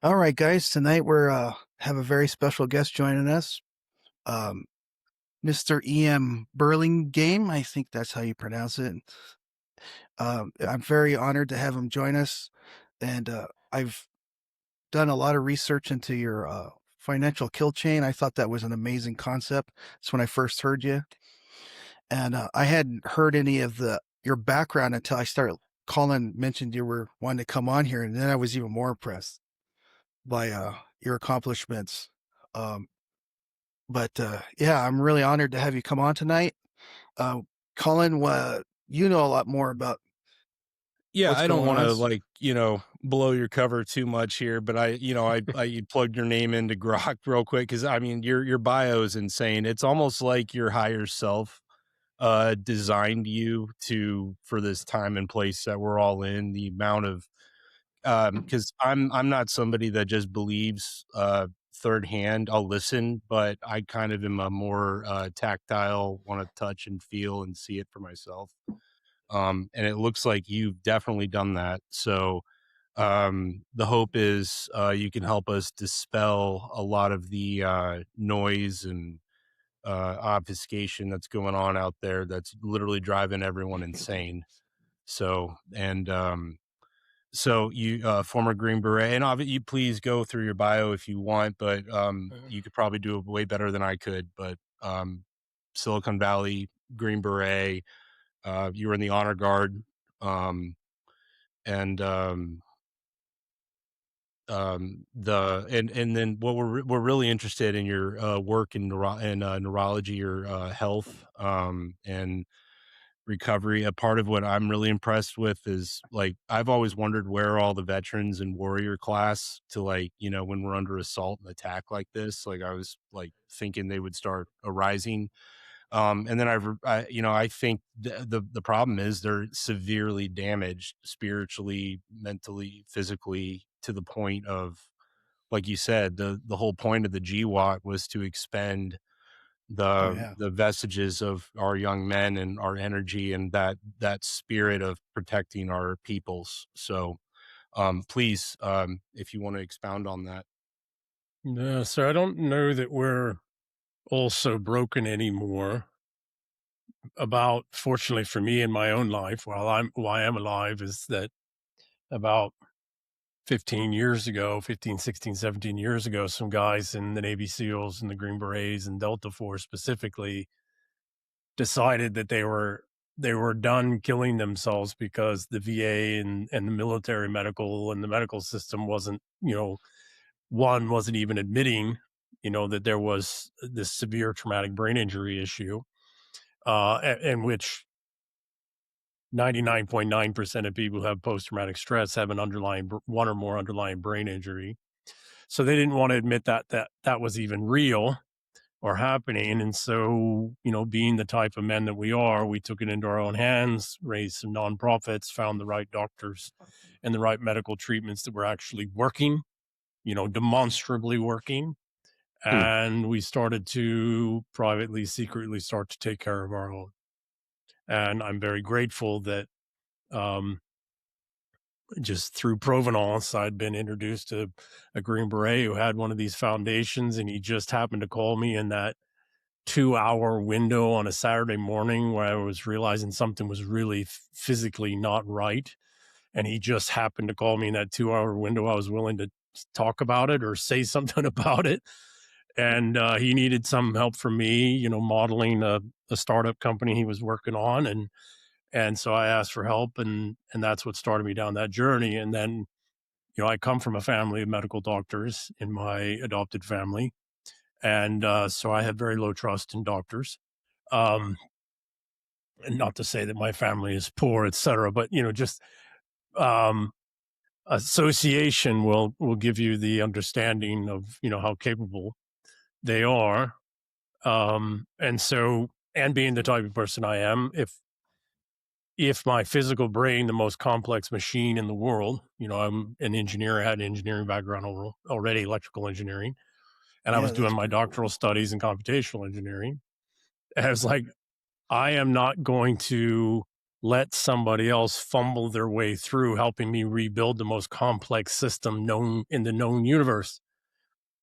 All right, guys. Tonight we're have a very special guest joining us, um, Mr. E.M. Burlingame. I think that's how you pronounce it. I'm very honored to have him join us, and I've done a lot of research into your financial kill chain. I thought that was an amazing concept. That's when I first heard you, and I hadn't heard any of your background until I started calling. Mentioned you were wanting to come on here, and then I was even more impressed by your accomplishments. Um, But yeah, I'm really honored to have you come on tonight. Uh, Colin, you know a lot more about Yeah, what's I don't going want on. to blow your cover too much here, but I plugged your name into Grok real quick because I mean your bio is insane. It's almost like your higher self designed you to for this time and place that we're all in. The amount of because I'm not somebody that just believes third hand. I'll listen, but I kind of am a more tactile, want to touch and feel and see it for myself. And it looks like you've definitely done that. So the hope is you can help us dispel a lot of the noise and obfuscation that's going on out there that's literally driving everyone insane. So you former Green Beret, and you please go through your bio if you want, but Mhm. you could probably do it way better than I could. But Silicon Valley, Green Beret, you were in the honor guard, um, and and then what we're really interested in your work in neurology or health and recovery. A part of what I'm really impressed with is like I've always wondered where all the veterans and warrior class to when we're under assault and attack like this. Like I was like thinking they would start arising. And then I think the problem is they're severely damaged spiritually, mentally, physically to the point of, like you said, the whole point of the GWAT was to expend Oh the yeah. the vestiges of our young men and our energy and that spirit of protecting our peoples. So, please, if you want to expound on that. No, so I don't know that we're all so broken anymore. About fortunately for me in my own life, while I am alive, is that about 15 years ago, 15, 16, 17 years ago, some guys in the Navy SEALs and the Green Berets and Delta Force specifically decided that they were done killing themselves because the VA and the military medical and the medical system wasn't, one wasn't even admitting, that there was this severe traumatic brain injury issue, in which 99.9% of people who have post traumatic stress have an underlying one or more underlying brain injury. So they didn't want to admit that was even real or happening. And so, being the type of men that we are, we took it into our own hands, raised some nonprofits, found the right doctors and the right medical treatments that were actually working, demonstrably working. Hmm. And we started to privately, secretly start to take care of our own. And I'm very grateful that um, just through provenance, I'd been introduced to a Green Beret who had one of these foundations, and he just happened to call me in that 2 hour window on a Saturday morning where I was realizing something was really physically not right. And he just happened to call me in that 2 hour window. I was willing to talk about it or say something about it. And he needed some help from me, modeling a startup company he was working on. And so I asked for help, and that's what started me down that journey. And then, I come from a family of medical doctors in my adopted family. And so I have very low trust in doctors. Um, and not to say that my family is poor, et cetera, but, just um, association will give you the understanding of, how capable they are. And being the type of person I am, if my physical brain, the most complex machine in the world, I'm an engineer, I had an engineering background already, electrical engineering, and I Yeah, was doing that's my pretty cool. doctoral studies in computational engineering. And I was like, I am not going to let somebody else fumble their way through helping me rebuild the most complex system known in the known universe.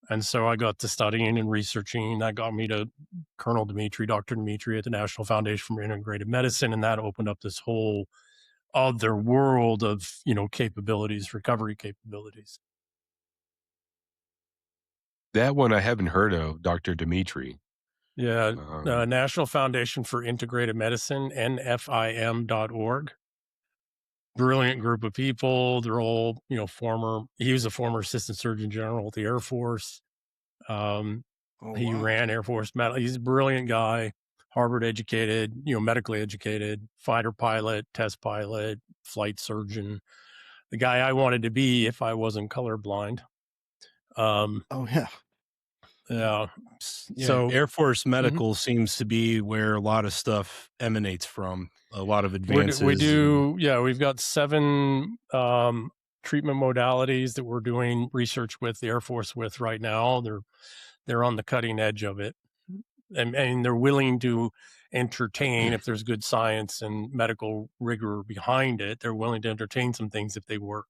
And so I got to studying and researching. That got me to Colonel Dimitri, Dr. Dimitri at the National Foundation for Integrative Medicine. And that opened up this whole other world of, capabilities, recovery capabilities. That one I haven't heard of, Dr. Dimitri. Yeah. Um, National Foundation for Integrative Medicine, nfim.org. Brilliant group of people. They're all, he was a former assistant surgeon general at the Air Force. He wow. ran Air Force Medical. He's a brilliant guy, Harvard educated, medically educated, fighter pilot, test pilot, flight surgeon, the guy I wanted to be if I wasn't colorblind. Oh yeah. Yeah. Yeah, So Air Force Medical seems to be where a lot of stuff emanates from. A lot of advances. we've got 7 treatment modalities that we're doing research with the Air Force with right now. They're on the cutting edge of it. And they're willing to entertain, if there's good science and medical rigor behind it, they're willing to entertain some things if they work.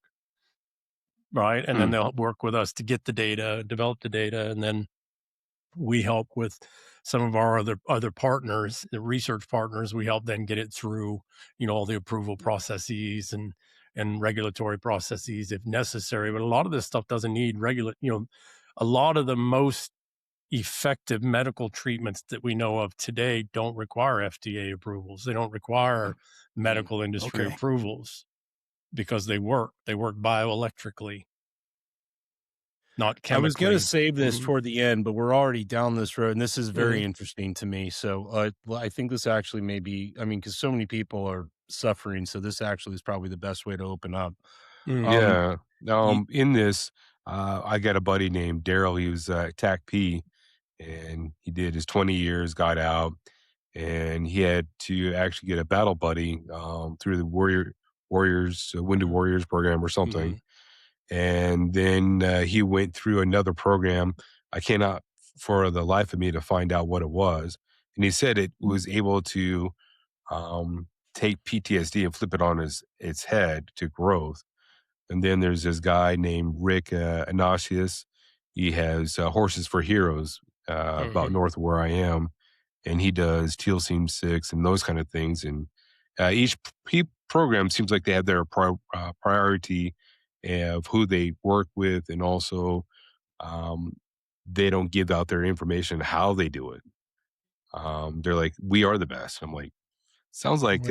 Right. And then they'll work with us to get the data, develop the data, and then we help with some of our other partners, the research partners. We help them get it through, all the approval processes and regulatory processes if necessary. But a lot of this stuff doesn't need a lot of the most effective medical treatments that we know of today don't require FDA approvals. They don't require medical industry Okay. approvals because they work bioelectrically, not chemically. I was going to save this toward the end, but we're already down this road, and this is very interesting to me. So I think this actually may be, because so many people are suffering, so this actually is probably the best way to open up. yeah. In this, I got a buddy named Daryl. He was TAC P, and he did his 20 years, got out, and he had to actually get a battle buddy through the Wounded Warriors program or something. And then he went through another program. I cannot for the life of me to find out what it was. And he said it was able to take PTSD and flip it on its head to growth. And then there's this guy named Rick Anasius. He has Horses for Heroes about north of where I am. And he does Teal Seam 6 and those kind of things. And each program seems like they have their priority of who they work with. And also they don't give out their information, how they do it. They're like, we are the best. I'm like, sounds like,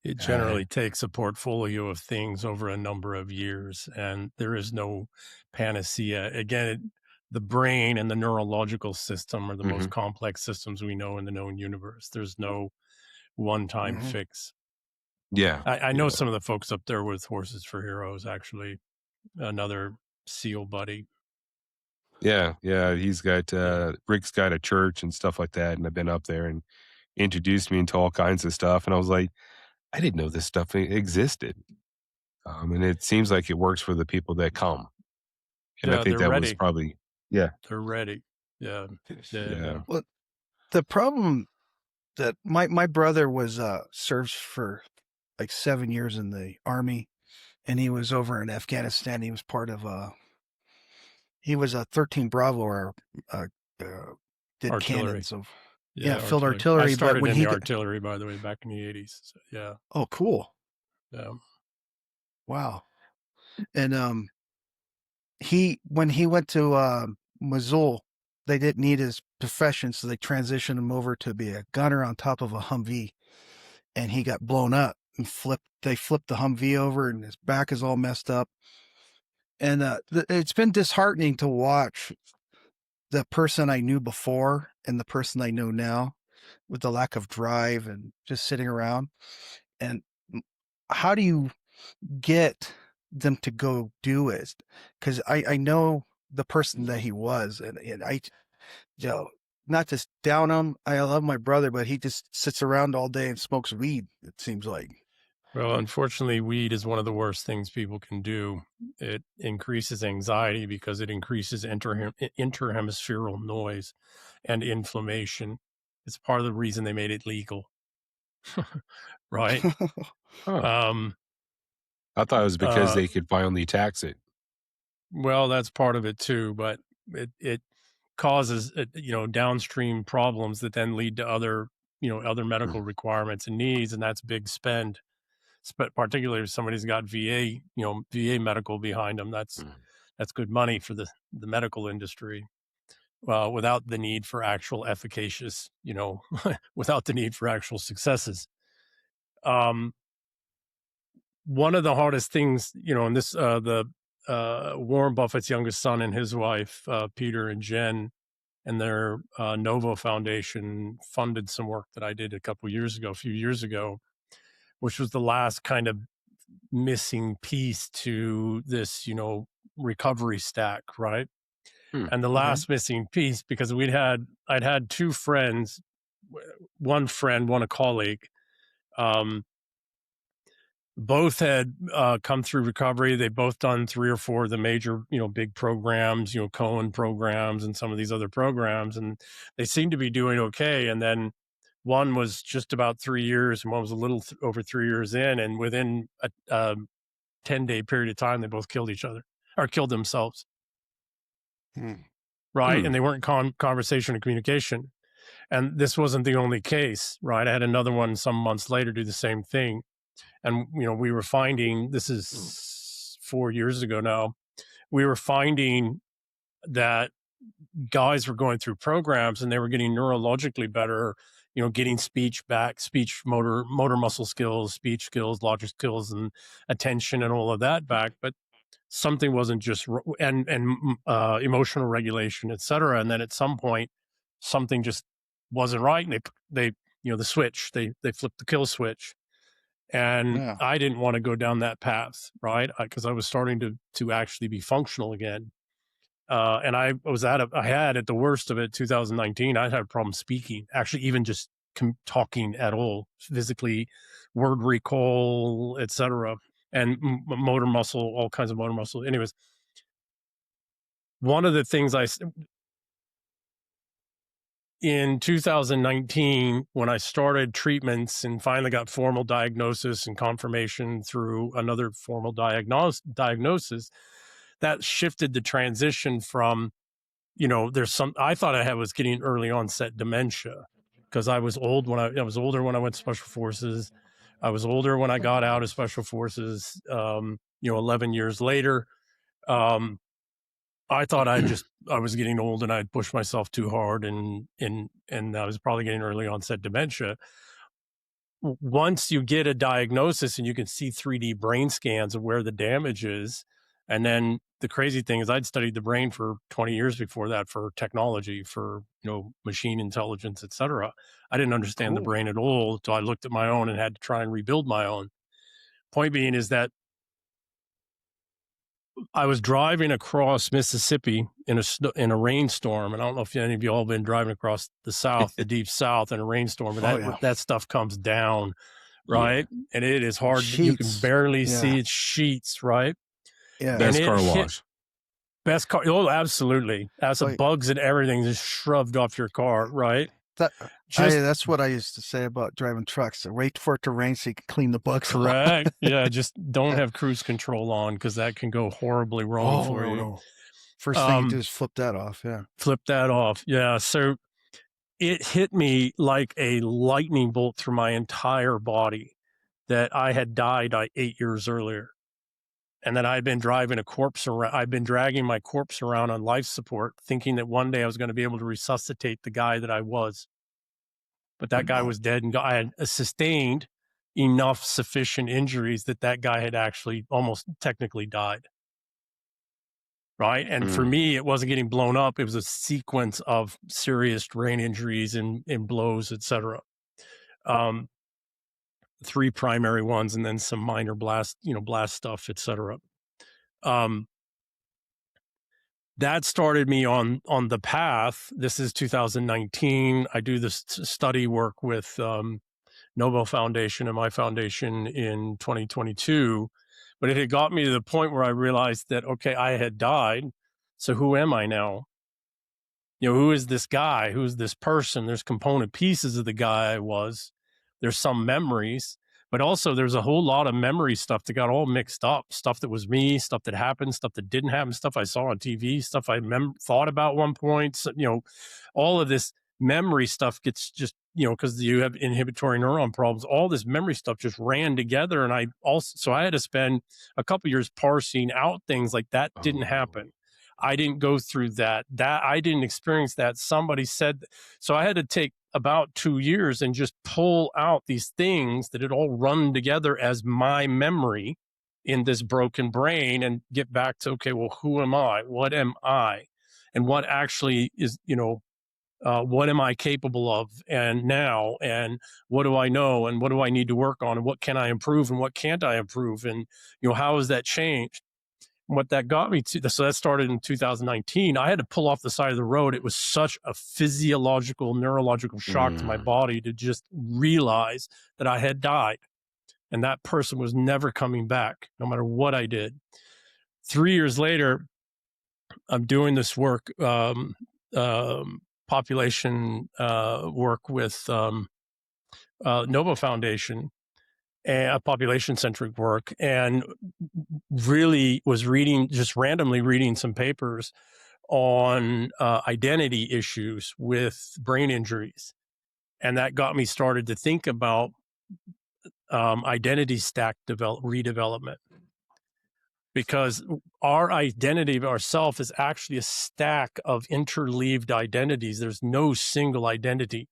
it generally takes a portfolio of things over a number of years, and there is no panacea. Again, the brain and the neurological system are the most complex systems we know in the known universe. There's no one-time fix. Yeah. I know some of the folks up there with Horses for Heroes, actually, another SEAL buddy. Yeah. He's got, Rick's got a church and stuff like that. And I've been up there and introduced me into all kinds of stuff. And I was like, I didn't know this stuff existed. And it seems like it works for the people that come. And I think that was probably, they're ready. Yeah. Well, the problem that my brother was served for like 7 years in the Army, and he was over in Afghanistan. He was part of he was a 13 Bravo or did artillery. Cannons of field artillery. I started but when in he the artillery, by the way, back in the 80s. So, yeah. Oh, cool. Yeah. Wow. And when he went to Mosul, they didn't need his profession, so they transitioned him over to be a gunner on top of a Humvee, and he got blown up and they flipped the Humvee over, and his back is all messed up. And it's been disheartening to watch the person I knew before and the person I know now with the lack of drive and just sitting around. And how do you get them to go do it? Because I know the person that he was, and I, not to down him, I love my brother, but he just sits around all day and smokes weed, it seems like. Well, unfortunately, weed is one of the worst things people can do. It increases anxiety because it increases interhemispherical noise and inflammation. It's part of the reason they made it legal. right? Huh. Um, I thought it was because uh, they could finally tax it. well, that's part of it too, but it causes downstream problems that then lead to other other medical Mm, requirements and needs, and that's big spend. Particularly if somebody's got VA medical behind them, mm, that's good money for the medical industry. Without the need for actual efficacious, without the need for actual successes. Um, One of the hardest things, and this the Warren Buffett's youngest son and his wife, Peter and Jen, and their Novo Foundation funded some work that I did a few years ago, which was the last kind of missing piece to this, recovery stack, right? mm, And the Okay. last missing piece, because I'd had two friends, one friend, one a colleague, um, both had come through recovery. They've both done 3 or 4 of the major, big programs, Cohen programs and some of these other programs, and they seemed to be doing okay. And then one was just about 3 years, and one was a little over 3 years in, and within a 10-day period of time, they both killed each other or killed themselves, Hmm. right? And mm, they weren't conversation and communication. And this wasn't the only case, right? I had another one some months later do the same thing. And, we were finding, this mm. is 4 years ago now, we were finding that guys were going through programs and they were getting neurologically better, getting speech back, speech, motor muscle skills, speech skills, logic skills, and attention and all of that back. But something wasn't just, and emotional regulation, et cetera. And then at some point, something just wasn't right. And they, the switch, they flipped the kill switch. And Yeah. I didn't want to go down that path, right? Because I was starting to actually be functional again. And I had at the worst of it, 2019, I had a problem speaking, actually, even just talking at all, physically, word recall, et cetera, and motor muscle, all kinds of motor muscle. Anyways, one of the things in 2019, when I started treatments and finally got formal diagnosis and confirmation through another formal diagnosis, that shifted the transition from, I thought I was getting early onset dementia because I was I was older when I went to special forces. I was older when I got out of special forces, 11 years later. Um, I thought I was getting old and I'd pushed myself too hard and I was probably getting early onset dementia. Once you get a diagnosis and you can see 3D brain scans of where the damage is, and then the crazy thing is I'd studied the brain for 20 years before that for technology, for, machine intelligence, et cetera. I didn't understand the Cool. brain at all. So I looked at my own and had to try and rebuild my own. Point being is that I was driving across Mississippi in a rainstorm, and I don't know if any of you all been driving across the South, the deep South, in a rainstorm, but Oh yeah. that stuff comes down, Yeah. right? And it is It hard; you can cheats. barely Yeah. see its sheets, right? Yeah. And Best it car hit wash. best car. Oh, absolutely! As the Like bugs and everything just shoved off your car, right? that. Just That's what I used to say about driving trucks. Wait for it to rain so you can clean the bugs off. correct, yeah. Just don't Yeah. have cruise control on because that can go horribly wrong Oh for no you. no. First thing you do is flip that off. Yeah. Flip that off, yeah. So it hit me like a lightning bolt through my entire body that I had died 8 years earlier. And that I'd been driving a corpse around. I'd been dragging my corpse around on life support, thinking that one day I was going to be able to resuscitate the guy that I was. But Oh that guy no. was dead, and I had sustained enough sufficient injuries that guy had actually almost technically died. Right. And for Mm, me, it wasn't getting blown up. It was a sequence of serious brain injuries and blows, et cetera. 3 primary ones and then some minor blast stuff, et cetera. That started me on the path. This is 2019. I do this study work with Nobel Foundation and my foundation in 2022, but it had got me to the point where I realized that, okay, I had died. So who am I now? Who is this guy? Who's this person? There's component pieces of the guy I was there's some memories, but also there's a whole lot of memory stuff that got all mixed up. Stuff that was me, stuff that happened, stuff that didn't happen, stuff I saw on TV, stuff I thought about one point. So, all of this memory stuff gets just, because you have inhibitory neuron problems, all this memory stuff just ran together. And I had to spend a couple years parsing out things like that didn't happen. I didn't go through that. I didn't experience that. Somebody said, so I had to take about 2 years and just pull out these things that had all run together as my memory in this broken brain and get back to, okay, well, who am I? What am I? And what actually is, what am I capable of and now, and what do I know, and what do I need to work on, and what can I improve, and what can't I improve, and how has that changed? What that got me to, so that started in 2019. I had to pull off the side of the road. It was such a physiological, neurological shock to my body to just realize that I had died, and that person was never coming back, no matter what I did. 3 years later, I'm doing this work, population work with Nova Foundation, and population-centric work, and really was just randomly reading some papers on identity issues with brain injuries. And that got me started to think about identity stack redevelopment. Because our identity of ourself is actually a stack of interleaved identities. There's no single identity.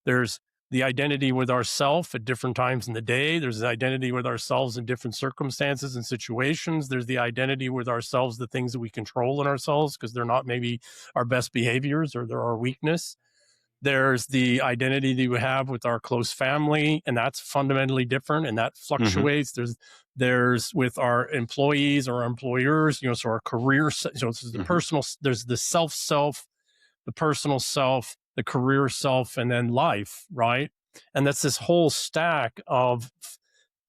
There's the identity with ourself at different times in the day. There's the identity with ourselves in different circumstances and situations. There's the identity with ourselves, the things that we control in ourselves, because they're not maybe our best behaviors or they're our weakness. There's the identity that we have with our close family, and that's fundamentally different, and that fluctuates. There's with our employees or our employers, so our career, so this is the personal, there's the self, the personal self, the career self, and then life, right? And that's this whole stack of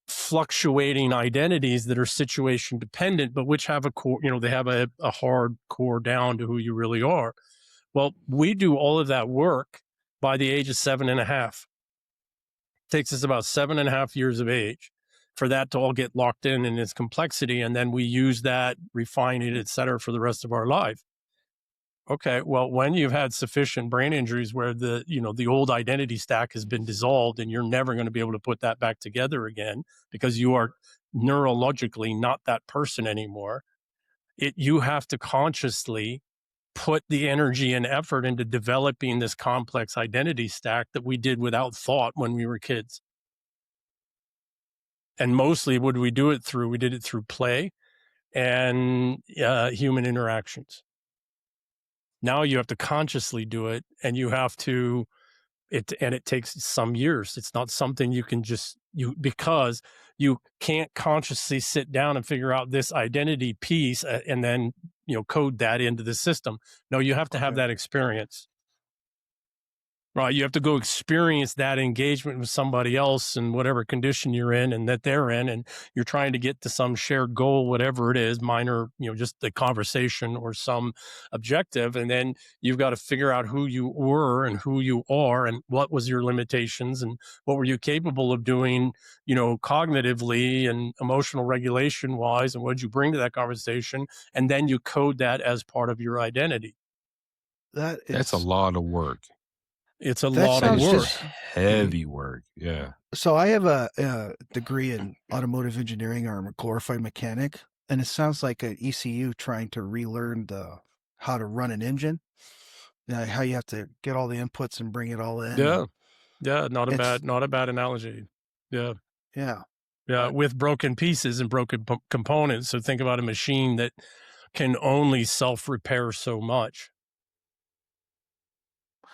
fluctuating identities that are situation dependent, but which have a core, they have a hard core down to who you really are. Well, we do all of that work by the age of 7.5. It takes us about 7.5 years of age for that to all get locked in its complexity. And then we use that, refine it, et cetera, for the rest of our life. Okay, well, when you've had sufficient brain injuries where the old identity stack has been dissolved and you're never going to be able to put that back together again because you are neurologically not that person anymore, you have to consciously put the energy and effort into developing this complex identity stack that we did without thought when we were kids. And mostly what did we do it through? We did it through play and human interactions. Now you have to consciously do it, and you have to, and it takes some years. It's not something you can because you can't consciously sit down and figure out this identity piece and then, code that into the system. No, you have to have that experience. Right. You have to go experience that engagement with somebody else in whatever condition you're in and that they're in, and you're trying to get to some shared goal, whatever it is, minor, just the conversation or some objective. And then you've got to figure out who you were and who you are and what was your limitations and what were you capable of doing, cognitively and emotional regulation wise, and what did you bring to that conversation? And then you code that as part of your identity. That's a lot of work. It's a lot of work. Heavy work. Yeah. So I have a degree in automotive engineering, or I'm a glorified mechanic, and it sounds like an ECU trying to relearn how to run an engine. How you have to get all the inputs and bring it all in. Yeah. Yeah. Not a bad analogy. Yeah. Yeah. Yeah. With broken pieces and broken components. So think about a machine that can only self-repair so much.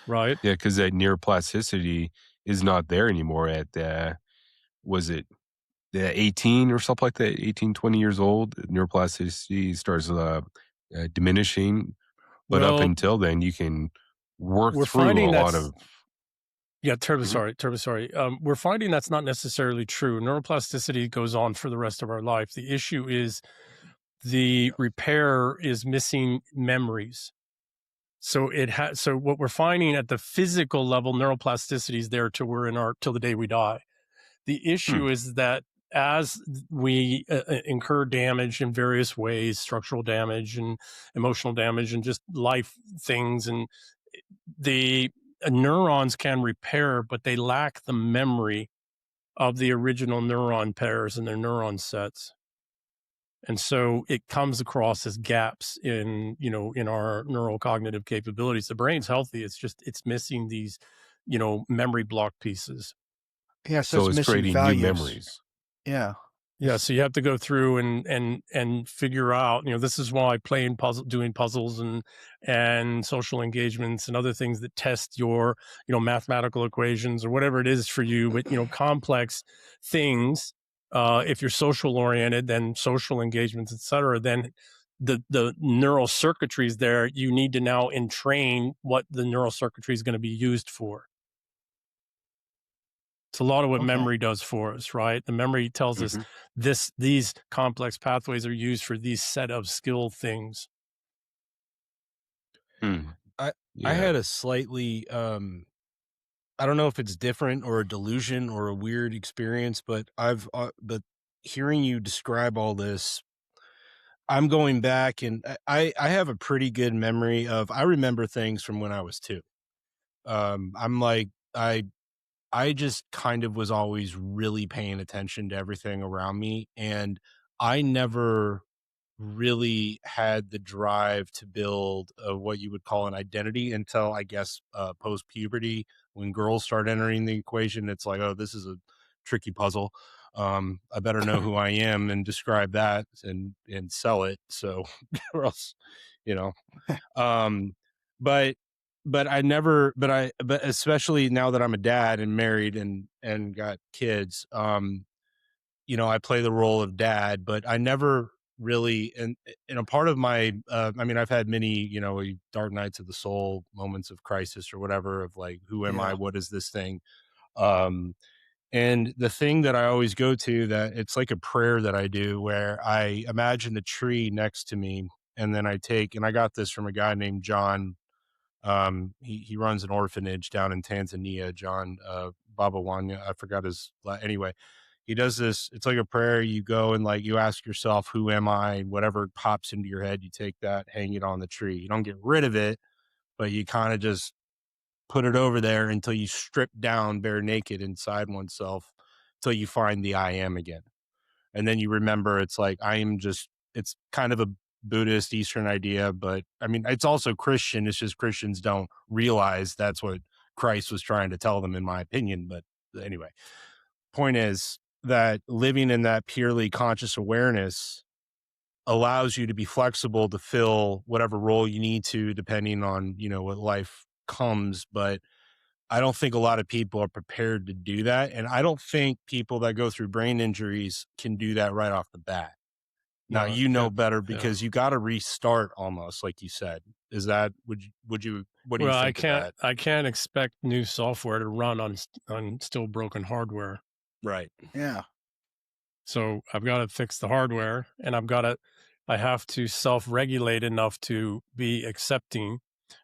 Right. Yeah, because that neuroplasticity is not there anymore at was it the 18 or something like that, 18, 20 years old? Neuroplasticity starts diminishing. But up until then, you can work through a lot of... Yeah, sorry. We're finding that's not necessarily true. Neuroplasticity goes on for the rest of our life. The issue is the repair is missing memories. So so what we're finding at the physical level, neuroplasticity is there till till the day we die. The issue is that as we incur damage in various ways, structural damage and emotional damage and just life things, and the neurons can repair, but they lack the memory of the original neuron pairs and their neuron sets. And so it comes across as gaps in, in our neurocognitive capabilities. The brain's healthy. It's missing these, memory block pieces. Yeah, so So it's it's missing creating new values. memories. Yeah. Yeah, so you have to go through and figure out, this is why doing puzzles and social engagements and other things that test your, mathematical equations or whatever it is for you, but complex things. If you're social oriented, then social engagements, et cetera, then the neural circuitries there, you need to now entrain what the neural circuitry is going to be used for. It's a lot of what memory does for us, right? The memory tells us these complex pathways are used for these set of skill things. I Yeah. had a slightly I don't know if it's different or a delusion or a weird experience, but but hearing you describe all this, I'm going back and I have a pretty good memory of, I remember things from when I was 2. I'm like, I just kind of was always really paying attention to everything around me, and I never really had the drive to build what you would call an identity until, I guess, post puberty. When girls start entering the equation, it's like, oh, this is a tricky puzzle. I better know who I am and describe that and sell it. So, or else, you know. Um, but but especially now that I'm a dad and married and got kids, I play the role of dad, but I never really, and a part of my, I mean, I've had many, dark nights of the soul, moments of crisis or whatever, of like, who am I? Yeah. What is this thing? Um, and the thing that I always go to, that it's like a prayer that I do, where I imagine a tree next to me, and then and I got this from a guy named John. He runs an orphanage down in Tanzania, John, Babawanya. I forgot anyway. He does this. It's like a prayer. You go and like, you ask yourself, who am I? Whatever pops into your head, you take that, hang it on the tree. You don't get rid of it, but you kind of just put it over there until you strip down bare naked inside oneself, till you find the I am again. And then you remember, it's like, it's kind of a Buddhist Eastern idea, but I mean, it's also Christian. It's just Christians don't realize that's what Christ was trying to tell them, in my opinion. But anyway, point is that living in that purely conscious awareness allows you to be flexible to fill whatever role you need to, depending on, what life comes. But I don't think a lot of people are prepared to do that. And I don't think people that go through brain injuries can do that right off the bat. Now, better, because you got to restart, almost like you said. Is that, what do you think of that? I can't expect new software to run on still broken hardware. Right. Yeah. So I've got to fix the hardware, and I have to self-regulate enough to be accepting.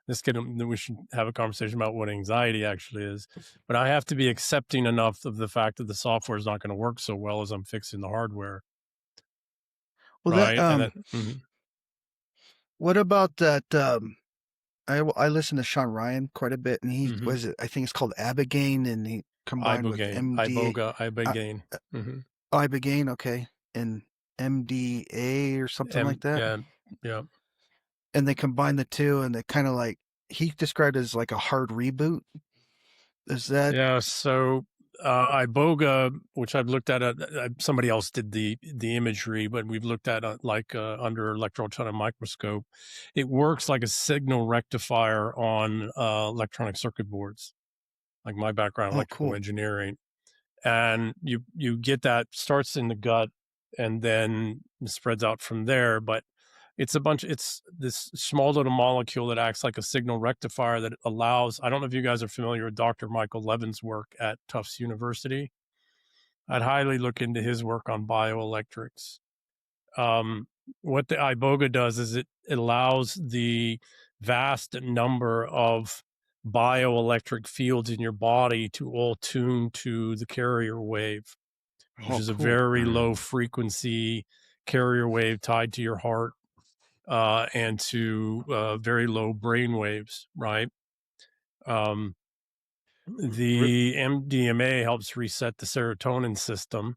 We should have a conversation about what anxiety actually is, but I have to be accepting enough of the fact that the software is not going to work so well as I'm fixing the hardware. Well, right. What about that? I listen to Sean Ryan quite a bit, and he was it. I think it's called Ibogaine, and he combined with MDA. Ibogaine. Ibogaine, okay, and MDA or something like that. Yeah. And they combine the two, and they kind of like, he described it as like a hard reboot. Is that? Yeah. So Iboga, which I've looked at, somebody else did the imagery, but we've looked at under electron microscope. It works like a signal rectifier on electronic circuit boards, like my background, electrical engineering. And you get that, starts in the gut and then spreads out from there. But it's this small little molecule that acts like a signal rectifier that allows, I don't know if you guys are familiar with Dr. Michael Levin's work at Tufts University. I'd highly look into his work on bioelectrics. What the Iboga does is it allows the vast number of bioelectric fields in your body to all tune to the carrier wave, which is a cool. very low frequency carrier wave tied to your heart, and to very low brain waves, right? The MDMA helps reset the serotonin system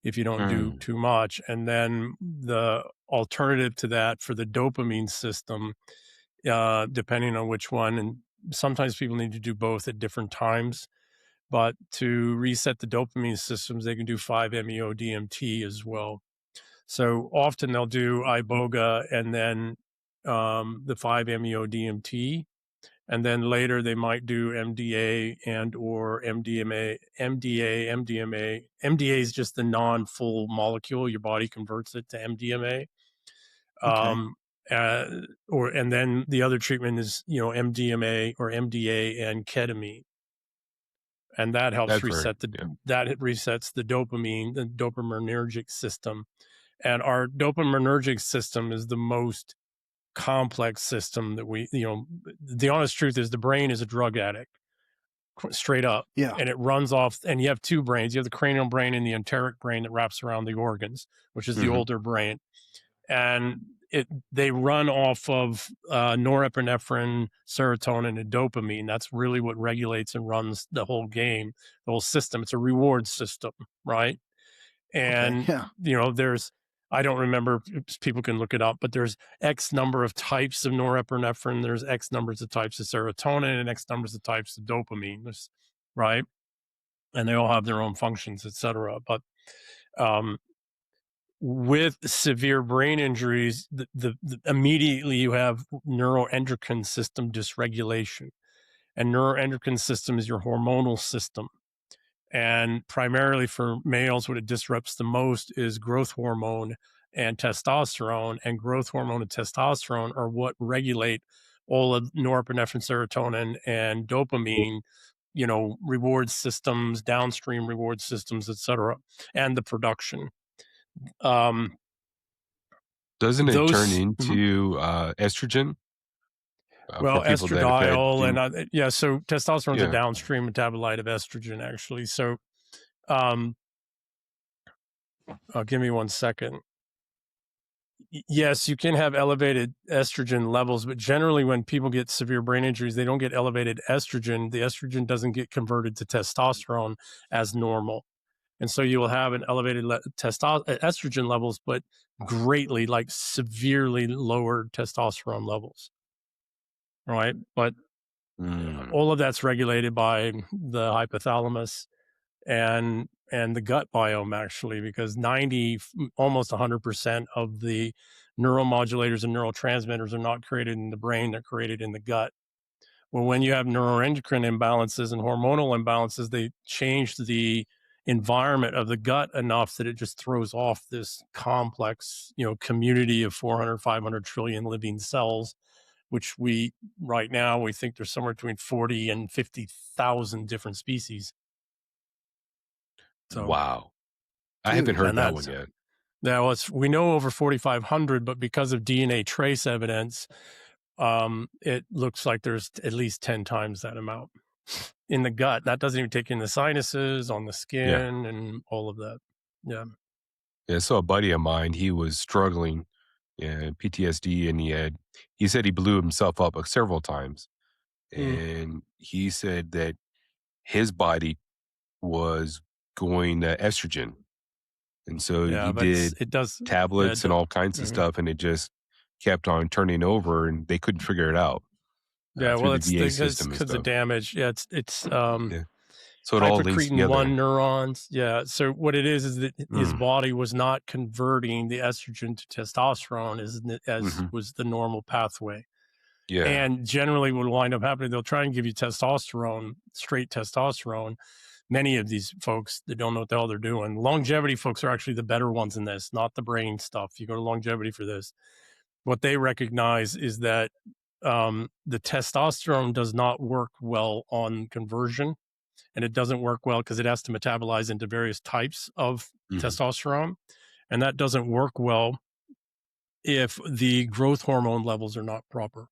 if you don't do too much. And then the alternative to that for the dopamine system, depending on which one, and sometimes people need to do both at different times, but to reset the dopamine systems, they can do 5-MeO-DMT as well. So often they'll do iboga and then the 5-MeO-DMT, and then later they might do MDA and or MDMA. MDA is just the non-full molecule. Your body converts it to MDMA. Okay. And then the other treatment is, MDMA or MDA and ketamine. And that helps That's right. reset that resets the dopamine, the dopaminergic system. And our dopaminergic system is the most complex system that the honest truth is the brain is a drug addict, straight up. Yeah. And it runs off, and you have two brains. You have the cranial brain and the enteric brain that wraps around the organs, which is the older brain. And they run off of norepinephrine, serotonin, and dopamine. That's really what regulates and runs the whole game, the whole system. It's a reward system, right? And, there's, I don't remember, people can look it up, but there's X number of types of norepinephrine, there's X numbers of types of serotonin, and X numbers of types of dopamine, right? And they all have their own functions, et cetera. But with severe brain injuries, the immediately you have neuroendocrine system dysregulation. And neuroendocrine system is your hormonal system. And primarily for males, what it disrupts the most is growth hormone and testosterone. And growth hormone and testosterone are what regulate all of norepinephrine, serotonin, and dopamine, reward systems, downstream reward systems, et cetera, and the production. Doesn't it turn into estrogen? Well, estradiol and so testosterone is a Yeah. downstream metabolite of estrogen, actually. So, give me 1 second. Yes, you can have elevated estrogen levels, but generally when people get severe brain injuries, they don't get elevated estrogen. The estrogen doesn't get converted to testosterone as normal. And so you will have an elevated estrogen levels, but greatly, like severely lowered testosterone levels. Right. But all of that's regulated by the hypothalamus and the gut biome, actually, because almost 100% of the neuromodulators and neurotransmitters are not created in the brain, they're created in the gut. Well, when you have neuroendocrine imbalances and hormonal imbalances, they change the environment of the gut enough that it just throws off this complex, community of 400, 500 trillion living cells, which right now we think there's somewhere between 40 and 50,000 different species. So, wow. I haven't heard that one yet. Now we know over 4,500, but because of DNA trace evidence, it looks like there's at least 10 times that amount in the gut. That doesn't even take in the sinuses, on the skin, and all of that. Yeah. Yeah. So a buddy of mine, he was struggling PTSD, and he said he blew himself up several times. And he said that his body was going estrogen. And so he did tablets and all kinds of stuff, and it just kept on turning over, and they couldn't figure it out. Well, it's because of damage. Yeah, it's So it all links together. 1 neurons. Yeah. So what it is that his body was not converting the estrogen to testosterone as was the normal pathway. Yeah. And generally what will wind up happening, they'll try and give you testosterone, straight testosterone. Many of these folks that don't know what the hell they're doing. Longevity folks are actually the better ones in this, not the brain stuff. You go to longevity for this. What they recognize is that the testosterone does not work well on conversion. And it doesn't work well because it has to metabolize into various types of testosterone. And that doesn't work well if the growth hormone levels are not proper.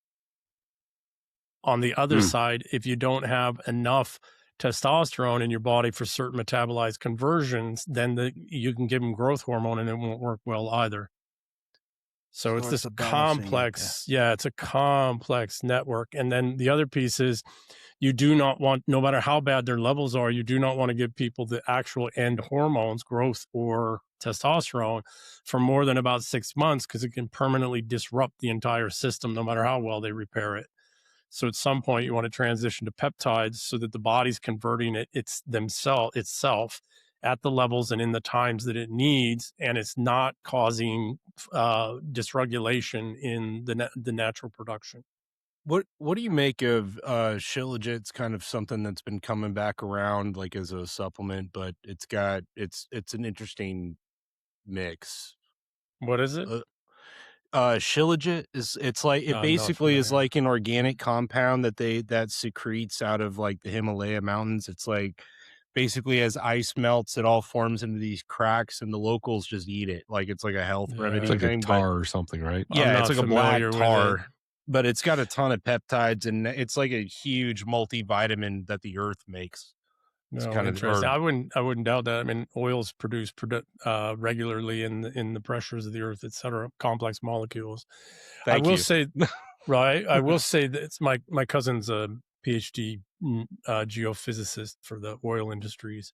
On the other side, if you don't have enough testosterone in your body for certain metabolized conversions, then you can give them growth hormone and it won't work well either. So it's this a balancing act, complex, it's a complex network. And then the other piece is you do not want, no matter how bad their levels are, you do not want to give people the actual end hormones, growth or testosterone, for more than about 6 months, because it can permanently disrupt the entire system, no matter how well they repair it. So at some point, you want to transition to peptides so that the body's converting itself at the levels and in the times that it needs, and it's not causing dysregulation in the natural production. What do you make of Shilajit? It's kind of something that's been coming back around like as a supplement, but it's an interesting mix. What is it? Shilajit it's like it I'm not basically is familiar. like an organic compound that secretes out of like the Himalaya mountains. It's like basically as ice melts, it all forms into these cracks, and the locals just eat it like it's like a health Yeah. remedy It's like a thing. But tar or something, right? I'm yeah, not it's like a black familiar with it. tar, but it's got a ton of peptides, and it's like a huge multivitamin that the earth makes. It's No, kind of interesting. I wouldn't doubt that. I mean, oils produced regularly in the pressures of the earth, et cetera, complex molecules. Thank you. Say, right. I will say that it's my cousin's a PhD geophysicist for the oil industries.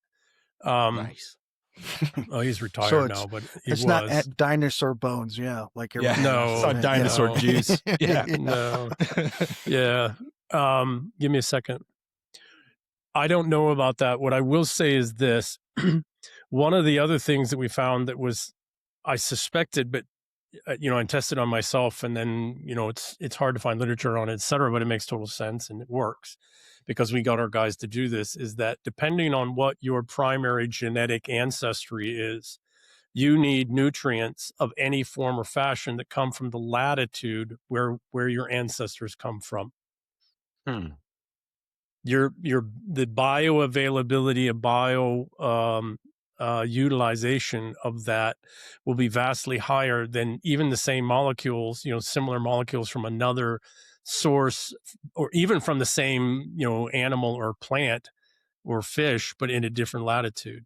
Nice. Well, he's So retired now, but he it's was. not at dinosaur bones, like Yeah. everyone No, else It's not is. dinosaur no. juice. Yeah. No. Yeah. Give me a second. I don't know about that. What I will say is this. One of the other things that we found that was, I suspected, but I tested on myself, and then, it's hard to find literature on it, et cetera, but it makes total sense and it works because we got our guys to do this, is that depending on what your primary genetic ancestry is, you need nutrients of any form or fashion that come from the latitude where your ancestors come from. Hmm. The bioavailability of utilization of that will be vastly higher than even the same molecules, similar molecules from another source, or even from the same, animal or plant or fish, but in a different latitude.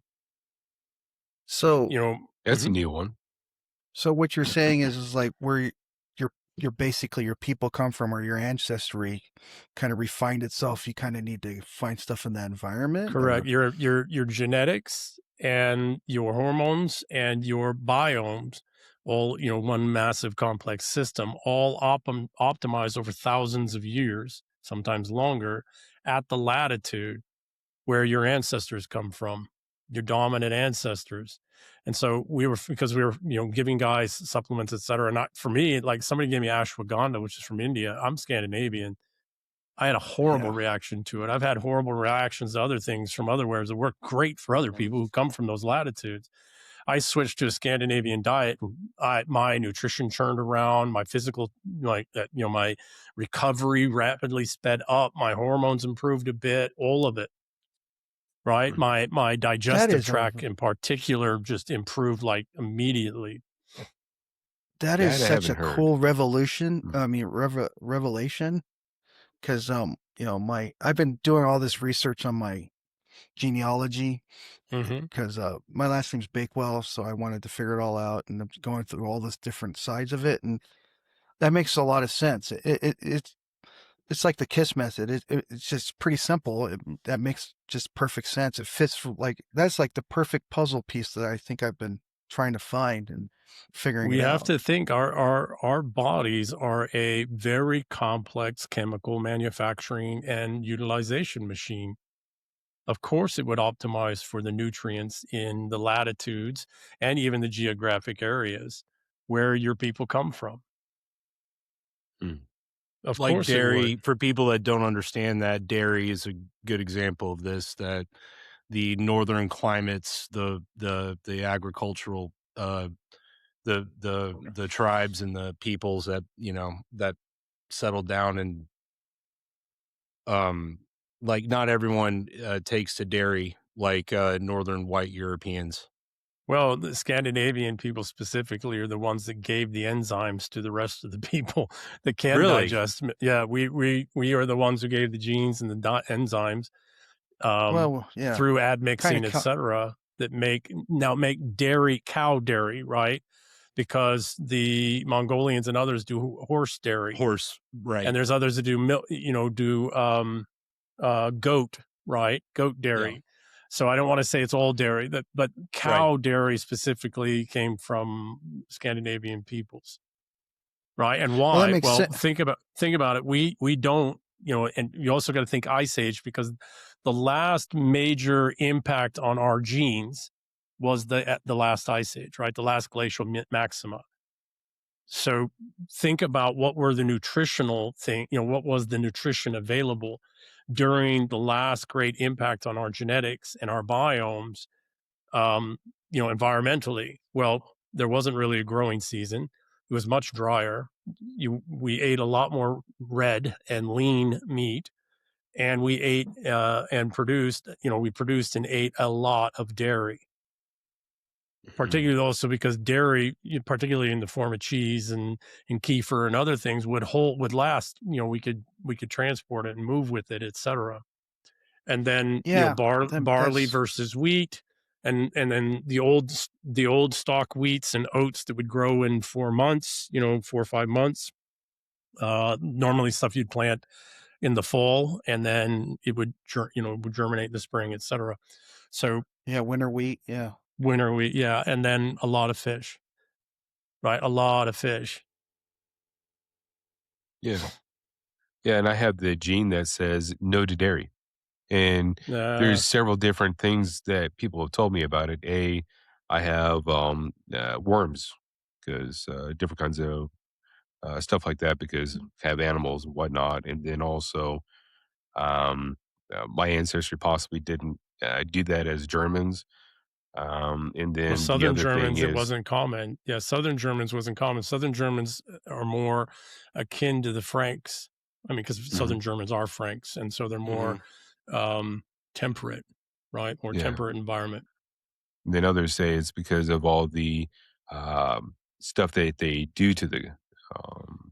So That's a new one. So what you're saying is like where you're basically your people come from, or your ancestry kind of refined itself. You kind of need to find stuff in that environment. Correct. Or? Your genetics and your hormones and your biomes, all, one massive complex system, all optimized over thousands of years, sometimes longer, at the latitude where your ancestors come from, your dominant ancestors. And so because we were, giving guys supplements, et cetera. Not for me, like somebody gave me ashwagandha, which is from India. I'm Scandinavian. I had a horrible reaction to it. I've had horrible reactions to other things from other wares that work great for other people who come from those latitudes. I switched to a Scandinavian diet. My nutrition churned around, my physical, my recovery rapidly sped up, my hormones improved a bit, all of it. Right. My digestive tract in particular just improved like immediately. That is such a cool revelation. I mean, revelation. Cause, I've been doing all this research on my genealogy because, my last name's Bakewell. So I wanted to figure it all out, and I'm going through all this different sides of it. And that makes a lot of sense. It's like the KISS method. It's just pretty simple. That makes just perfect sense. It fits that's like the perfect puzzle piece that I think I've been trying to find and figuring it out. We have to think our bodies are a very complex chemical manufacturing and utilization machine. Of course, it would optimize for the nutrients in the latitudes and even the geographic areas where your people come from. Of like course dairy, for people that don't understand that, dairy is a good example of this, that the northern climates, the agricultural, the tribes and the peoples that, that settled down, and like not everyone takes to dairy like northern white Europeans. Well, the Scandinavian people specifically are the ones that gave the enzymes to the rest of the people that can Really? digest. Yeah, we are the ones who gave the genes and the enzymes um, Well, yeah, through kind admixing, of. etc., that make dairy, cow dairy, right? Because the Mongolians and others do horse dairy, Horse, right. and there's others that do milk, goat, right? Goat Yeah. dairy. So I don't want to say it's all dairy, but Right. cow dairy specifically came from Scandinavian peoples, right? And Well, that why? makes Well, sense. think about it. We don't, and you also got to think Ice Age, because the last major impact on our genes was the last Ice Age, right? The last glacial maxima. So think about what were the nutritional thing, what was the nutrition available during the last great impact on our genetics and our biomes, environmentally. Well, there wasn't really a growing season. It was much drier. We ate a lot more red and lean meat, and we ate and produced, we produced and ate a lot of dairy. Particularly also because dairy, particularly in the form of cheese and kefir and other things, would last. We could transport it and move with it, etc. And then Yeah, barley that's versus wheat, and then the old stock wheats and oats that would grow in 4 months, 4 or 5 months. Normally stuff you'd plant in the fall, and then it would would germinate in the spring, etc. So yeah, winter wheat. Yeah, winter wheat, yeah, and then a lot of fish. Right, a lot of fish. Yeah. Yeah, and I have the gene that says no to dairy. And Uh, there's several different things that people have told me about it. I have worms because different kinds of stuff like that because I have animals and whatnot. And then also, my ancestry possibly didn't do that as Germans. And well, then the Southern other thing Germans, it is, wasn't common. Yeah, Southern Germans wasn't common. Southern Germans are more akin to the Franks. I mean, because mhm, Southern Germans are Franks, and so they're more Mhm. temperate, right? More yeah. temperate environment. And then others say it's because of all the stuff that they do to the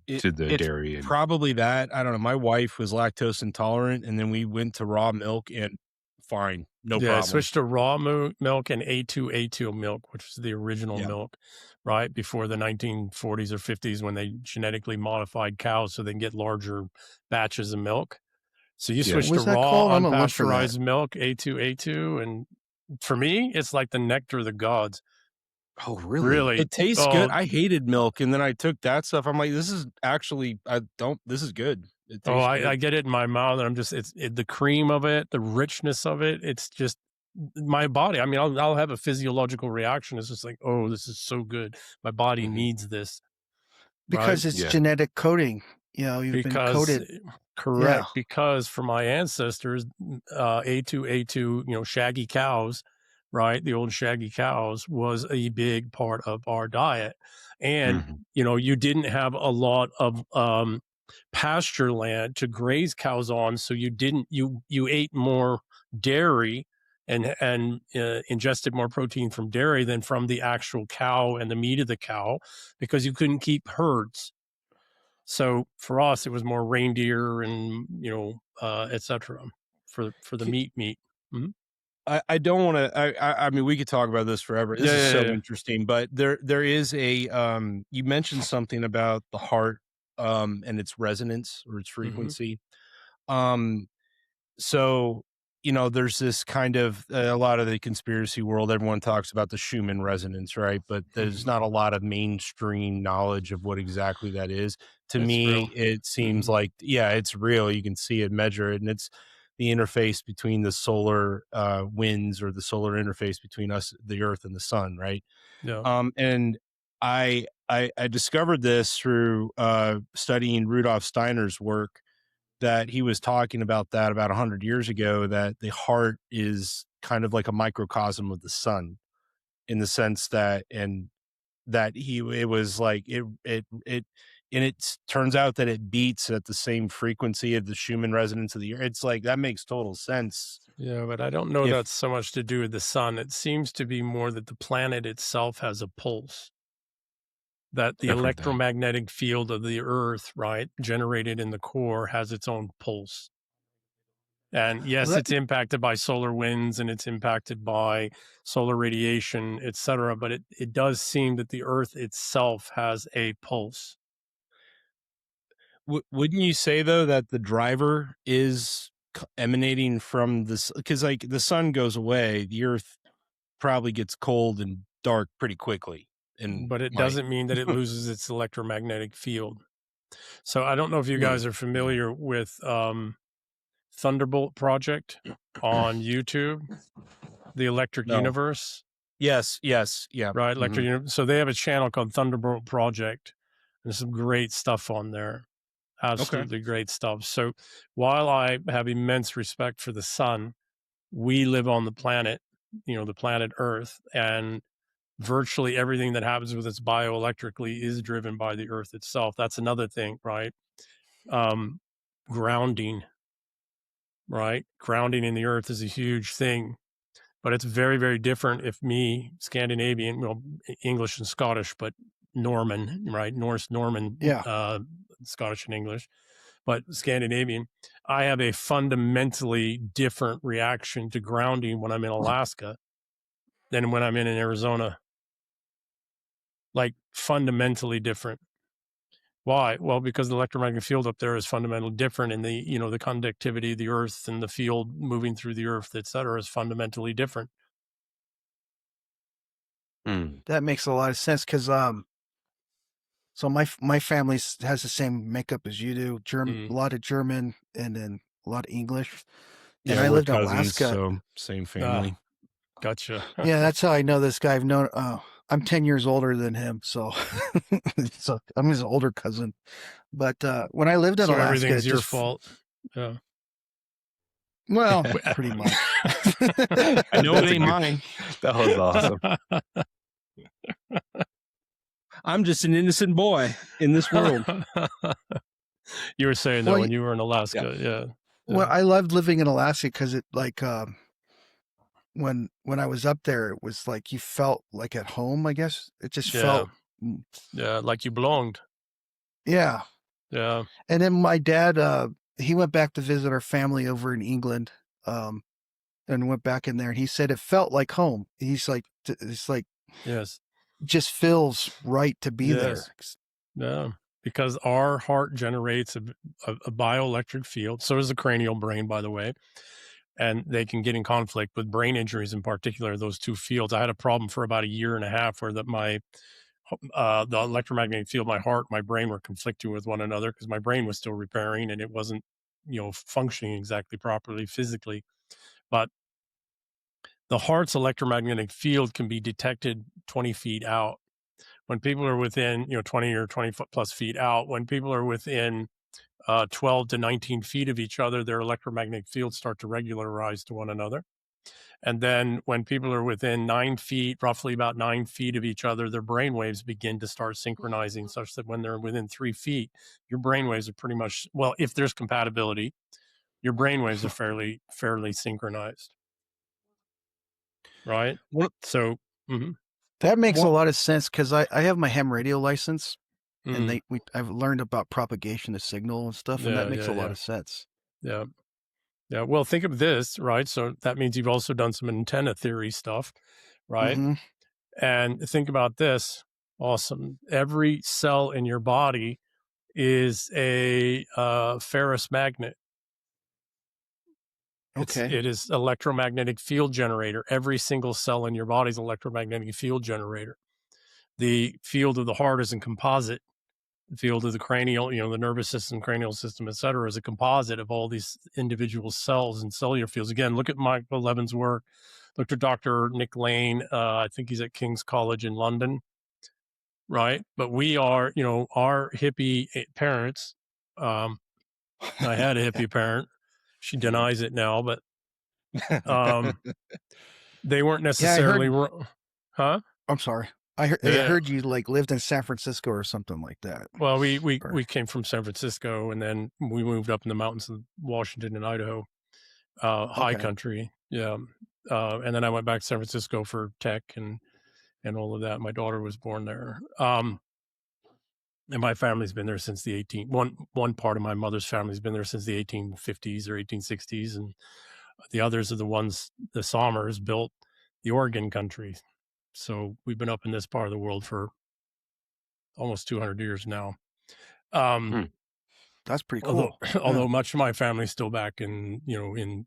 It's dairy and probably that. I don't know. My wife was lactose intolerant, and then we went to raw milk and fine, no Yeah, I problem. switched to raw milk and A2 milk, which was the original Yeah. milk, right? Before the 1940s or 50s, when they genetically modified cows so they can get larger batches of milk. So you what yeah. switch to was that raw, called? I'm gonna look for that. unpasteurized milk, A2, and for me, it's like the nectar of the gods. Oh, really? Really. It tastes good. Oh, I hated milk, and then I took that stuff. I'm like, this is actually this is good. It oh, tastes I good. get it in my mouth, and I'm just the cream of it, the richness of it. It's just my body. I mean, I'll have a physiological reaction. It's just like, oh, this is so good. My body Mhm. needs this, right? Because it's Yeah. genetic coding. You've been Because coded. Yeah. correct, because for my ancestors, A2, shaggy cows, right? The old shaggy cows was a big part of our diet. And, Mhm. you didn't have a lot of pasture land to graze cows on, so you ate more dairy and ingested more protein from dairy than from the actual cow and the meat of the cow, because you couldn't keep herds. So for us, it was more reindeer and et cetera, for the meat. Mhm. I don't want to. I mean, we could talk about this forever. This Yeah, is yeah, so yeah. interesting, but there is a you mentioned something about the heart and its resonance or its Mhm. frequency. Um so there's this kind of a lot of the conspiracy world, everyone talks about the Schumann resonance, right? But there's Mhm. not a lot of mainstream knowledge of what exactly that is. To It's me, real. it seems Mhm. like, yeah, it's real. You can see it, measure it, and it's the interface between the solar winds, or the solar interface between us, the earth, and the sun, right? Yeah. And I discovered this through studying Rudolf Steiner's work, that he was talking about that about 100 years ago, that the heart is kind of like a microcosm of the sun, in the sense that, and that it was like and turns out that it beats at the same frequency of the Schumann resonance of the earth. It's like, that makes total sense. Yeah, but I don't know If that's so much to do with the sun. It seems to be more that the planet itself has a pulse, that the I've heard that. electromagnetic field of the Earth, right, generated in the core has its own pulse. And Well, yes, that it's impacted by solar winds and it's impacted by solar radiation, et cetera, but it does seem that the Earth itself has a pulse. wouldn't you say though that the driver is emanating from this? Because like the sun goes away, the Earth probably gets cold and dark pretty quickly. And But it doesn't mean that it loses its electromagnetic field. So I don't know if you guys are familiar with Thunderbolt Project on YouTube, the Electric No. Universe, Yes, yeah. right? Electric Universe. So they have a channel called Thunderbolt Project. There's some great stuff on there. Absolutely great stuff. So while I have immense respect for the sun, we live on the planet, the planet Earth, and virtually everything that happens with us bioelectrically is driven by the Earth itself. That's another thing, right? Grounding, right? Grounding in the Earth is a huge thing, but it's very, very different if me, Scandinavian, well, English and Scottish, but Norman, right? Norse, Norman, Yeah. Scottish and English, but Scandinavian, I have a fundamentally different reaction to grounding when I'm in Alaska than when I'm in Arizona. Like fundamentally different. Why? Well, because the electromagnetic field up there is fundamentally different, and the conductivity of the Earth and the field moving through the Earth, et cetera, is fundamentally different. That makes a lot of sense because so my family has the same makeup as you do. A lot of German and then a lot of English. And Yeah, I we're lived in cousins, Alaska. so same family. Gotcha. Yeah, that's how I know this guy. I've known. I'm 10 years older than him, so so I'm his older cousin. But when I lived in So Alaska, everything's it your just fault. Yeah. well, pretty much. I know it ain't mine. That was awesome. I'm just an innocent boy in this world. You were saying that when you were in Alaska, yeah. Well, I loved living in Alaska because it like when I was up there, it was like you felt like at home. I guess it just felt. Yeah, like you belonged. Yeah. Yeah. And then my dad, he went back to visit our family over in England, and went back in there, and he said it felt like home. He's like, it's like, yes, just feels right to be there. Yeah, because our heart generates a bioelectric field. So does the cranial brain, by the way. And they can get in conflict with brain injuries in particular, those two fields. I had a problem for about a year and a half where the electromagnetic field, my heart, my brain were conflicting with one another because my brain was still repairing and it wasn't, functioning exactly properly physically. But the heart's electromagnetic field can be detected 20 feet out. When people are within, 20 or 20 plus feet out, when people are within 12 to 19 feet of each other, their electromagnetic fields start to regularize to one another. And then when people are within 9 feet, roughly about 9 feet of each other, their brain waves begin to start synchronizing such that when they're within 3 feet, your brain waves are pretty much, well, if there's compatibility, your brain waves are fairly synchronized. Right? So, that makes a lot of sense because I have my ham radio license, and I've learned about propagation of signal and stuff, and that makes a lot of sense. Yeah. Yeah. Well, think of this, right? So that means you've also done some antenna theory stuff, right? Mm-hmm. And think about this. Awesome. Every cell in your body is a ferrous magnet. Okay. It is electromagnetic field generator. Every single cell in your body is electromagnetic field generator. The field of the heart is a composite. The field of the cranial, the nervous system, cranial system, et cetera, is a composite of all these individual cells and cellular fields. Again, look at Michael Levin's work. Look at Dr. Nick Lane. I think he's at King's College in London, right? But we are, our hippie parents. I had a hippie parent. She denies it now, but they weren't necessarily. Huh? I'm sorry. I heard you like lived in San Francisco or something like that. Well, we came from San Francisco and then we moved up in the mountains of Washington and Idaho. high Okay. country. Yeah. And then I went back to San Francisco for tech and all of that. My daughter was born there. And my family's been there since one part of my mother's family's been there since the 1850s or 1860s. And the others are the Somers built the Oregon country. So we've been up in this part of the world for almost 200 years now. Hmm. That's pretty Although cool. although Yeah. much of my family's still back in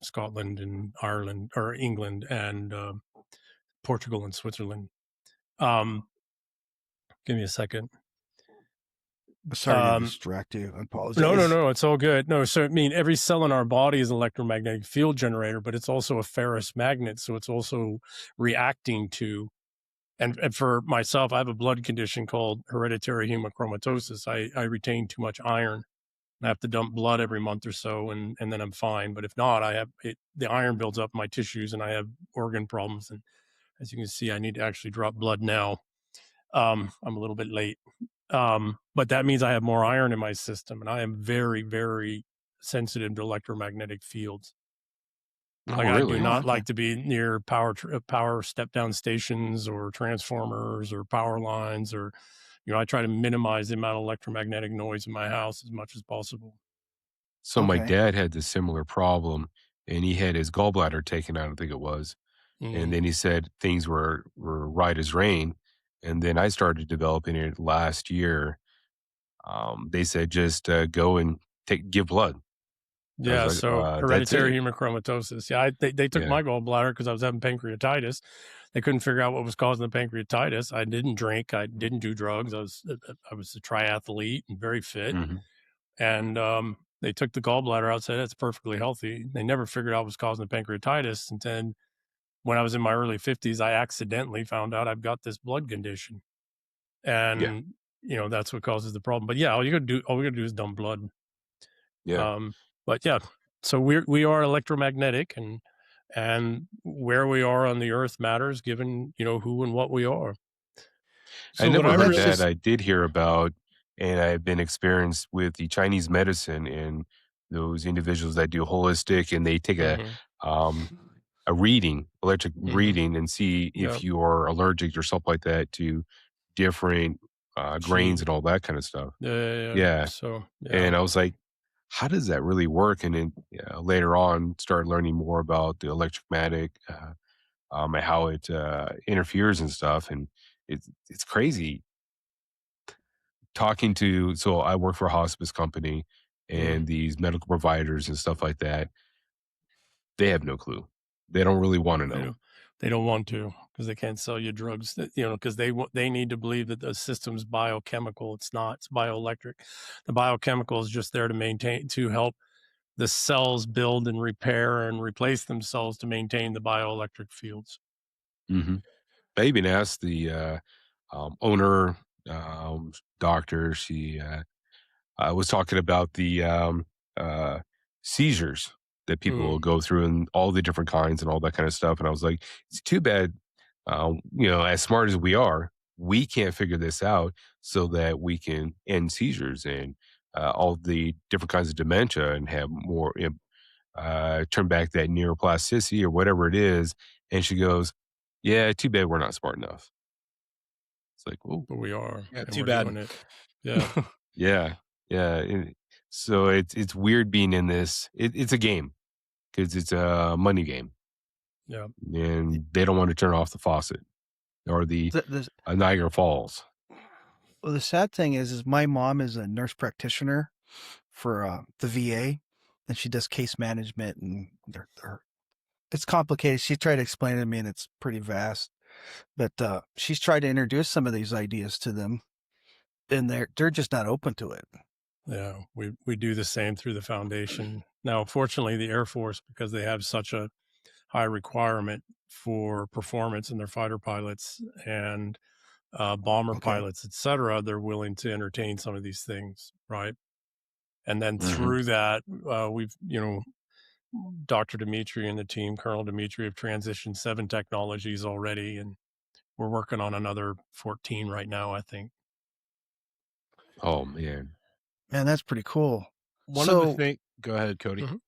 Scotland and Ireland or England and Portugal and Switzerland. Give me a second. Sorry to distract you. I apologize. No, it's all good. No, so I mean, every cell in our body is an electromagnetic field generator, but it's also a ferrous magnet, so it's also reacting to. And for myself, I have a blood condition called hereditary hemochromatosis. I retain too much iron. I have to dump blood every month or so, and then I'm fine. But if not, the iron builds up in my tissues, and I have organ problems. And as you can see, I need to actually drop blood now. I'm a little bit late. But that means I have more iron in my system, and I am very, very sensitive to electromagnetic fields. Oh, Like I do really? Oh, not okay. like to be near power step down stations or transformers or power lines, or I try to minimize the amount of electromagnetic noise in my house as much as possible. So my Okay. dad had this similar problem, and he had his gallbladder taken out, I think it was. And Mm. then he said things were right as rain. And then I started developing it last year. They said just go and give blood. I was Yeah, like, so that's hereditary it. hemochromatosis. Yeah, they took Yeah. my gallbladder because I was having pancreatitis. They couldn't figure out what was causing the pancreatitis. I didn't drink. I didn't do drugs. I was a triathlete and very fit. Hmm. And they took the gallbladder out, said it's perfectly healthy. They never figured out what was causing the pancreatitis. And then when I was in my early 50s, I accidentally found out I've got this blood condition. Yeah. And, that's what causes the problem. But yeah, all we gotta do is dump blood. Yeah. But yeah, so we are electromagnetic, and where we are on the earth matters given, who and what we are. I So what never I Well, heard that's really, that. just I did hear about, and I've been experienced with the Chinese medicine and those individuals that do holistic, and they take hmm um, a reading, electric hmm reading, and see yeah, if you are allergic or something like that to different grains gee, and all that kind of stuff. yeah. Yeah. So yeah, And I was like, how does that really work? And then later on, started learning more about the electromagnetic and how it interferes and stuff. And it's crazy talking to. So I work for a hospice company, mm, and these medical providers and stuff like that. They have no clue. They don't really want to they know. don't they don't want to because they can't sell you drugs. Because they need to believe that the system's biochemical. It's not. It's bioelectric. The biochemical is just there to help the cells build and repair and replace themselves to maintain the bioelectric fields. Hmm. I even asked the owner, doctor. She was talking about the uh, seizures that people will Mm, go through and all the different kinds and all that kind of stuff. And I was like, it's too bad, as smart as we are, we can't figure this out so that we can end seizures and all the different kinds of dementia and have more, turn back that neuroplasticity or whatever it is. And she goes, yeah, too bad we're not smart enough. It's like, oh, but we are, Yeah, and too we're bad. doing it. Yeah, yeah, yeah. So it's weird being in this. It's a game because it's a money game, yeah. and they don't want to turn off the faucet or the the Niagara Falls. well, the sad thing is my mom is a nurse practitioner for the VA, and she does case management, and it's complicated. She tried to explain it to me, and it's pretty vast. But she's tried to introduce some of these ideas to them, and they're just not open to it. Yeah, we do the same through the foundation. Now, fortunately, the Air Force, because they have such a high requirement for performance in their fighter pilots and bomber Okay. pilots, et cetera, they're willing to entertain some of these things, right? And then Hmm. through that, we've, Dr. Dimitri and the team, Colonel Dimitri, have transitioned 7 technologies already, and we're working on another 14 right now, I think. Oh man, Man, that's pretty cool. One of the So thing Go ahead, Cody. Mhm.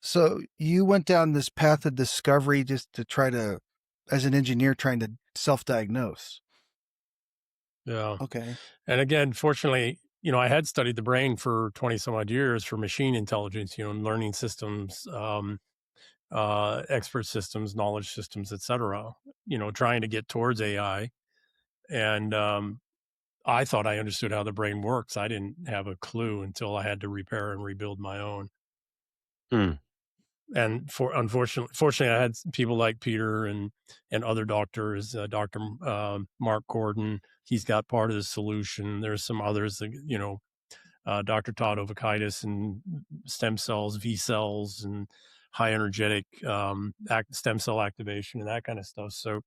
So you went down this path of discovery just to try to, as an engineer, trying to self-diagnose. Yeah. Okay. And again, fortunately, I had studied the brain for 20 some odd years for machine intelligence, and learning systems, expert systems, knowledge systems, etc., trying to get towards AI. And I thought I understood how the brain works. I didn't have a clue until I had to repair and rebuild my own. Hmm. And fortunately, I had people like Peter and other doctors, Dr. Mark Gordon. He's got part of the solution. There's some others that, Dr. Todd Ovakaitis and stem cells, V cells, and high energetic stem cell activation and that kind of stuff. So,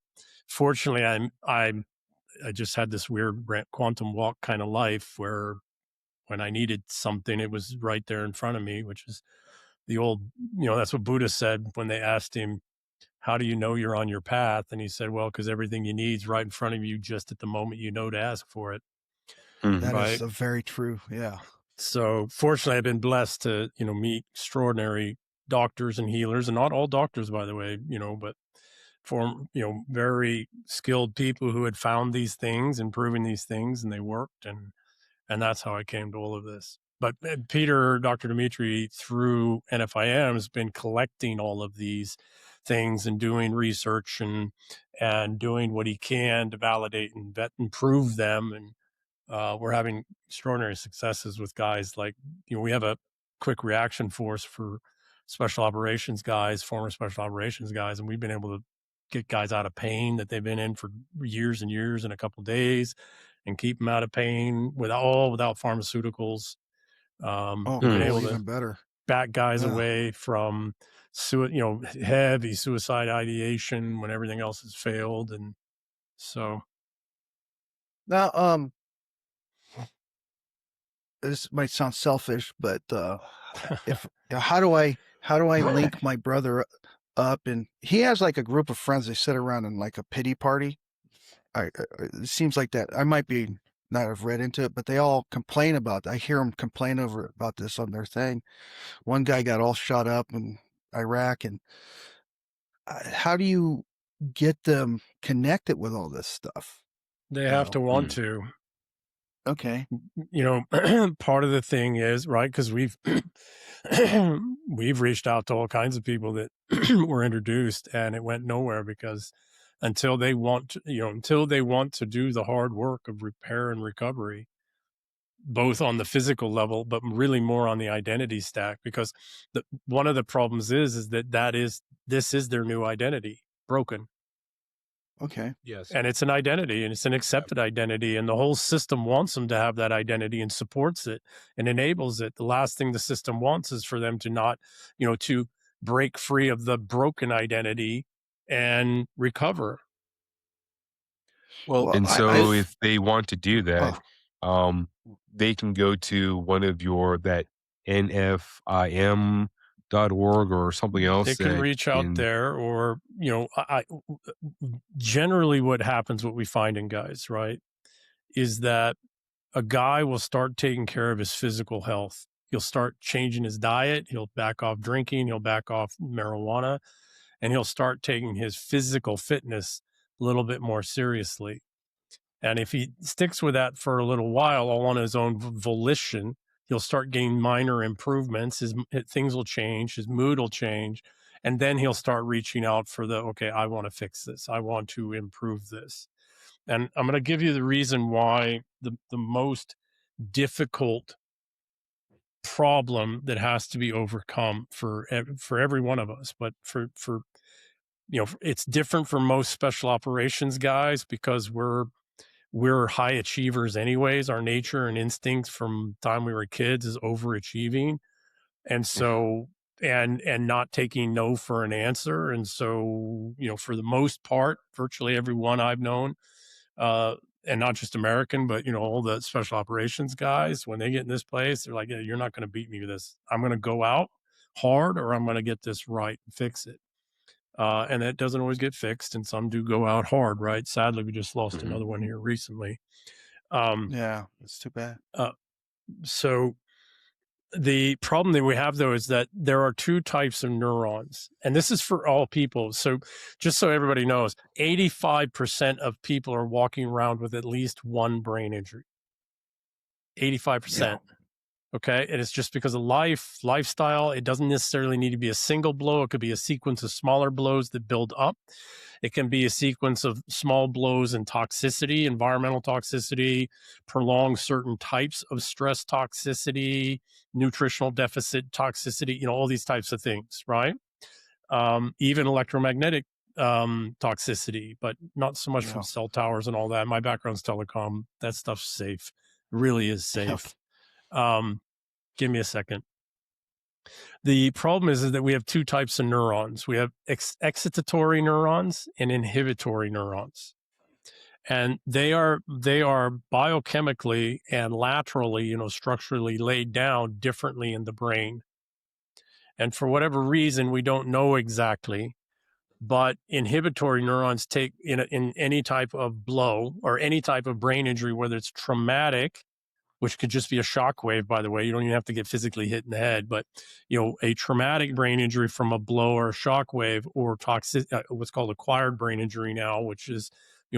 fortunately, I just had this weird quantum walk kind of life where when I needed something, it was right there in front of me, which is the old, that's what Buddha said when they asked him, how do you know you're on your path? And he said, well, because everything you need is right in front of you just at the moment you know to ask for it. Hmm. That is Right. a very true. Yeah. So fortunately, I've been blessed to, meet extraordinary doctors and healers, and not all doctors, by the way, but for, very skilled people who had found these things and proven these things, and they worked. And that's how I came to all of this. But Peter, Dr. Dimitri, through NFIM, has been collecting all of these things and doing research and doing what he can to validate and vet and prove them. And we're having extraordinary successes with guys like, we have a quick reaction force for special operations guys, former special operations guys, and we've been able to get guys out of pain that they've been in for years and years in a couple of days and keep them out of pain without pharmaceuticals. Oh, We've been cool. able to Even better. back guys Yeah. away from heavy suicide ideation when everything else has failed. And so Now, this might sound selfish, but how do I link my brother up? And he has like a group of friends. They sit around in like a pity party. It seems like that. I might be not have read into it, but they all complain about. I hear them complain about this on their thing. One guy got all shot up in Iraq, and how do you get them connected with all this stuff? they You have to know? want to. Okay. Part of the thing is, right, because we've we've reached out to all kinds of people that were introduced, and it went nowhere because until they want to do the hard work of repair and recovery, both on the physical level, but really more on the identity stack, because one of the problems is this is their new identity, broken. Okay. Yes. And it's an identity, and it's an accepted identity, and the whole system wants them to have that identity and supports it and enables it. The last thing the system wants is for them to not, to break free of the broken identity and recover. Well, Well, and so if they want to do that, oh, um, they can go to one of that nfim.org or something They else can that reach out can. there, or generally what happens, what we find in guys, right, is that a guy will start taking care of his physical health. He'll start changing his diet. He'll back off drinking. He'll back off marijuana, and he'll start taking his physical fitness a little bit more seriously. And if he sticks with that for a little while, all on his own volition, he'll start getting minor improvements. Things will change. His mood will change. And then he'll start reaching out for okay, I want to fix this. I want to improve this. And I'm going to give you the reason why the most difficult problem that has to be overcome for every one of us, but for it's different for most special operations guys because we're high achievers anyways. Our nature and instinct from the time we were kids is overachieving, and so and not taking no for an answer. And so for the most part, virtually everyone I've known, and not just American, but all the special operations guys, when they get in this place, they're like, yeah, you're not going to beat me with this. I'm going to go out hard, or I'm going to get this right and fix it. And that doesn't always get fixed, and some do go out hard, right? Sadly, we just lost Mhm. another one here recently. Um, yeah, it's too bad. uh, so The problem that we have, though, is that there are two types of neurons, and this is for all people. So just so everybody knows, 85% of people are walking around with at least one brain injury. 85%. Okay. And it's just because of lifestyle. It doesn't necessarily need to be a single blow. It could be a sequence of smaller blows that build up. It can be a sequence of small blows and toxicity, environmental toxicity, prolonged certain types of stress toxicity, nutritional deficit toxicity, all these types of things, right? Even electromagnetic toxicity, but not so much from cell towers and all that. My background's telecom. That stuff's safe. Really is safe. Give me a second. The problem is that we have two types of neurons. We have excitatory neurons and inhibitory neurons. And they are biochemically and laterally, structurally laid down differently in the brain. And for whatever reason, we don't know exactly, but inhibitory neurons take in any type of blow or any type of brain injury, whether it's traumatic, which could just be a shock wave, by the way. You don't even have to get physically hit in the head, but a traumatic brain injury from a blow or a shock wave, or what's called acquired brain injury now, which is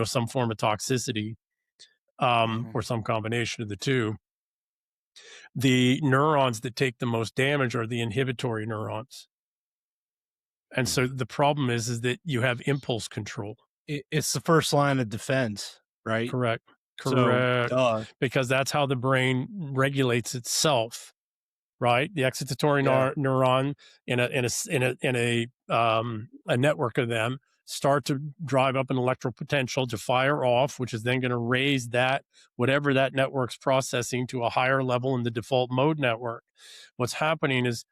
some form of toxicity, or some combination of the two. The neurons that take the most damage are the inhibitory neurons. And so the problem is that you have impulse control. It's the first line of defense, right? Correct. So, because that's how the brain regulates itself, right? The excitatory neuron in a network of them start to drive up an electrical potential to fire off, which is then going to raise that, whatever that network's processing, to a higher level in the default mode network. What's happening is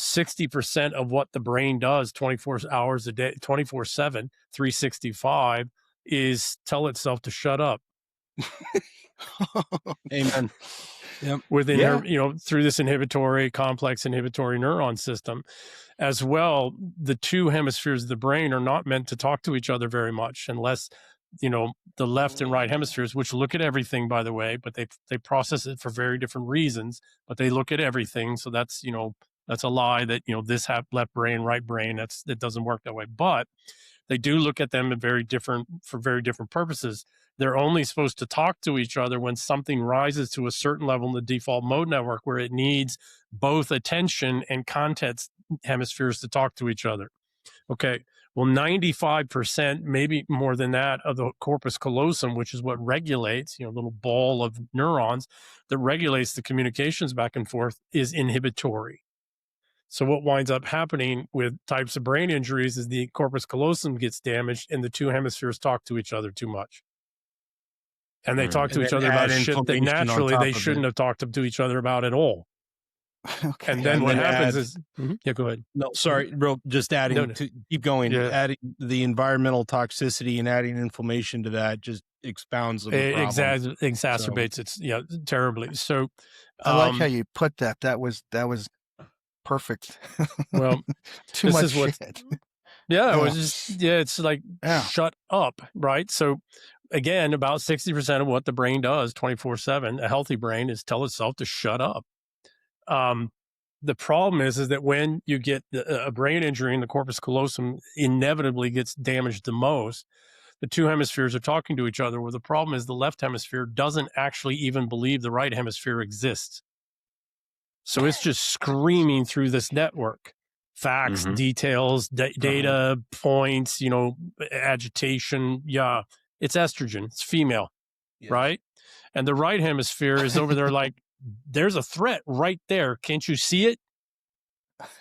60% of what the brain does 24 hours a day, 24/7, 365, is tell itself to shut up. Amen. Yep. Within through this complex inhibitory neuron system. As well, the two hemispheres of the brain are not meant to talk to each other very much, unless the left and right hemispheres, which look at everything, by the way, but they process it for very different reasons, but they look at everything. So that's that's a lie that this left brain, right brain, it doesn't work that way. But they do look at them for very different purposes. They're only supposed to talk to each other when something rises to a certain level in the default mode network, where it needs both attention and context hemispheres to talk to each other. Okay. Well, 95%, maybe more than that, of the corpus callosum, which is what regulates, little ball of neurons that regulates the communications back and forth, is inhibitory. So what winds up happening with types of brain injuries is the corpus callosum gets damaged and the two hemispheres talk to each other too much. And they talk to each other about shit that they shouldn't have talked to each other about at all. Okay. And then what happens is, go ahead. No, sorry, bro. Just adding keep going. Yeah. Adding the environmental toxicity and adding inflammation to that just expounds on the problem. Exacerbates it, terribly. So I like how you put that. That was perfect. Well, too much shit. It was just it's like shut up, right? So again, about 60% of what the brain does 24/7, a healthy brain, is tell itself to shut up. The problem is that when you get a brain injury and the corpus callosum inevitably gets damaged the most, the two hemispheres are talking to each other. Well, the problem is the left hemisphere doesn't actually even believe the right hemisphere exists. So it's just screaming through this network. Facts, details, data, points, agitation. Yeah, it's estrogen. It's female, right? And the right hemisphere is over there like, there's a threat right there. Can't you see it?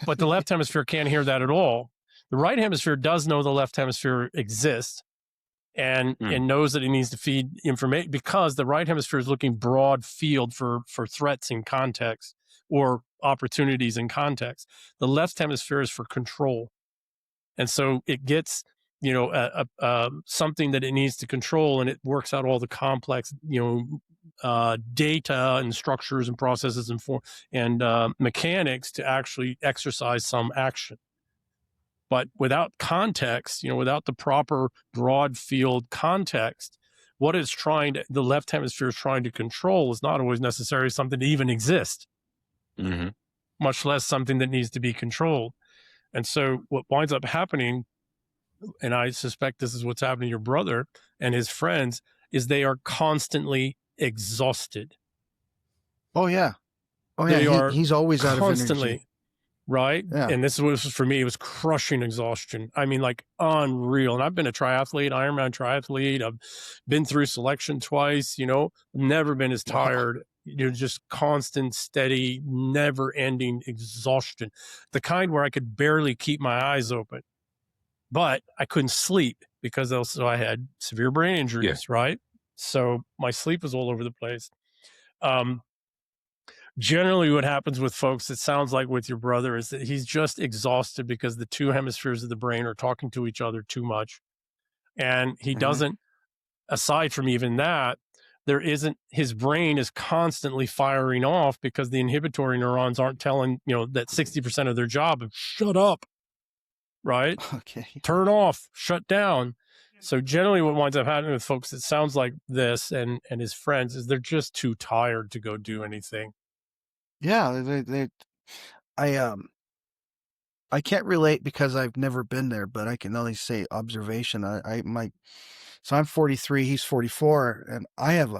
But the left hemisphere can't hear that at all. The right hemisphere does know the left hemisphere exists and knows that it needs to feed information, because the right hemisphere is looking broad field for threats in context or opportunities in context. The left hemisphere is for control. And so it gets, something that it needs to control, and it works out all the complex, data and structures and processes and mechanics to actually exercise some action. But without context, without the proper broad field context, what the left hemisphere is trying to control is not always necessarily something to even exist. much less something that needs to be controlled. And so what winds up happening, and I suspect this is what's happening to your brother and his friends, is they are constantly exhausted. Oh yeah. Oh yeah. They are He's always out of energy. constantly, right? Yeah. And this was for me, it was crushing exhaustion. I mean, like unreal. And I've been a triathlete, Ironman triathlete. I've been through selection twice, you know, never been as Wow. tired. You know, just constant, steady, never ending exhaustion. The kind where I could barely keep my eyes open, but I couldn't sleep because also I had severe brain injuries, right? So my sleep was all over the place. Generally what happens with folks, it sounds like with your brother, is that he's just exhausted because the two hemispheres of the brain are talking to each other too much. And he doesn't, aside from even that, there isn't, his brain is constantly firing off because the inhibitory neurons aren't telling, you know, that 60% of their job is shut up, right? Okay. Turn off, shut down. So generally what winds up happening with folks, it sounds like this and his friends, is they're just too tired to go do anything. Yeah. I can't relate because I've never been there, but I can only say observation. So I'm 43, he's 44, and I have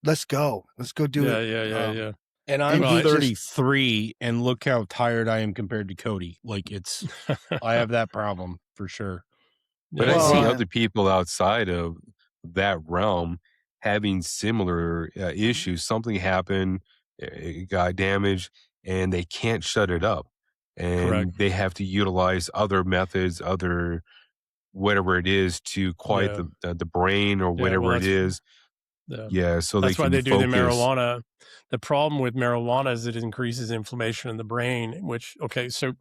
let's go do it. Yeah. And I'm And he just- 33, and look how tired I am compared to Cody. Like I have that problem for sure. But I see other people outside of that realm having similar issues. Something happened, it got damaged, and they can't shut it up. And Correct. they have to utilize other methods, other whatever it is to quiet the brain or whatever it is. Yeah, so that's why they do focus. the marijuana. The problem with marijuana is it increases inflammation in the brain, which, okay, so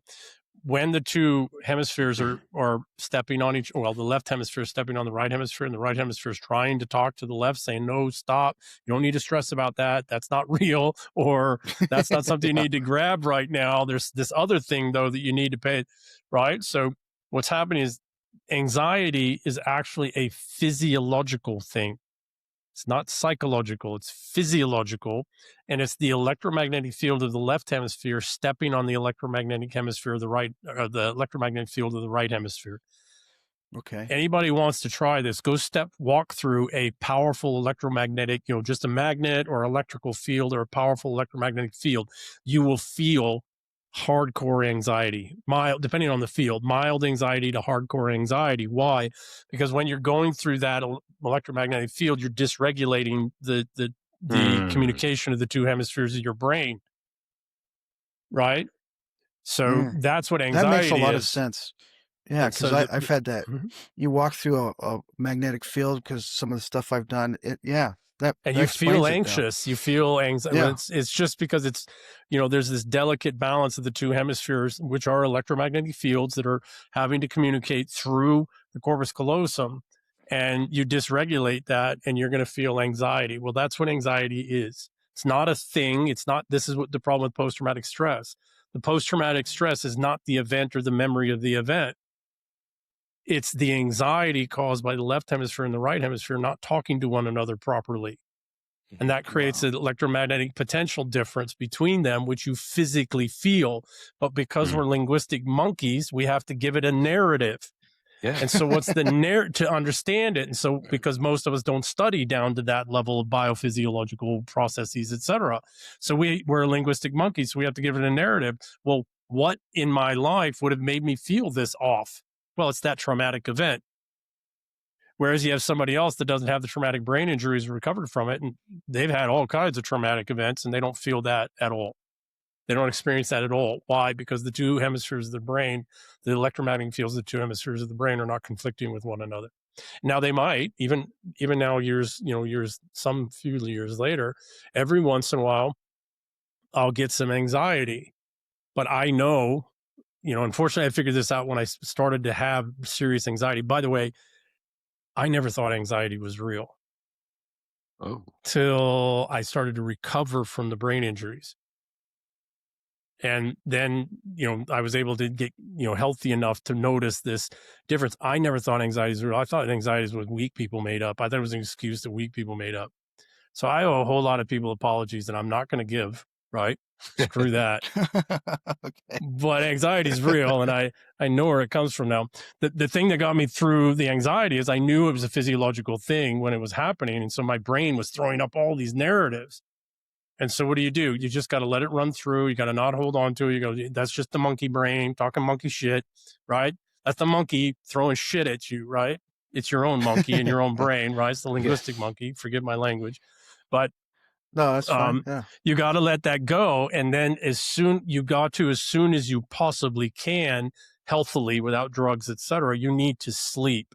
when the two hemispheres are stepping on the left hemisphere is stepping on the right hemisphere, and the right hemisphere is trying to talk to the left, saying, no, stop. You don't need to stress about that. That's not real, or that's not something you need to grab right now. There's this other thing, though, that you need to pay, right? So what's happening is anxiety is actually a physiological thing. It's not psychological, it's physiological. And it's the electromagnetic field of the left hemisphere stepping on the electromagnetic hemisphere of the right, or the electromagnetic field of the right hemisphere. Okay. Anybody wants to try this, walk through a powerful electromagnetic, you know, just a magnet or electrical field or a powerful electromagnetic field. You will feel hardcore anxiety, mild, depending on the field, mild anxiety to hardcore anxiety. Why? Because when you're going through that electromagnetic field, you're dysregulating the communication of the two hemispheres of your brain, right? So that's what anxiety is. That makes a lot of sense. Yeah, because So I've had that. You walk through a magnetic field because some of the stuff I've done. And you feel anxious. You feel anxiety. Yeah. It's just because it's, you know, there's this delicate balance of the two hemispheres, which are electromagnetic fields that are having to communicate through the corpus callosum, and you dysregulate that, and you're going to feel anxiety. Well, that's what anxiety is. It's not a thing. It's not. This is what the problem with post-traumatic stress. The post-traumatic stress is not the event or the memory of the event. It's the anxiety caused by the left hemisphere and the right hemisphere not talking to one another properly. And that creates an electromagnetic potential difference between them, which you physically feel. But because we're linguistic monkeys, we have to give it a narrative. Yeah. And so what's the narrative to understand it? And so because most of us don't study down to that level of biophysiological processes, et cetera. So we're linguistic monkeys. So we have to give it a narrative. Well, what in my life would have made me feel this off? Well, it's that traumatic event. Whereas you have somebody else that doesn't have the traumatic brain injuries, recovered from it, and they've had all kinds of traumatic events, and they don't feel that at all. They don't experience that at all. Why? Because the two hemispheres of the brain, the electromagnetic fields of the two hemispheres of the brain are not conflicting with one another. Now they might, even now, some few years later, every once in a while, I'll get some anxiety. But I know, unfortunately, I figured this out when I started to have serious anxiety. By the way, I never thought anxiety was real. Oh. Till I started to recover from the brain injuries. And then, I was able to get, healthy enough to notice this difference. I never thought anxiety was real. I thought anxiety was weak people made up. I thought it was an excuse that weak people made up. So I owe a whole lot of people apologies that I'm not going to give, right? Screw that. Okay. But anxiety is real, and I know where it comes from now. The thing that got me through the anxiety is I knew it was a physiological thing when it was happening, and so my brain was throwing up all these narratives. And so what do? You just got to let it run through. You got to not hold on to it. You go, that's just the monkey brain talking monkey shit, right? That's the monkey throwing shit at you, right? It's your own monkey in your own brain, right? It's the linguistic monkey. Forgive my language. But No, that's fine. Yeah. you got to let that go. And then as soon as you possibly can, healthily, without drugs, etc., you need to sleep.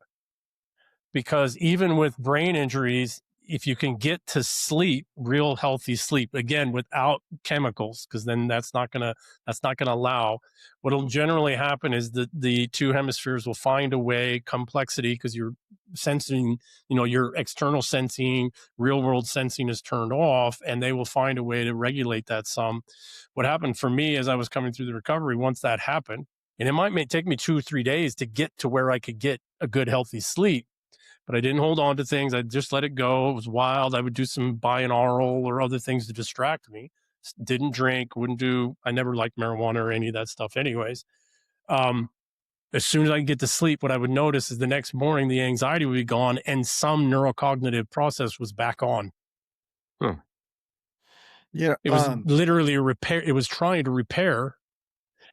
Because even with brain injuries, if you can get to sleep, real healthy sleep, again, without chemicals, because then that's not gonna allow. What'll generally happen is that the two hemispheres will find a way, complexity, because you're sensing, your external sensing, real world sensing is turned off, and they will find a way to regulate that some. What happened for me as I was coming through the recovery, once that happened, and it might take me 2 or 3 days to get to where I could get a good, healthy sleep. But I didn't hold on to things. I just let it go. It was wild. I would do some binaural or other things to distract me. Didn't drink, I never liked marijuana or any of that stuff anyways. As soon as I could get to sleep, what I would notice is the next morning, the anxiety would be gone and some neurocognitive process was back on. Huh. Yeah. It was literally a repair. It was trying to repair.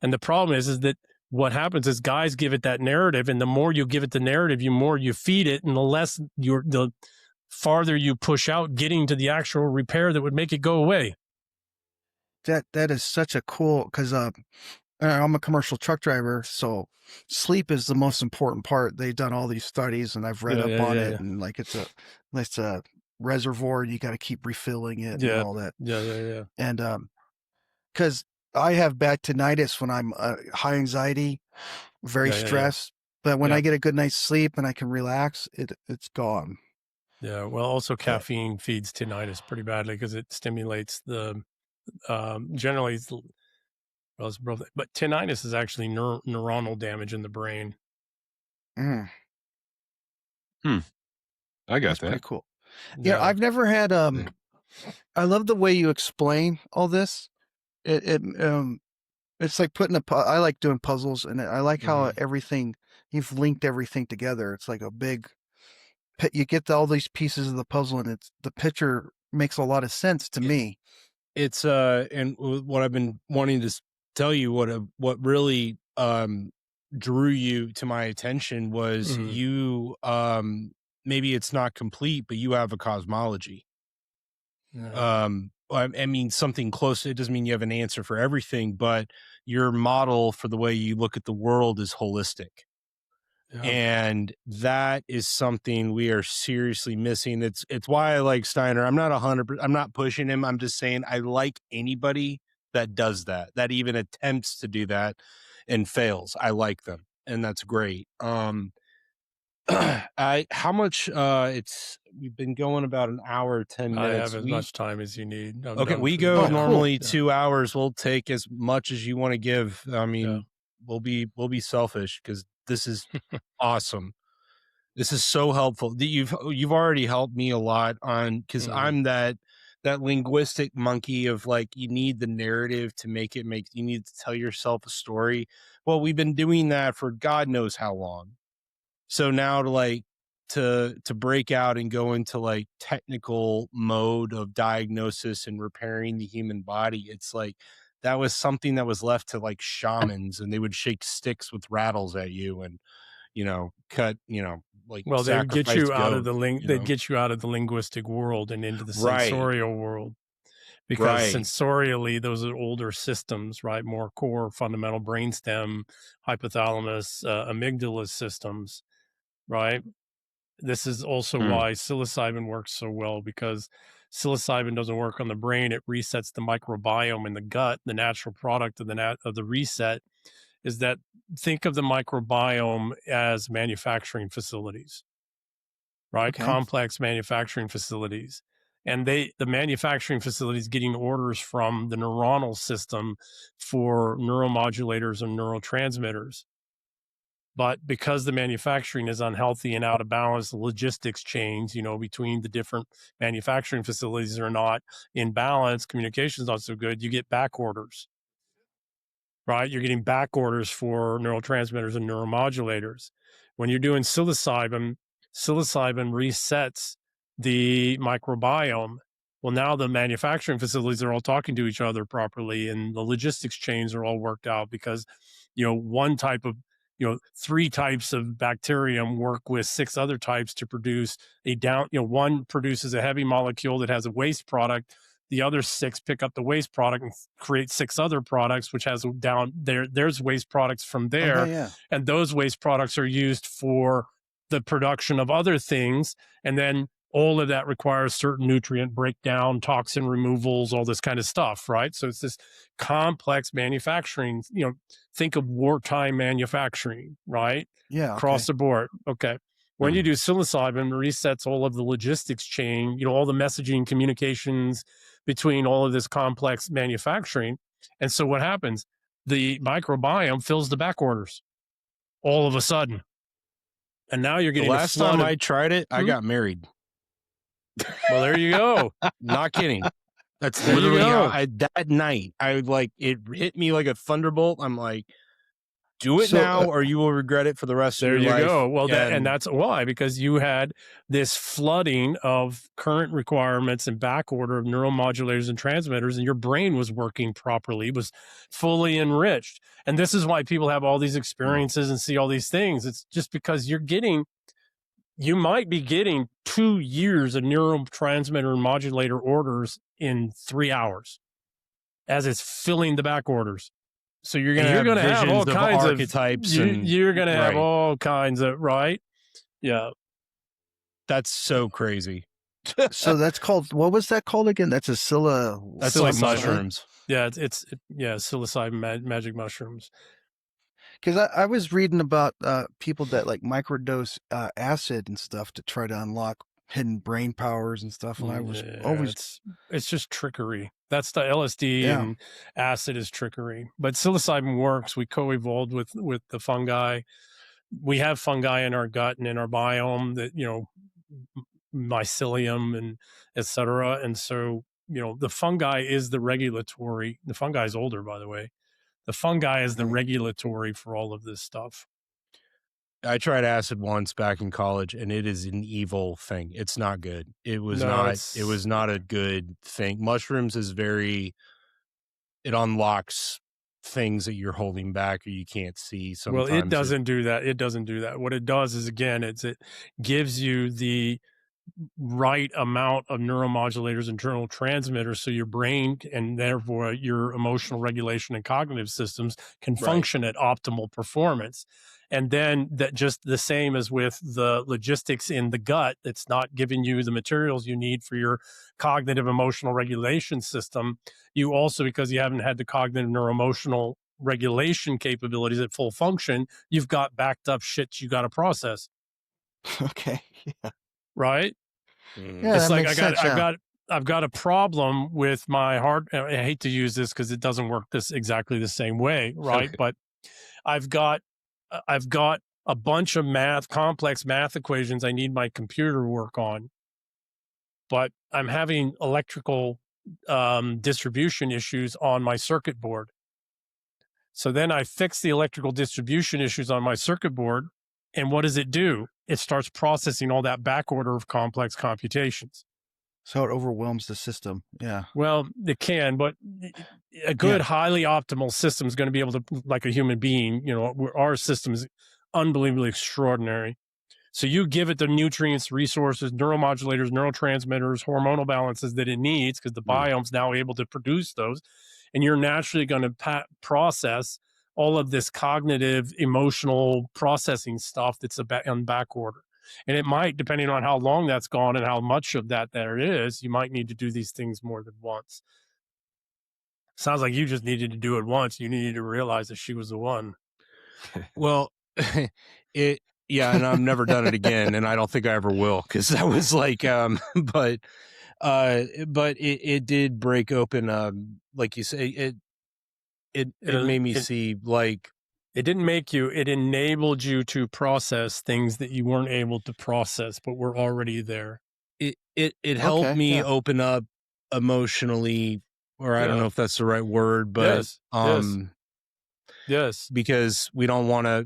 And the problem is that what happens is guys give it that narrative, and the more you give it the narrative, the more you feed it, and the farther you push out getting to the actual repair that would make it go away. That is such a cool, because I'm a commercial truck driver, so sleep is the most important part. They've done all these studies, and I've read up on it, and like it's a reservoir. You got to keep refilling it and all that. Yeah. And because I have bad tinnitus when I'm high anxiety, very stressed. But when I get a good night's sleep and I can relax, it's gone. Yeah. Well, also caffeine feeds tinnitus pretty badly because it stimulates the generally. But tinnitus is actually neuronal damage in the brain. Mm. I got That's that. pretty cool. Yeah, I've never had. I love the way you explain all this. It's like I like doing puzzles, and I like how you've linked everything together. It's like a big. You get all these pieces of the puzzle, and the picture makes a lot of sense to me. It's and what I've been wanting to tell you, what really drew you to my attention was you maybe it's not complete, but you have a cosmology. I mean something close. It doesn't mean you have an answer for everything, but your model for the way you look at the world is holistic. Yeah. And that is something we are seriously missing. It's why I like Steiner. I'm not 100%. I'm not pushing him. I'm just saying I like anybody that does that even attempts to do that and fails. I like them, and that's great. How much? We've been going about an hour, 10 minutes. I have as much time as you need. Okay, we go normally 2 hours. We'll take as much as you want to give. I mean, we'll be selfish because this is awesome. This is so helpful. You've already helped me a lot on, because I'm that linguistic monkey of like, you need the narrative to you need to tell yourself a story. Well, we've been doing that for God knows how long. So now to break out and go into like technical mode of diagnosis and repairing the human body, it's like that was something that was left to like shamans, and they would shake sticks with rattles at you and cut like, well, they would get you out of they'd get you out of the linguistic world and into the sensorial world, because sensorially those are older systems, right? More core fundamental brainstem, hypothalamus, amygdala systems, right? This is also why psilocybin works so well, because psilocybin doesn't work on the brain. It resets the microbiome in the gut. The natural product of the reset is that, think of the microbiome as manufacturing facilities, right? Okay. Complex manufacturing facilities. And the manufacturing facilities getting orders from the neuronal system for neuromodulators and neurotransmitters. But because the manufacturing is unhealthy and out of balance, the logistics chains, between the different manufacturing facilities are not in balance, communication's not so good, you get back orders, right? You're getting back orders for neurotransmitters and neuromodulators. When you're doing psilocybin resets the microbiome. Well, now the manufacturing facilities are all talking to each other properly, and the logistics chains are all worked out because, one type of, three types of bacterium work with six other types to produce one produces a heavy molecule that has a waste product. The other six pick up the waste product and create six other products, which has there's waste products from there. Okay, yeah. And those waste products are used for the production of other things. And then all of that requires certain nutrient breakdown, toxin removals, all this kind of stuff, right? So it's this complex manufacturing, think of wartime manufacturing, right? Yeah. Across the board. Okay. When you Mhm. do psilocybin, it resets all of the logistics chain, all the messaging communications between all of this complex manufacturing. And so what happens? The microbiome fills the back orders all of a sudden. And now you're The getting last time I tried it, I got married. Well, there you go. Not kidding. That's There you literally go. how that night, it hit me like a thunderbolt. I'm like, do it So, now or you will regret it for the rest There of your you life. go. Well, and that's why, because you had this flooding of current requirements and back order of neuromodulators and transmitters, and your brain was working properly, was fully enriched. And this is why people have all these experiences and see all these things. It's just because you might be getting 2 years of neurotransmitter and modulator orders in 3 hours as it's filling the back orders. So you're going to have all kinds of archetypes. You're going to have all kinds of, right? Yeah. That's so crazy. so that's called, what was that called again? That's a That's like mushrooms. Yeah, it's psilocybin magic mushrooms. Because I was reading about people that like microdose acid and stuff to try to unlock hidden brain powers and stuff. And I was always it's just trickery. That's the LSD and acid is trickery. But psilocybin works. We co-evolved with the fungi. We have fungi in our gut and in our biome that, mycelium and et cetera. And so, the fungi is the regulatory. The fungi is older, by the way. The fungi is the regulatory for all of this stuff. I tried acid once back in college, and it is an evil thing. It's not good. It was not a good thing. Mushrooms is it unlocks things that you're holding back or you can't see sometimes. Well, it doesn't do that. It doesn't do that. What it does is, again, it gives you the right amount of neuromodulators and neurotransmitters so your brain and therefore your emotional regulation and cognitive systems can function at optimal performance. And then that just the same as with the logistics in the gut, it's not giving you the materials you need for your cognitive emotional regulation system. You also, because you haven't had the cognitive neuroemotional regulation capabilities at full function, you've got backed up shit you got to process. Okay. Yeah. Right? Yeah, it's like sense, I've got a problem with my heart. I hate to use this because it doesn't work this exactly the same way, right? But I've got a bunch of complex math equations I need my computer to work on, but I'm having electrical distribution issues on my circuit board. So then I fix the electrical distribution issues on my circuit board, and what does it do? It starts processing all that back order of complex computations. So it overwhelms the system. Yeah. Well, it can, but a good, highly optimal system is going to be able to, like a human being, our system is unbelievably extraordinary. So you give it the nutrients, resources, neuromodulators, neurotransmitters, hormonal balances that it needs, because the biome's now able to produce those. And you're naturally going to process all of this cognitive, emotional processing stuff that's on back order. And it might, depending on how long that's gone and how much of that there is, you might need to do these things more than once. Sounds like you just needed to do it once. You needed to realize that she was the one. Well, and I've never done it again, and I don't think I ever will, because that was like, but it did break open, like you say, it made me see, like, It didn't make you, it enabled you to process things that you weren't able to process, but were already there. It helped Okay, me yeah. open up emotionally, or I don't Yeah. know if that's the right word, but Yes. Yes. because we don't want to,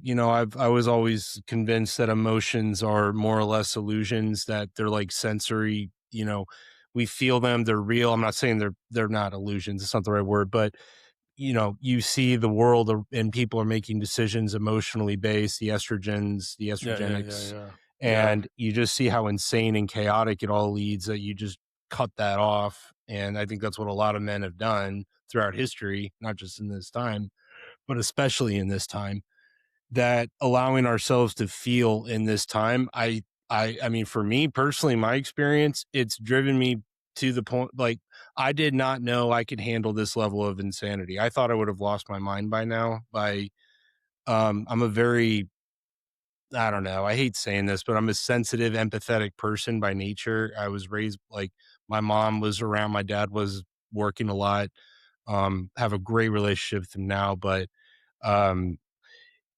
I was always convinced that emotions are more or less illusions, that they're like sensory, we feel them, they're real. I'm not saying they're not illusions, it's not the right word, but you see the world and people are making decisions emotionally based, the estrogens, the estrogenics, Yeah. and you just see how insane and chaotic it all leads, that you just cut that off. And I think that's what a lot of men have done throughout history, not just in this time, but especially in this time, that allowing ourselves to feel in this time. I mean, for me personally, my experience, it's driven me to the point, like, I did not know I could handle this level of insanity. I thought I would have lost my mind by now. I'm a very, I don't know, I hate saying this, but I'm a sensitive, empathetic person by nature. I was raised like, my mom was around, my dad was working a lot. Have a great relationship with him now, but um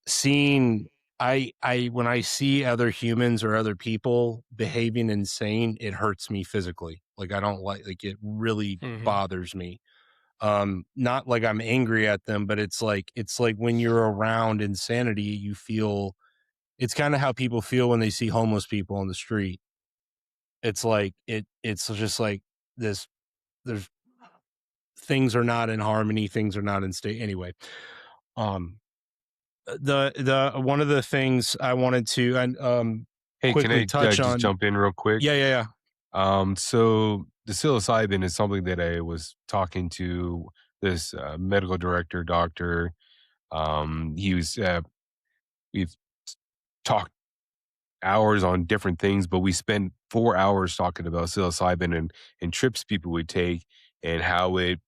seeing I when I see other humans or other people behaving insane, it hurts me physically. Like, I don't like it really Mm-hmm. bothers me. Not like I'm angry at them, but it's like when you're around insanity, you feel, it's kind of how people feel when they see homeless people on the street. It's like it's just like this, there's, things are not in harmony, things are not in state anyway. um the one of the things I wanted to, and Hey, can quickly I touch just on. jump in real quick? Yeah. So the psilocybin is something that I was talking to this medical director, doctor. He was, we've talked hours on different things, but we spent 4 hours talking about psilocybin and trips people would take and how it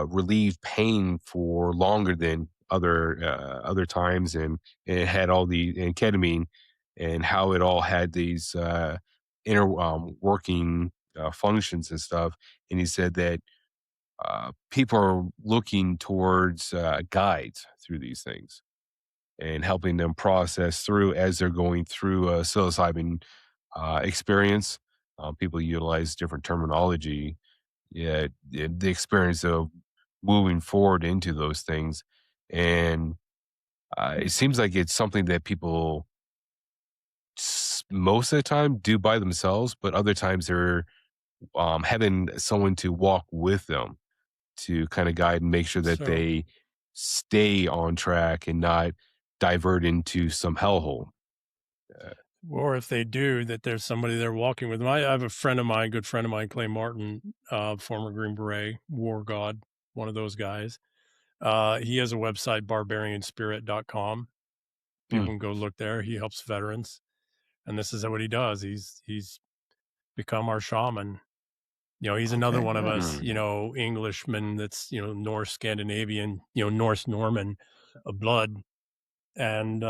relieved pain for longer than other times, and it had all the and ketamine, and how it all had these inner working functions and stuff. And he said that people are looking towards guides through these things and helping them process through as they're going through a psilocybin experience. People utilize different terminology. Yeah, the experience of moving forward into those things, and it seems like it's something that people most of the time do by themselves, but other times they're having someone to walk with them to kind of guide and make sure that So, they stay on track and not divert into some hellhole. Uh, or if they do, that there's somebody there walking with them. I have a friend of mine, good friend of mine, Clay Martin, former Green Beret, war god, one of those guys. He has a website, barbarianspirit.com. People hmm, can go look there. He helps veterans. And this is what he does. He's become our shaman. He's another Okay, one of good. us, hmm. Englishman that's, Norse Scandinavian, Norse Norman of blood. And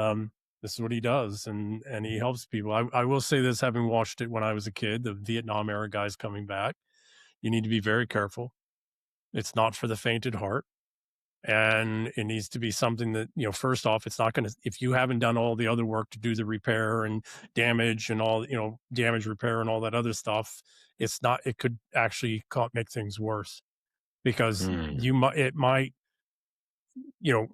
this is what he does. And he helps people. I will say this, having watched it when I was a kid, the Vietnam era guys coming back, you need to be very careful. It's not for the fainted heart. And it needs to be something that, first off, it's not going to, if you haven't done all the other work to do the repair and damage and all, damage repair and all that other stuff, it's not, it could actually make things worse because Hmm. it might, you know,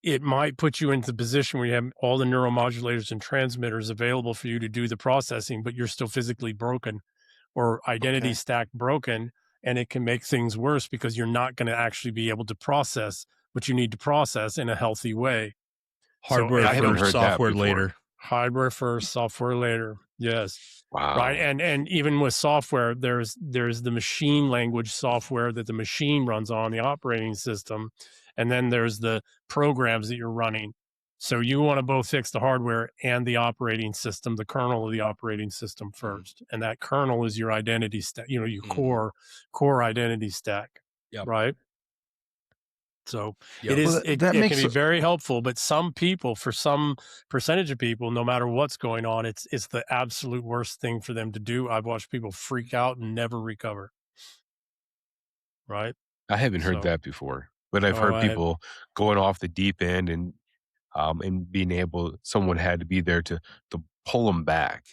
it might put you into the position where you have all the neuromodulators and transmitters available for you to do the processing, but you're still physically broken or identity Okay. stack broken, and it can make things worse because you're not going to actually be able to process what you need to process in a healthy way. So Hardware I haven't first, heard that software before. later. hardware first, software later. Yes. Right. Wow. And even with software, there's the machine language software that the machine runs on the operating system. And then there's the programs that you're running. So you want to both fix the hardware and the operating system, the kernel of the operating system first. And that kernel is your identity stack, your Mhm. core identity stack. Yep. Right. So Yep. Well, that it can makes be very helpful, but some people, for some percentage of people, no matter what's going on, it's the absolute worst thing for them to do. I've watched people freak out and never recover. Right. I haven't heard So that before. But I've Oh, heard people going off the deep end and being able someone had to be there to pull them back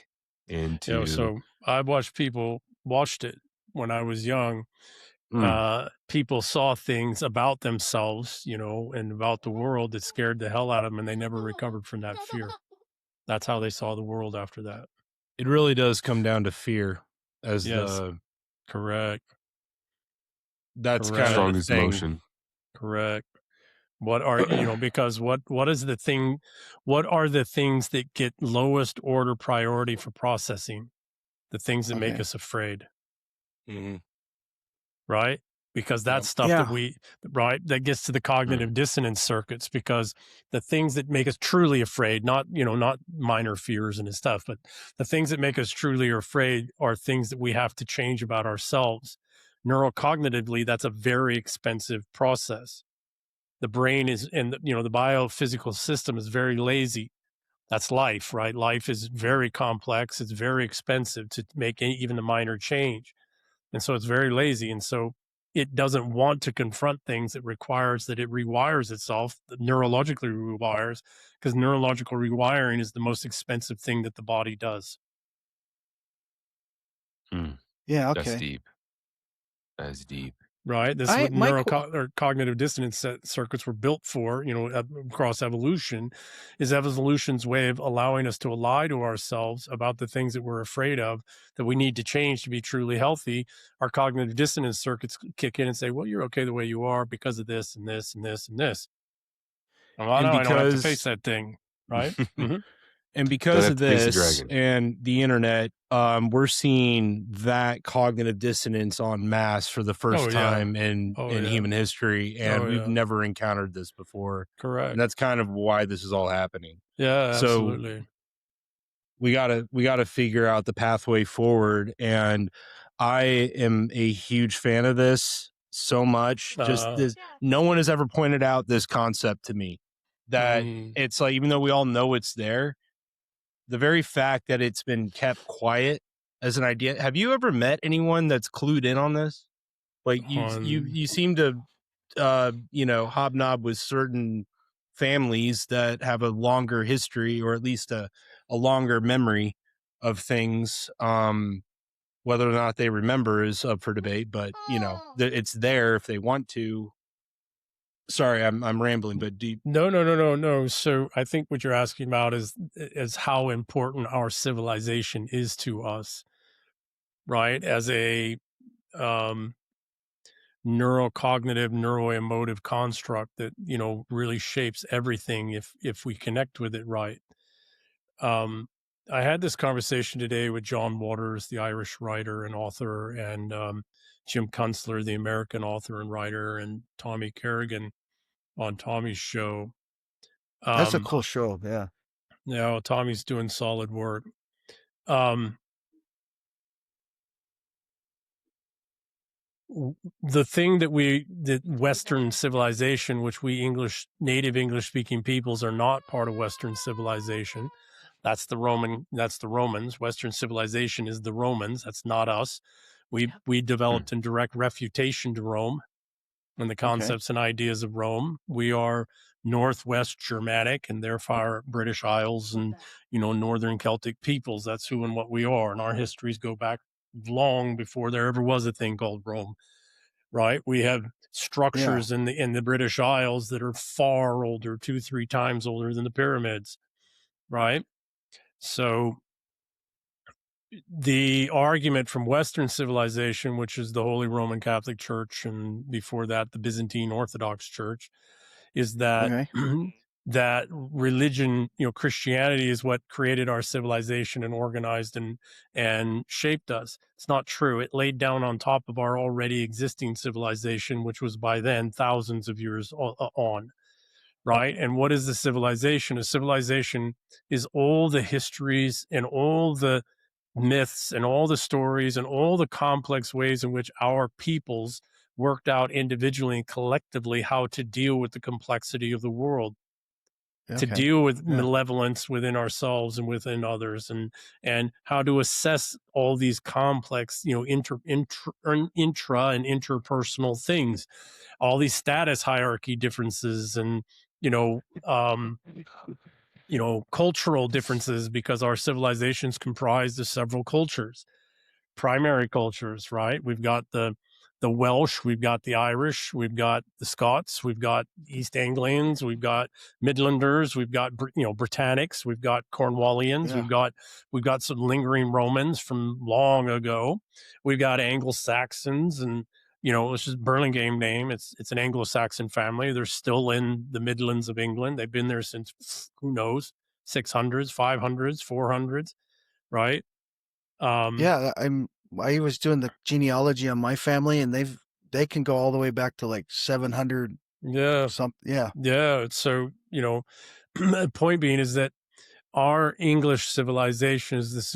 into so I watched people watched it when I was young. mm, People saw things about themselves, and about the world that scared the hell out of them, and they never recovered from that fear. That's how they saw the world after that. It really does come down to fear as Yes, the correct, that's kind of correct, the strongest thing. emotion. correct. What are because what is the thing? What are the things that get lowest order priority for processing? The things that make Okay. us afraid. Mhm. Right? Because Yep. that's stuff Yeah. that gets to the Mm, cognitive dissonance circuits, because the things that make us truly afraid, not minor fears and stuff, but the things that make us truly afraid are things that we have to change about ourselves. Neurocognitively, that's a very expensive process. The brain is, and the biophysical system is very lazy. That's life, right? Life is very complex. It's very expensive to make even a minor change. And so it's very lazy. And so it doesn't want to confront things. It requires that it rewires itself, neurologically rewires, because neurological rewiring is the most expensive thing that the body does. mm. Yeah. That's Okay. deep. That's deep. Right. This is I what my or cognitive dissonance circuits were built for, across evolution, is evolution's way of allowing us to lie to ourselves about the things that we're afraid of, that we need to change to be truly healthy. Our cognitive dissonance circuits kick in and say, well, you're okay the way you are because of this and this and this and this. Well, And now I don't have to face because that thing. Right. Hmm. and Don't because have of to face the this dragon. and the internet, we're seeing that cognitive dissonance en masse for the Oh, first yeah. time Oh, in yeah. human history, and Oh, we've yeah. never encountered this before. And Correct. that's kind of why this is all happening. Yeah, So absolutely. we gotta figure out the pathway forward, and I am a huge fan of this so much. Just Uh, this, no one has ever pointed out this concept to me, that mm, it's like, even though we all know it's there, the very fact that it's been kept quiet as an idea. Have you ever met anyone that's clued in on this? Like, on, you seem to hobnob with certain families that have a longer history, or at least a longer memory of things. Whether or not they remember is up for debate, but it's there if they want to. Sorry, I'm rambling, but do you, No, no, no, no, no. So I think what you're asking about is how important our civilization is to us, right? As a um, neurocognitive, neuroemotive construct that really shapes everything if we connect with it right. Um, I had this conversation today with John Waters, the Irish writer and author, and Jim Kunstler, the American author and writer, and Tommy Kerrigan on Tommy's show. That's a Um, cool show. Yeah. Tommy's doing solid work. Um, the thing that Western civilization, which we native English speaking peoples are not part of Western civilization. That's the Romans. Western civilization is the Romans. That's not us. We Mm, developed in direct refutation to Rome and the Okay. concepts and ideas of Rome. We are Northwest Germanic and therefore British Isles and, Northern Celtic peoples. That's who and what we are. And our histories go back long before there ever was a thing called Rome, right? We have Yeah. structures in the British Isles that are far older, 2, 3 times older than the pyramids, right? So the argument from Western civilization, which is the Holy Roman Catholic Church, and before that, the Byzantine Orthodox Church, is that Okay. that religion, Christianity is what created our civilization and organized and shaped us. It's not true. It laid down on top of our already existing civilization, which was by then thousands of years on. Right. And what is the civilization? A civilization is all the histories and all the myths and all the stories and all the complex ways in which our peoples worked out individually and collectively how to deal with the complexity of the world. to deal with malevolence within ourselves and within others, and how to assess all these complex, intra and interpersonal things, all these status hierarchy differences, and cultural differences, because our civilization's comprised of several cultures, primary cultures, right? We've got the Welsh, we've got the Irish, we've got the Scots, we've got East Anglians, we've got Midlanders, we've got Britannics, we've got Cornwallians, we've got some lingering Romans from long ago, we've got Anglo-Saxons, and it's just Burlingame name. It's an Anglo-Saxon family. They're still in the Midlands of England. They've been there since, who knows, 600s, 500s, 400s, right? I was doing the genealogy on my family, and they can go all the way back to like 700. So the point being is that our English civilization is this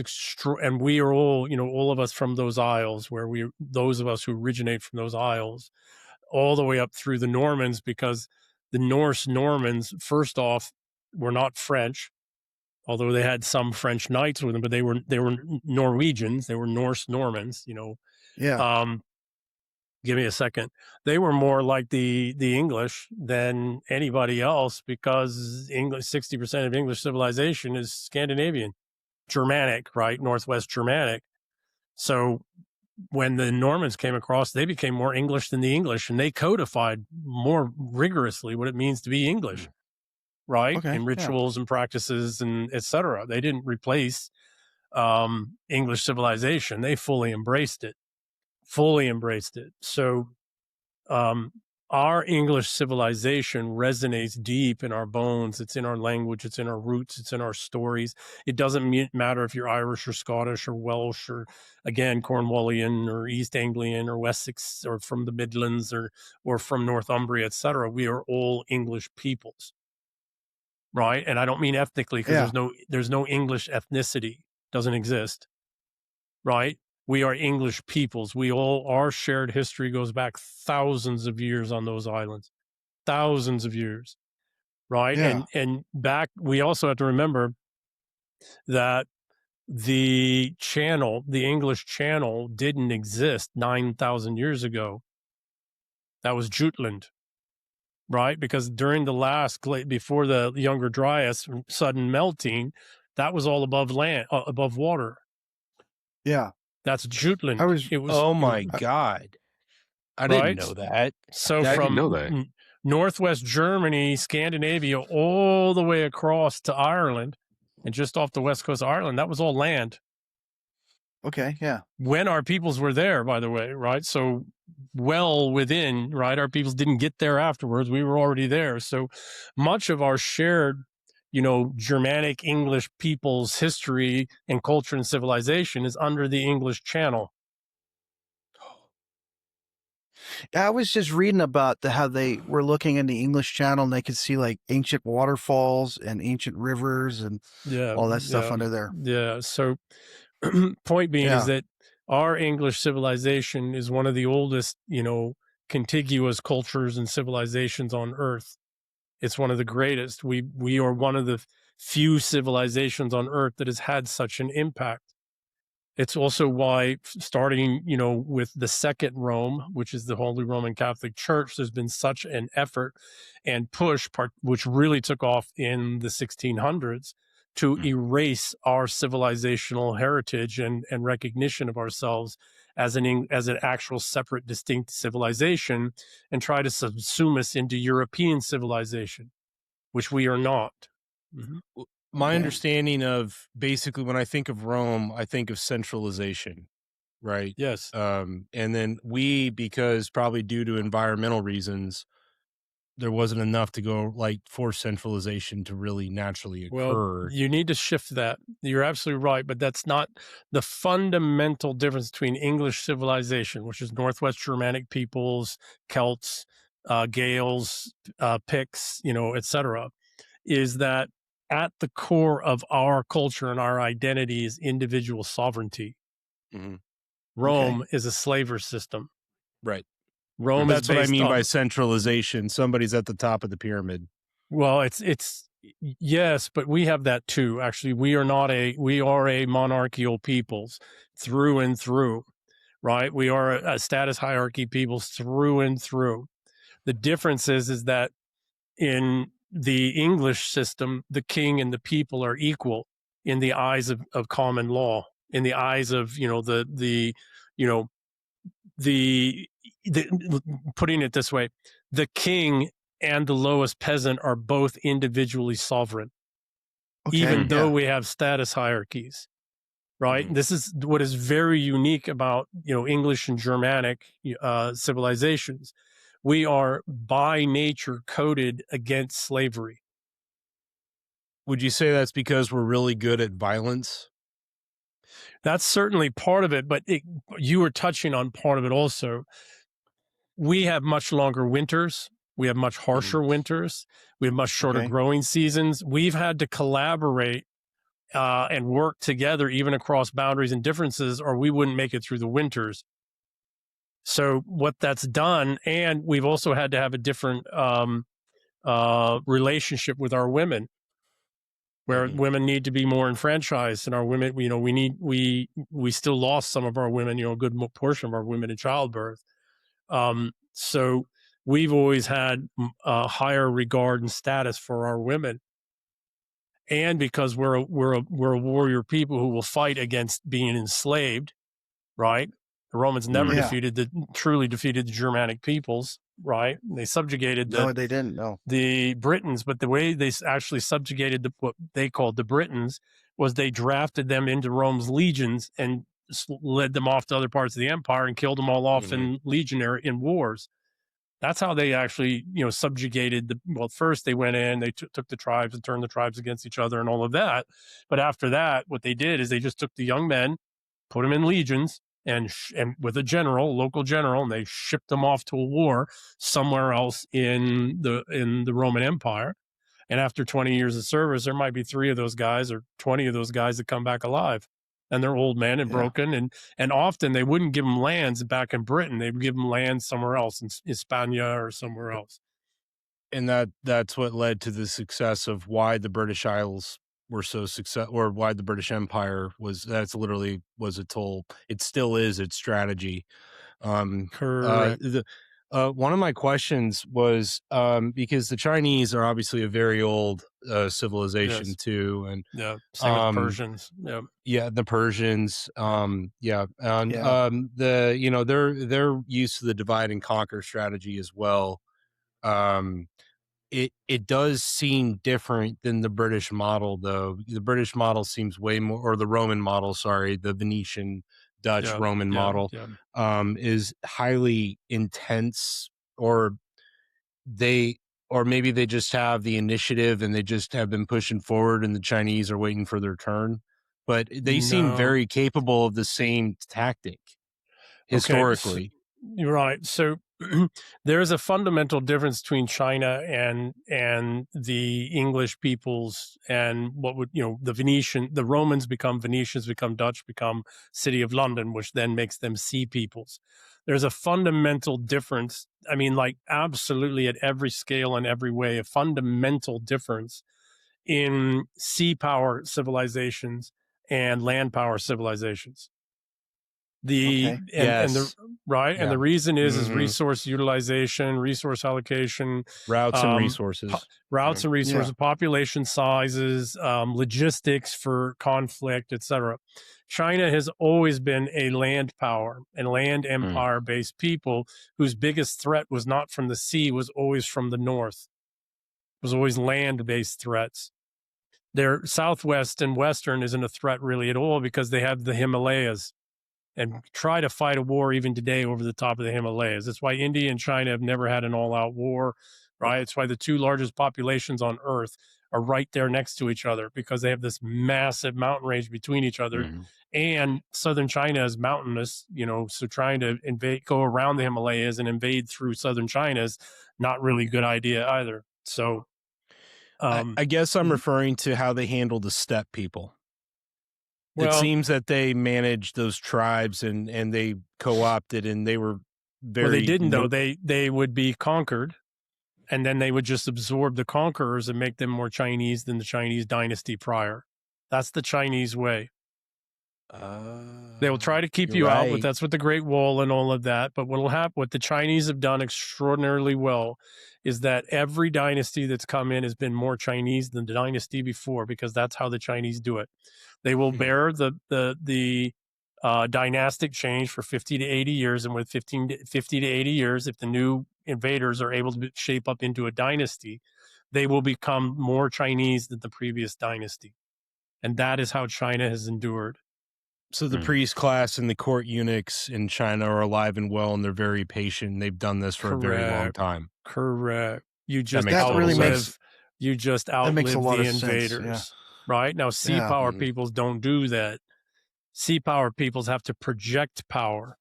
and we are all of us from those isles, those of us who originate from those isles, all the way up through the Normans, because the Norse Normans, first off, were not French, although they had some French knights with them, but they were Norwegians. They were Norse Normans, give me a second. They were more like the English than anybody else, because 60% of English civilization is Scandinavian, Germanic, right? Northwest Germanic. So when the Normans came across, they became more English than the English, and they codified more rigorously what it means to be English, right? In rituals and practices and etc. They didn't replace English civilization. They fully embraced it. So our English civilization resonates deep in our bones. It's in our language. It's in our roots. It's in our stories. It doesn't matter if you're Irish or Scottish or Welsh or, again, Cornwallian or East Anglian or Wessex or from the Midlands or from Northumbria, etc. We are all English peoples, right? And I don't mean ethnically, because there's no English ethnicity. Doesn't exist, right? We are English peoples. Our shared history goes back thousands of years on those islands, thousands of years, right? And back, we also have to remember that the English Channel didn't exist 9,000 years ago. That was Jutland, right? Because during the before the Younger Dryas sudden melting, that was all above land, above water. Yeah. That's Jutland. Oh my God. I didn't know that. So from Northwest Germany, Scandinavia, all the way across to Ireland, and just off the west coast of Ireland, that was all land. Okay, yeah. When our peoples were there, by the way, right? So well within, right? Our peoples didn't get there afterwards. We were already there. So much of our shared Germanic English people's history and culture and civilization is under the English Channel. I was just reading about how they were looking in the English Channel, and they could see like ancient waterfalls and ancient rivers and all that stuff under there. Yeah. So point being is that our English civilization is one of the oldest, contiguous cultures and civilizations on Earth. It's one of the greatest. We are one of the few civilizations on Earth that has had such an impact. It's also why, starting, with the Second Rome, which is the Holy Roman Catholic Church, there's been such an effort and push, which really took off in the 1600s, to erase our civilizational heritage and recognition of ourselves as an actual separate, distinct civilization, and try to subsume us into European civilization, which we are not. Mm-hmm. My understanding of, basically, when I think of Rome, I think of centralization, right? Yes. And then because probably due to environmental reasons, there wasn't enough to go for centralization to really naturally occur. Well, you need to shift that. You're absolutely right, but that's not the fundamental difference between English civilization, which is Northwest Germanic peoples, Celts, Gaels, Picts, etc., is that at the core of our culture and our identity is individual sovereignty. Mm-hmm. Rome is a slaver system. Right. Rome That's what I mean by centralization. Somebody's at the top of the pyramid. Well, it's Yes, but we have that too. Actually, we are a monarchical peoples through and through, right? We are a status hierarchy peoples through and through. The difference is that in the English system, the king and the people are equal in the eyes of common law, in the eyes of, you know, you know, the putting it this way, the king and the lowest peasant are both individually sovereign, Okay. even though Yeah. we have status hierarchies, right? Mhm. This is what is very unique about, you know, English and Germanic civilizations. We are by nature coded against slavery. Would you say that's because we're really good at violence? That's certainly part of it, but you were touching on part of it also. We have much longer winters. We have much harsher winters. We have much shorter Okay. growing seasons. We've had to collaborate and work together, even across boundaries and differences, or we wouldn't make it through the winters. So what that's done, and we've also had to have a different relationship with our women, where women need to be more enfranchised, and our women, you know, we still lost some of our women, you know, a good portion of our women in childbirth. So we've always had a higher regard and status for our women, and because we're a warrior people who will fight against being enslaved, right? The Romans never Yeah. truly defeated the Germanic peoples, right? They subjugated No, they didn't. No. the Britons, but the way they actually subjugated what they called the Britons was they drafted them into Rome's legions and led them off to other parts of the empire and killed them all off in wars. That's how they actually, you know, subjugated well, first they went in, they took the tribes and turned the tribes against each other and all of that. But after that, what they did is they just took the young men, put them in legions, and with a local general, and they shipped them off to a war somewhere else in the Roman Empire. And after 20 years of service, there might be 3 of those guys or 20 of those guys that come back alive. And they're old men and broken. And often they wouldn't give them lands back in Britain. They would give them land somewhere else in Hispania or somewhere else. And that's what led to the success of why the British Isles were so successful, or why the British Empire that's literally was it still is its strategy. Correct. One of my questions was, because the Chinese are obviously a very old civilization Yes. too, and Yeah. Same with the Persians. Yeah. yeah, the Persians, yeah, and Yeah. you know, they're used to the divide and conquer strategy as well. Um, it does seem different than the British model, though. The British model seems way more, or the Roman model, sorry, the Venetian, Dutch, Yeah. Roman Yeah. model, Yeah. is highly intense, or they, or maybe they just have the initiative and they just have been pushing forward, and the Chinese are waiting for their turn. But they seem No. very capable of the same tactic historically. Okay, you're right. So there's a fundamental difference between China and the English peoples, and what would, you know, the Romans become Venetians, become Dutch, become City of London, which then makes them sea peoples. There's a fundamental difference. I mean, like, absolutely at every scale and every way, a fundamental difference in sea power civilizations and land power civilizations. Okay. And the Yes. right, and Yeah. the reason is Mhm. resource utilization, resource allocation, Routes and um, resources. routes Yeah. and resources, Yeah. population sizes, logistics for conflict, etc. China has always been a land power and land empire based people whose biggest threat was not from the sea, was always from the north. It was always land based threats. Their southwest and western isn't a threat really at all because they have the Himalayas and try to fight a war even today over the top of the Himalayas. That's why India and China have never had an all-out war, right? It's why the 2 largest populations on Earth are right there next to each other, because they have this massive mountain range between each other. And southern China is mountainous, you know, so trying to go around the Himalayas and invade through southern China is not really a good idea either. So, I guess I'm referring to how they handle the steppe people. It well, seems that they managed those tribes and they co-opted, and they were very they didn't though. They would be conquered. And then they would just absorb the conquerors and make them more Chinese than the Chinese dynasty prior. That's the Chinese way. They will try to keep you out, but that's what the Great Wall and all of that. But what will happen, what the Chinese have done extraordinarily well, is that every dynasty that's come in has been more Chinese than the dynasty before, because that's how the Chinese do it. They will bear the dynastic change for 50 to 80 years, and with 50 to 80 years, if the new invaders are able to shape up into a dynasty, they will become more Chinese than the previous dynasty. And that is how China has endured. So the priest class and the court eunuchs in China are alive and well, and they're very patient. They've done this for a very long time. Correct. You just makes total outlive. sense. You just That makes a outlive lot the of sense, invaders, yeah. right? Now, sea Yeah. power peoples don't do that. Sea power peoples have to project power,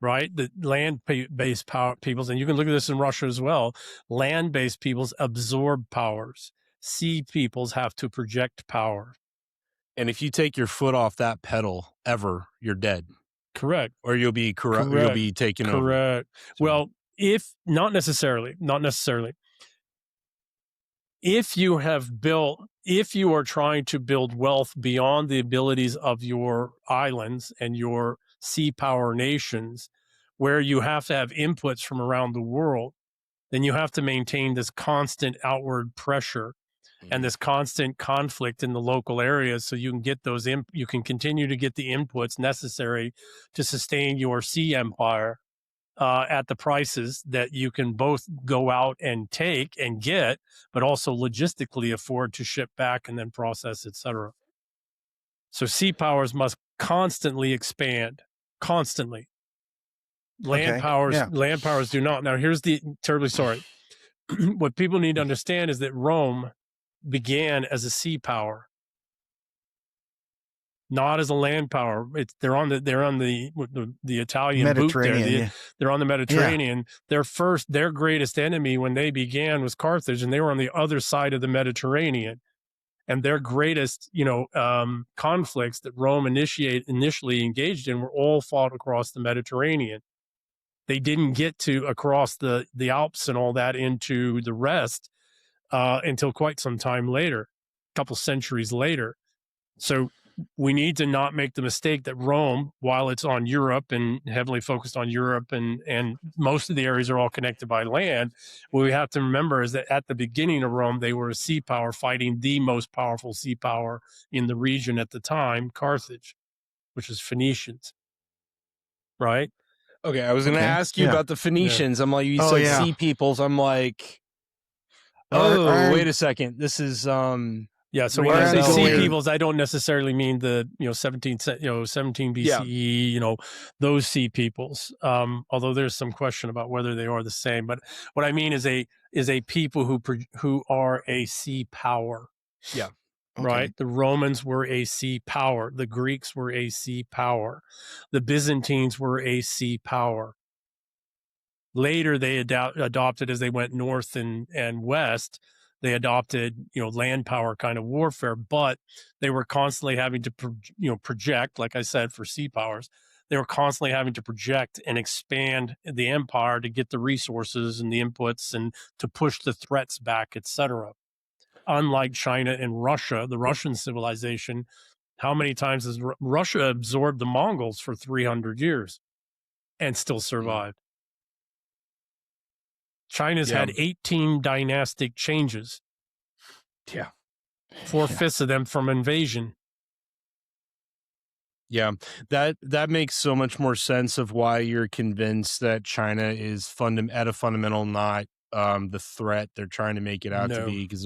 right? The land-based power peoples, and you can look at this in Russia as well. Land-based peoples absorb powers. Sea peoples have to project power. And if you take your foot off that pedal ever, you're dead. Correct. Or you'll be corrupt. You'll be taken over. Correct. So- Well, if not necessarily. If you are trying to build wealth beyond the abilities of your islands and your sea power nations, where you have to have inputs from around the world, then you have to maintain this constant outward pressure and this constant conflict in the local areas, so you can get those you can continue to get the inputs necessary to sustain your sea empire at the prices that you can both go out and take and get, but also logistically afford to ship back and then process, etc. So sea powers must constantly expand, constantly. Land powers do not. Now, here's the terribly sorry. What people need to understand is that Rome began as a sea power, not as a land power. They're on the Italian Mediterranean. boot there. They're on the Mediterranean. Their greatest enemy when they began was Carthage, and they were on the other side of the Mediterranean. And their greatest, conflicts that Rome initially engaged in were all fought across the Mediterranean. They didn't get to across the Alps and all that into the rest until quite some time later, a couple centuries later. So we need to not make the mistake that Rome, while it's on Europe and heavily focused on Europe, and most of the areas are all connected by land, what we have to remember is that at the beginning of Rome, they were a sea power fighting the most powerful sea power in the region at the time, Carthage, which is Phoenicians, right? Okay, I was going to ask you about the Phoenicians. I'm like, you said sea peoples. I'm like, wait a second. This is yeah. So when I say sea peoples, I don't necessarily mean the 17 BCE, those sea peoples. Although there's some question about whether they are the same. But what I mean is a people who are a sea power. Yeah. Okay. Right. The Romans were a sea power. The Greeks were a sea power. The Byzantines were a sea power. Later, they adopted, as they went north and west, they adopted, land power kind of warfare, but they were constantly having to, project, like I said, for sea powers. They were constantly having to project and expand the empire to get the resources and the inputs and to push the threats back, etc. Unlike China and Russia, the Russian civilization, how many times has Russia absorbed the Mongols for 300 years and still survived? China's had 18 dynastic changes. Yeah. 4/5 of them from invasion. Yeah, that makes so much more sense of why you're convinced that China is at a fundamental not the threat they're trying to make it out to be, because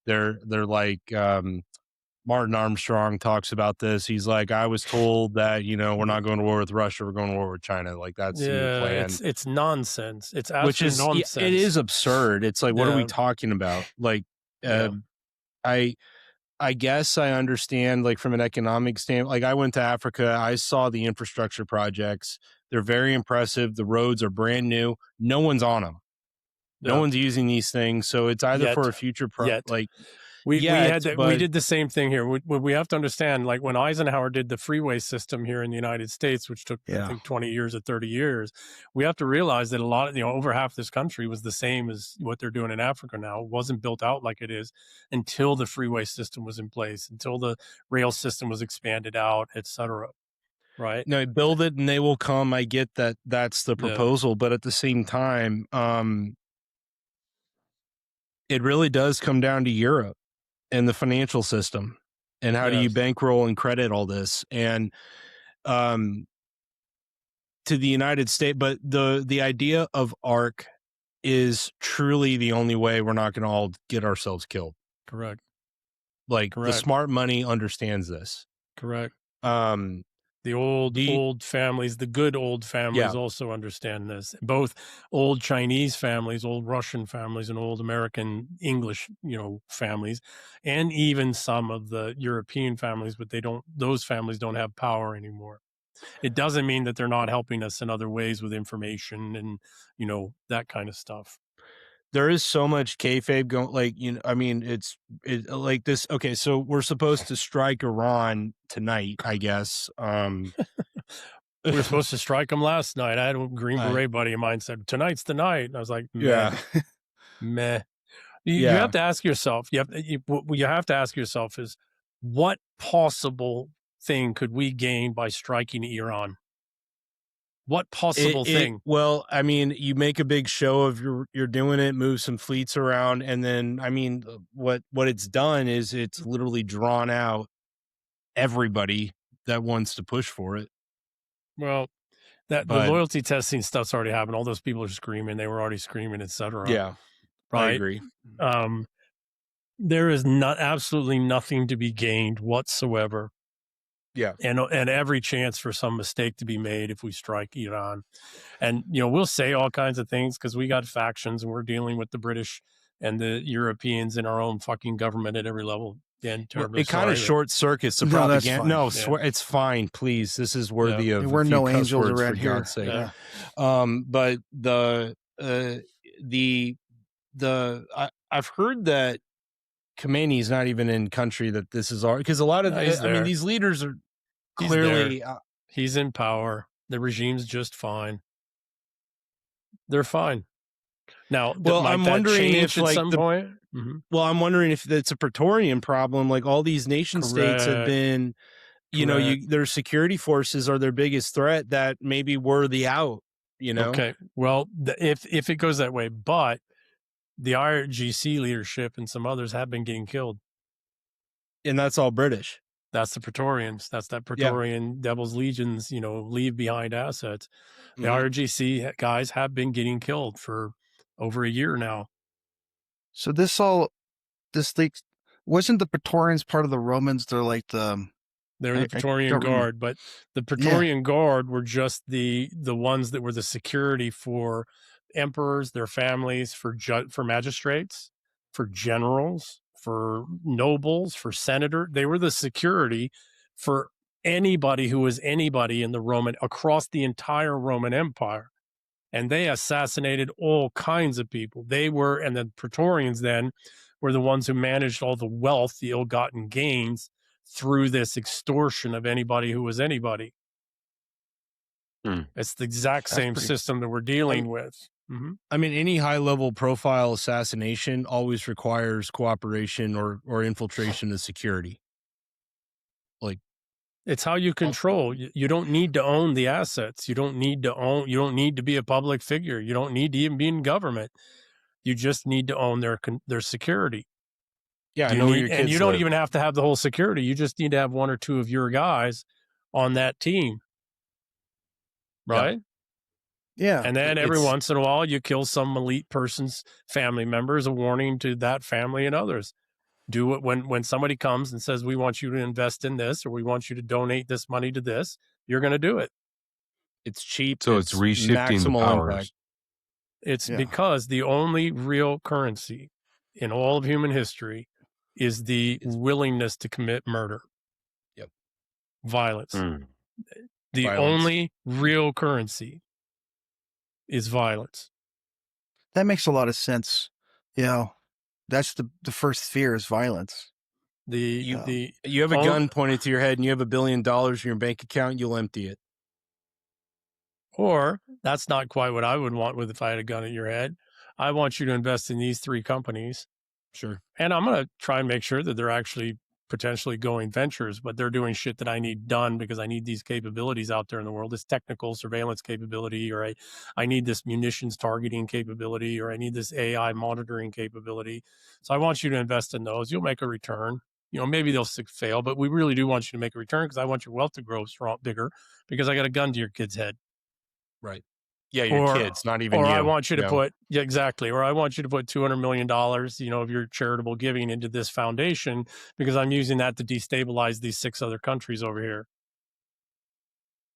they're like Martin Armstrong talks about this. He's like, I was told that we're not going to war with Russia, we're going to war with China. Like that's the plan. It's nonsense. It's absolute nonsense. It is absurd. It's like, what are we talking about? Like, I guess I understand, like, from an economic standpoint. Like, I went to Africa, I saw the infrastructure projects. They're very impressive. The roads are brand new. No one's on them. No one's using these things. So it's either for a future We yet, had that. We but did the same thing here. We have to understand, like when Eisenhower did the freeway system here in the United States, which took I think 20 years or 30 years, we have to realize that a lot of over half this country was the same as what they're doing in Africa now. It wasn't built out like it is until the freeway system was in place, until the rail system was expanded out, etc. Right? no, build it and they will come. I get that that's the proposal, but at the same time, it really does come down to Europe and the financial system and how do you bankroll and credit all this, and to the United States. But the idea of ARC is truly the only way we're not going to all get ourselves killed. Correct. Like the smart money understands this. Correct. The old families, the good old families also understand this. Both old Chinese families, old Russian families, and old American English, families, and even some of the European families, but those families don't have power anymore. It doesn't mean that they're not helping us in other ways with information and, that kind of stuff. There is so much kayfabe going, like, I mean, it's like this. Okay, so we're supposed to strike Iran tonight, I guess. We were supposed to strike them last night. I had a Green Beret buddy of mine said, tonight's the night. And I was like, meh. Meh. You have to ask yourself, what you have to ask yourself is, what possible thing could we gain by striking Iran? What possible thing? Well, I mean, you make a big show of you're doing it, move some fleets around, and then, I mean, what it's done is it's literally drawn out everybody that wants to push for it. Well, the loyalty testing stuff's already happened. All those people are screaming. They were already screaming, etc. Yeah, right? I agree. There is absolutely nothing to be gained whatsoever. Yeah. And every chance for some mistake to be made if we strike Iran. And, we'll say all kinds of things because we got factions and we're dealing with the British and the Europeans in our own fucking government at every level. Again, it kind of short circuits the propaganda. No, it's fine. Please. This is worthy of we're no angels words, around for here. God's sake. Yeah. But I've heard that Khomeini's not even in country that this is all, because a lot of these leaders are clearly he's in power. The regime's just fine. They're fine. Now, I'm wondering if at some point. Mm-hmm. Well, I'm wondering if it's a Praetorian problem. Like all these nation states have been, their security forces are their biggest threat. That maybe we're the out. Okay. Well, if it goes that way, but the IRGC leadership and some others have been getting killed. And that's all British. That's the Praetorians. That's that Praetorian Devil's Legions, leave behind assets. The IRGC guys have been getting killed for over a year now. So wasn't the Praetorians part of the Romans? They're like they're the Praetorian Guard, but the Praetorian Guard were just the ones that were the security for emperors, their families, for magistrates, for generals, for nobles, for senators. They were the security for anybody who was anybody in the across the entire Roman Empire. And they assassinated all kinds of people. And the Praetorians then were the ones who managed all the wealth, the ill-gotten gains through this extortion of anybody who was anybody. It's the exact same system that we're dealing with. Mm-hmm. I mean, any high-level profile assassination always requires cooperation or infiltration of security. Like, it's how you control. You don't need to own the assets. You don't need to be a public figure. You don't need to even be in government. You just need to own their security. Yeah, and you don't even have to have the whole security. You just need to have one or two of your guys on that team. Right? Yeah. And then every once in a while, you kill some elite person's family member as a warning to that family and others. Do it when somebody comes and says, we want you to invest in this, or we want you to donate this money to this, you're going to do it. It's cheap. So it's reshifting the powers. Impact. It's because the only real currency in all of human history is the willingness to commit murder. Yep. Violence. The only real currency is violence. That makes a lot of sense. that's the first fear is violence. You have a gun pointed to your head and you have $1 billion in your bank account, you'll empty it. Or that's not quite what I would want with if I had a gun at your head. I want you to invest in these 3 companies. Sure. And I'm going to try and make sure that they're actually potentially going ventures, but they're doing shit that I need done because I need these capabilities out there in the world, this technical surveillance capability, or I need this munitions targeting capability, or I need this AI monitoring capability. So I want you to invest in those. You'll make a return. Maybe they'll fail, but we really do want you to make a return because I want your wealth to grow bigger because I got a gun to your kid's head. Right. Yeah, your kids, not even or you. I want you to put, exactly. Or I want you to put $200 million, of your charitable giving into this foundation because I'm using that to destabilize these 6 other countries over here.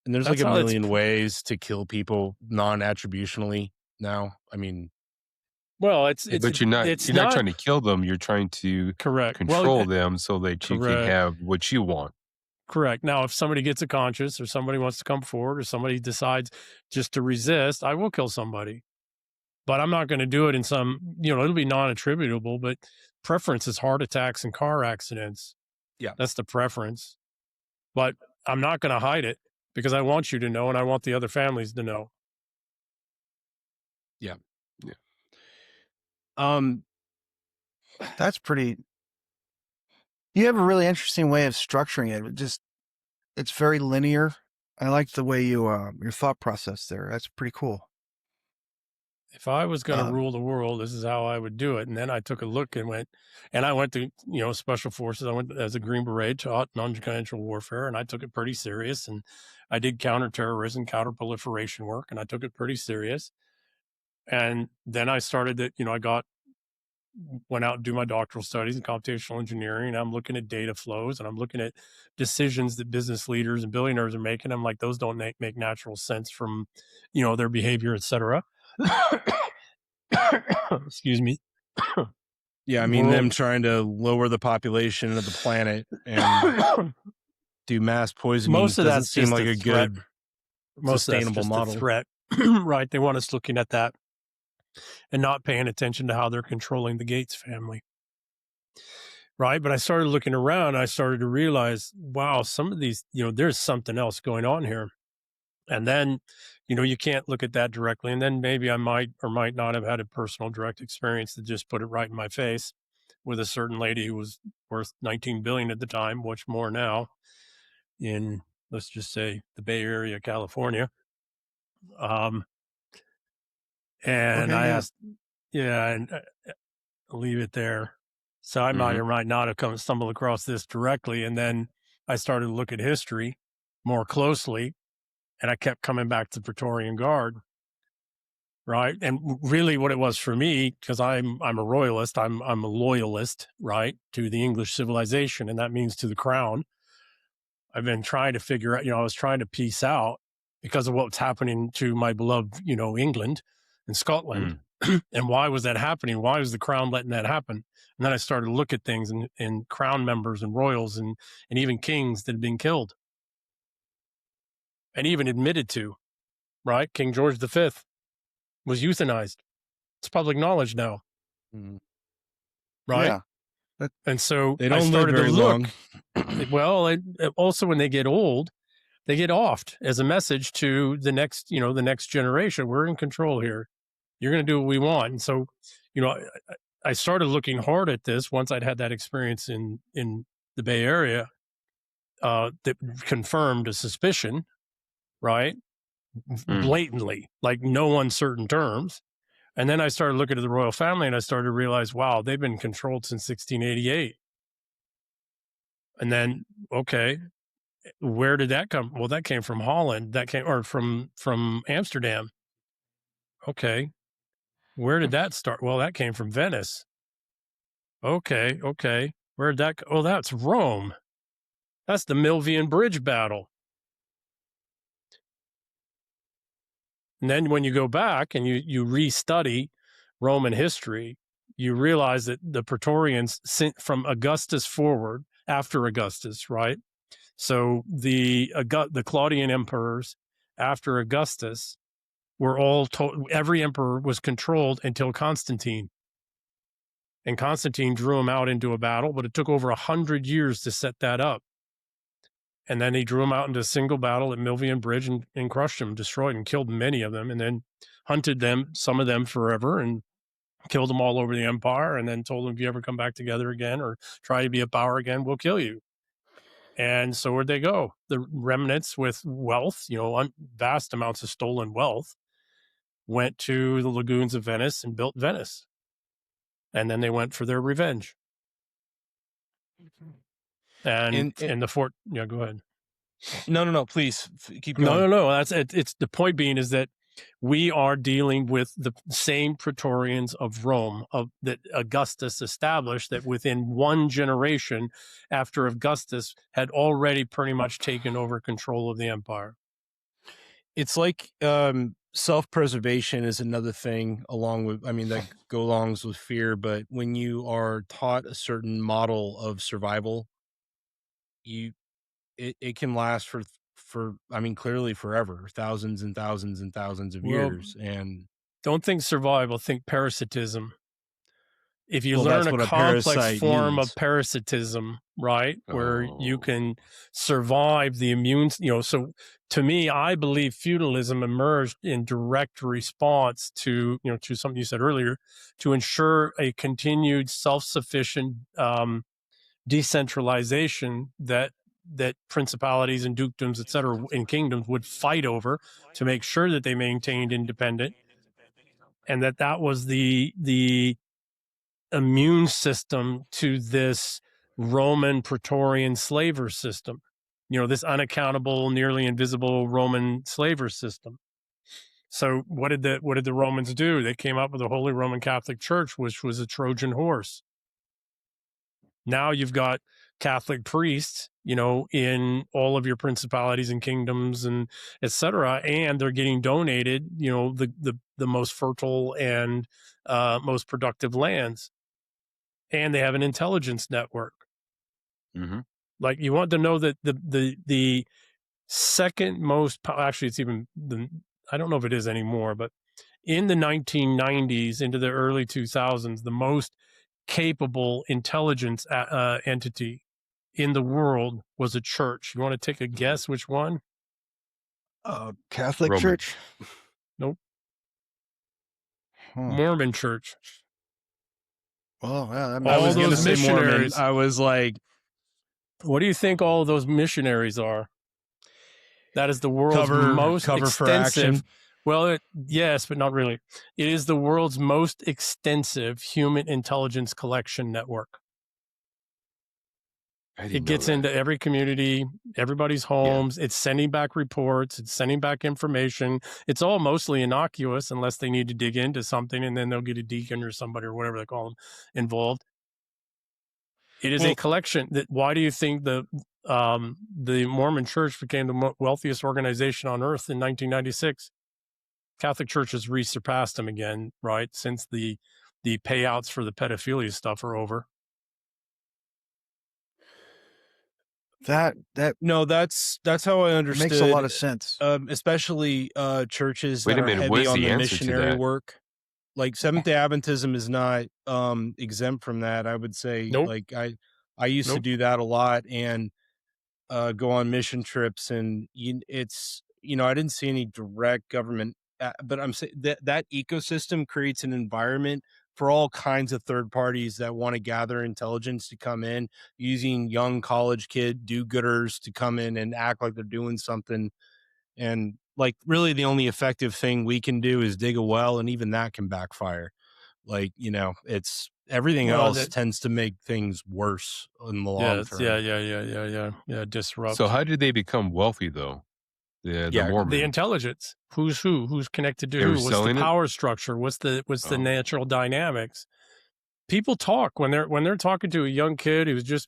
And there's like a million ways to kill people non-attributionally now. I mean, well, but you're not trying to kill them. You're trying to control them so that you can have what you want. Correct. Now, if somebody gets a conscience or somebody wants to come forward or somebody decides just to resist, I will kill somebody. But I'm not going to do it in some, it'll be non-attributable, but preference is heart attacks and car accidents. Yeah. That's the preference. But I'm not going to hide it because I want you to know and I want the other families to know. Yeah. Yeah. That's pretty. You have a really interesting way of structuring it. It's very linear. I like the way your thought process there. That's pretty cool. If I was going to rule the world, this is how I would do it. And then I took a look and I went to, special forces. I went as a Green Beret, taught non-conventional warfare, and I took it pretty serious. And I did counterterrorism, counterproliferation work, and I took it pretty serious. And then I started went out and do my doctoral studies in computational engineering. And I'm looking at data flows and I'm looking at decisions that business leaders and billionaires are making. I'm like, those don't make natural sense from, their behavior, et cetera. Excuse me. Yeah, I mean, them trying to lower the population of the planet and do mass poisoning doesn't seem like a good, sustainable model. Threat, right? They want us looking at that and not paying attention to how they're controlling the Gates family, right? But I started looking around. I started to realize, wow, some of these, there's something else going on here. And then, you can't look at that directly. And then maybe I might or might not have had a personal direct experience that just put it right in my face with a certain lady who was worth $19 billion at the time, much more now in, let's just say, the Bay Area, California. And I asked, and I'll leave it there. So I might or might not have stumbled across this directly. And then I started to look at history more closely. And I kept coming back to Praetorian Guard, right? And really what it was for me, because I'm a royalist, I'm a loyalist, right, to the English civilization, and that means to the crown. I've been trying to figure out, I was trying to piece out because of what's happening to my beloved, England and Scotland. And why was that happening? Why was the crown letting that happen? And then I started to look at things and crown members and royals and even kings that had been killed. And even admitted to, right? King George V was euthanized. It's public knowledge now. Right? Yeah. And so they don't live very long. Well, also when they get old, they get offed as a message to the next, the next generation. We're in control here. You're going to do what we want. And so, I started looking hard at this once I'd had that experience in the Bay Area that confirmed a suspicion, right? Blatantly, like no uncertain terms. And then I started looking at the royal family and I started to realize, wow, they've been controlled since 1688. And then, okay, where did that come? Well, that came from Holland. That came, or from Amsterdam. Okay. Where did that start? Well, that came from Venice. Okay. Where did that go? Oh, that's Rome. That's the Milvian Bridge battle. And then when you go back and you restudy Roman history, you realize that the Praetorians sent from Augustus forward, after Augustus, right? So the Claudian emperors after Augustus were all every emperor was controlled until Constantine. And Constantine drew him out into a battle, but it took over 100 years to set that up. And then he drew him out into a single battle at Milvian Bridge and crushed them, destroyed and killed many of them, and then hunted them, some of them forever, and killed them all over the empire, and then told them, if you ever come back together again or try to be a power again, we'll kill you. And so where'd they go? The remnants with wealth, vast amounts of stolen wealth, went to the lagoons of Venice and built Venice. And then they went for their revenge. And in the fort, go ahead. No, please keep going. No. That's it. It's the point being is that we are dealing with the same Praetorians of Rome that Augustus established, that within one generation after Augustus had already pretty much taken over control of the empire. It's like self-preservation is another thing that go alongs with fear. But when you are taught a certain model of survival, it can last for clearly forever, thousands and thousands and thousands of years. And don't think survival, think parasitism. If you learn a complex form of parasitism, right, where you can survive the immune, so to me, I believe feudalism emerged in direct response to something you said earlier, to ensure a continued self-sufficient decentralization that principalities and dukedoms, et cetera, and kingdoms would fight over to make sure that they maintained independent, and that was the immune system to this Roman Praetorian slaver system, this unaccountable, nearly invisible Roman slaver system. So what did the Romans do? They came up with the Holy Roman Catholic Church, which was a Trojan horse. Now you've got Catholic priests, in all of your principalities and kingdoms and et cetera, and they're getting donated, the most fertile and most productive lands. And they have an intelligence network. Mm-hmm. Like, you want to know that the second most, actually it's even, I don't know if it is anymore, but in the 1990s into the early 2000s, the most capable intelligence entity in the world was a church. You want to take a guess which one? Catholic Roman. Church? Nope. Huh. Mormon Church. Oh, yeah, that I was going to those say Mormon. missionaries. I was like, what do you think all of those missionaries are? That is the world's most cover extensive. for action. Well, yes, but not really. It is the world's most extensive human intelligence collection network. It gets into every community, everybody's homes. Yeah. It's sending back reports. It's sending back information. It's all mostly innocuous unless they need to dig into something, and then they'll get a deacon or somebody or whatever they call them involved. It is a collection. Why do you think the Mormon Church became the wealthiest organization on earth in 1996? Catholic Church has resurpassed them again, right? Since the payouts for the pedophilia stuff are over. That's how I understood. It makes a lot of sense. Especially churches Wait that a minute, are heavy what is on the the answer to missionary that? work. Like Seventh-day Adventism is not exempt from that. I would say, Nope. like I used to do that a lot and go on mission trips, and it's I didn't see any direct government, but I'm saying that ecosystem creates an environment for all kinds of third parties that want to gather intelligence to come in, using young college kid do-gooders to come in and act like they're doing something. And like, really the only effective thing we can do is dig a well, and even that can backfire. Like, it's everything else tends to make things worse in the long term. Yeah. Disrupt. So how did they become wealthy though? The Mormons. The intelligence. Who's connected to who? What's the power structure? What's the natural dynamics? People talk when they're talking to a young kid who's just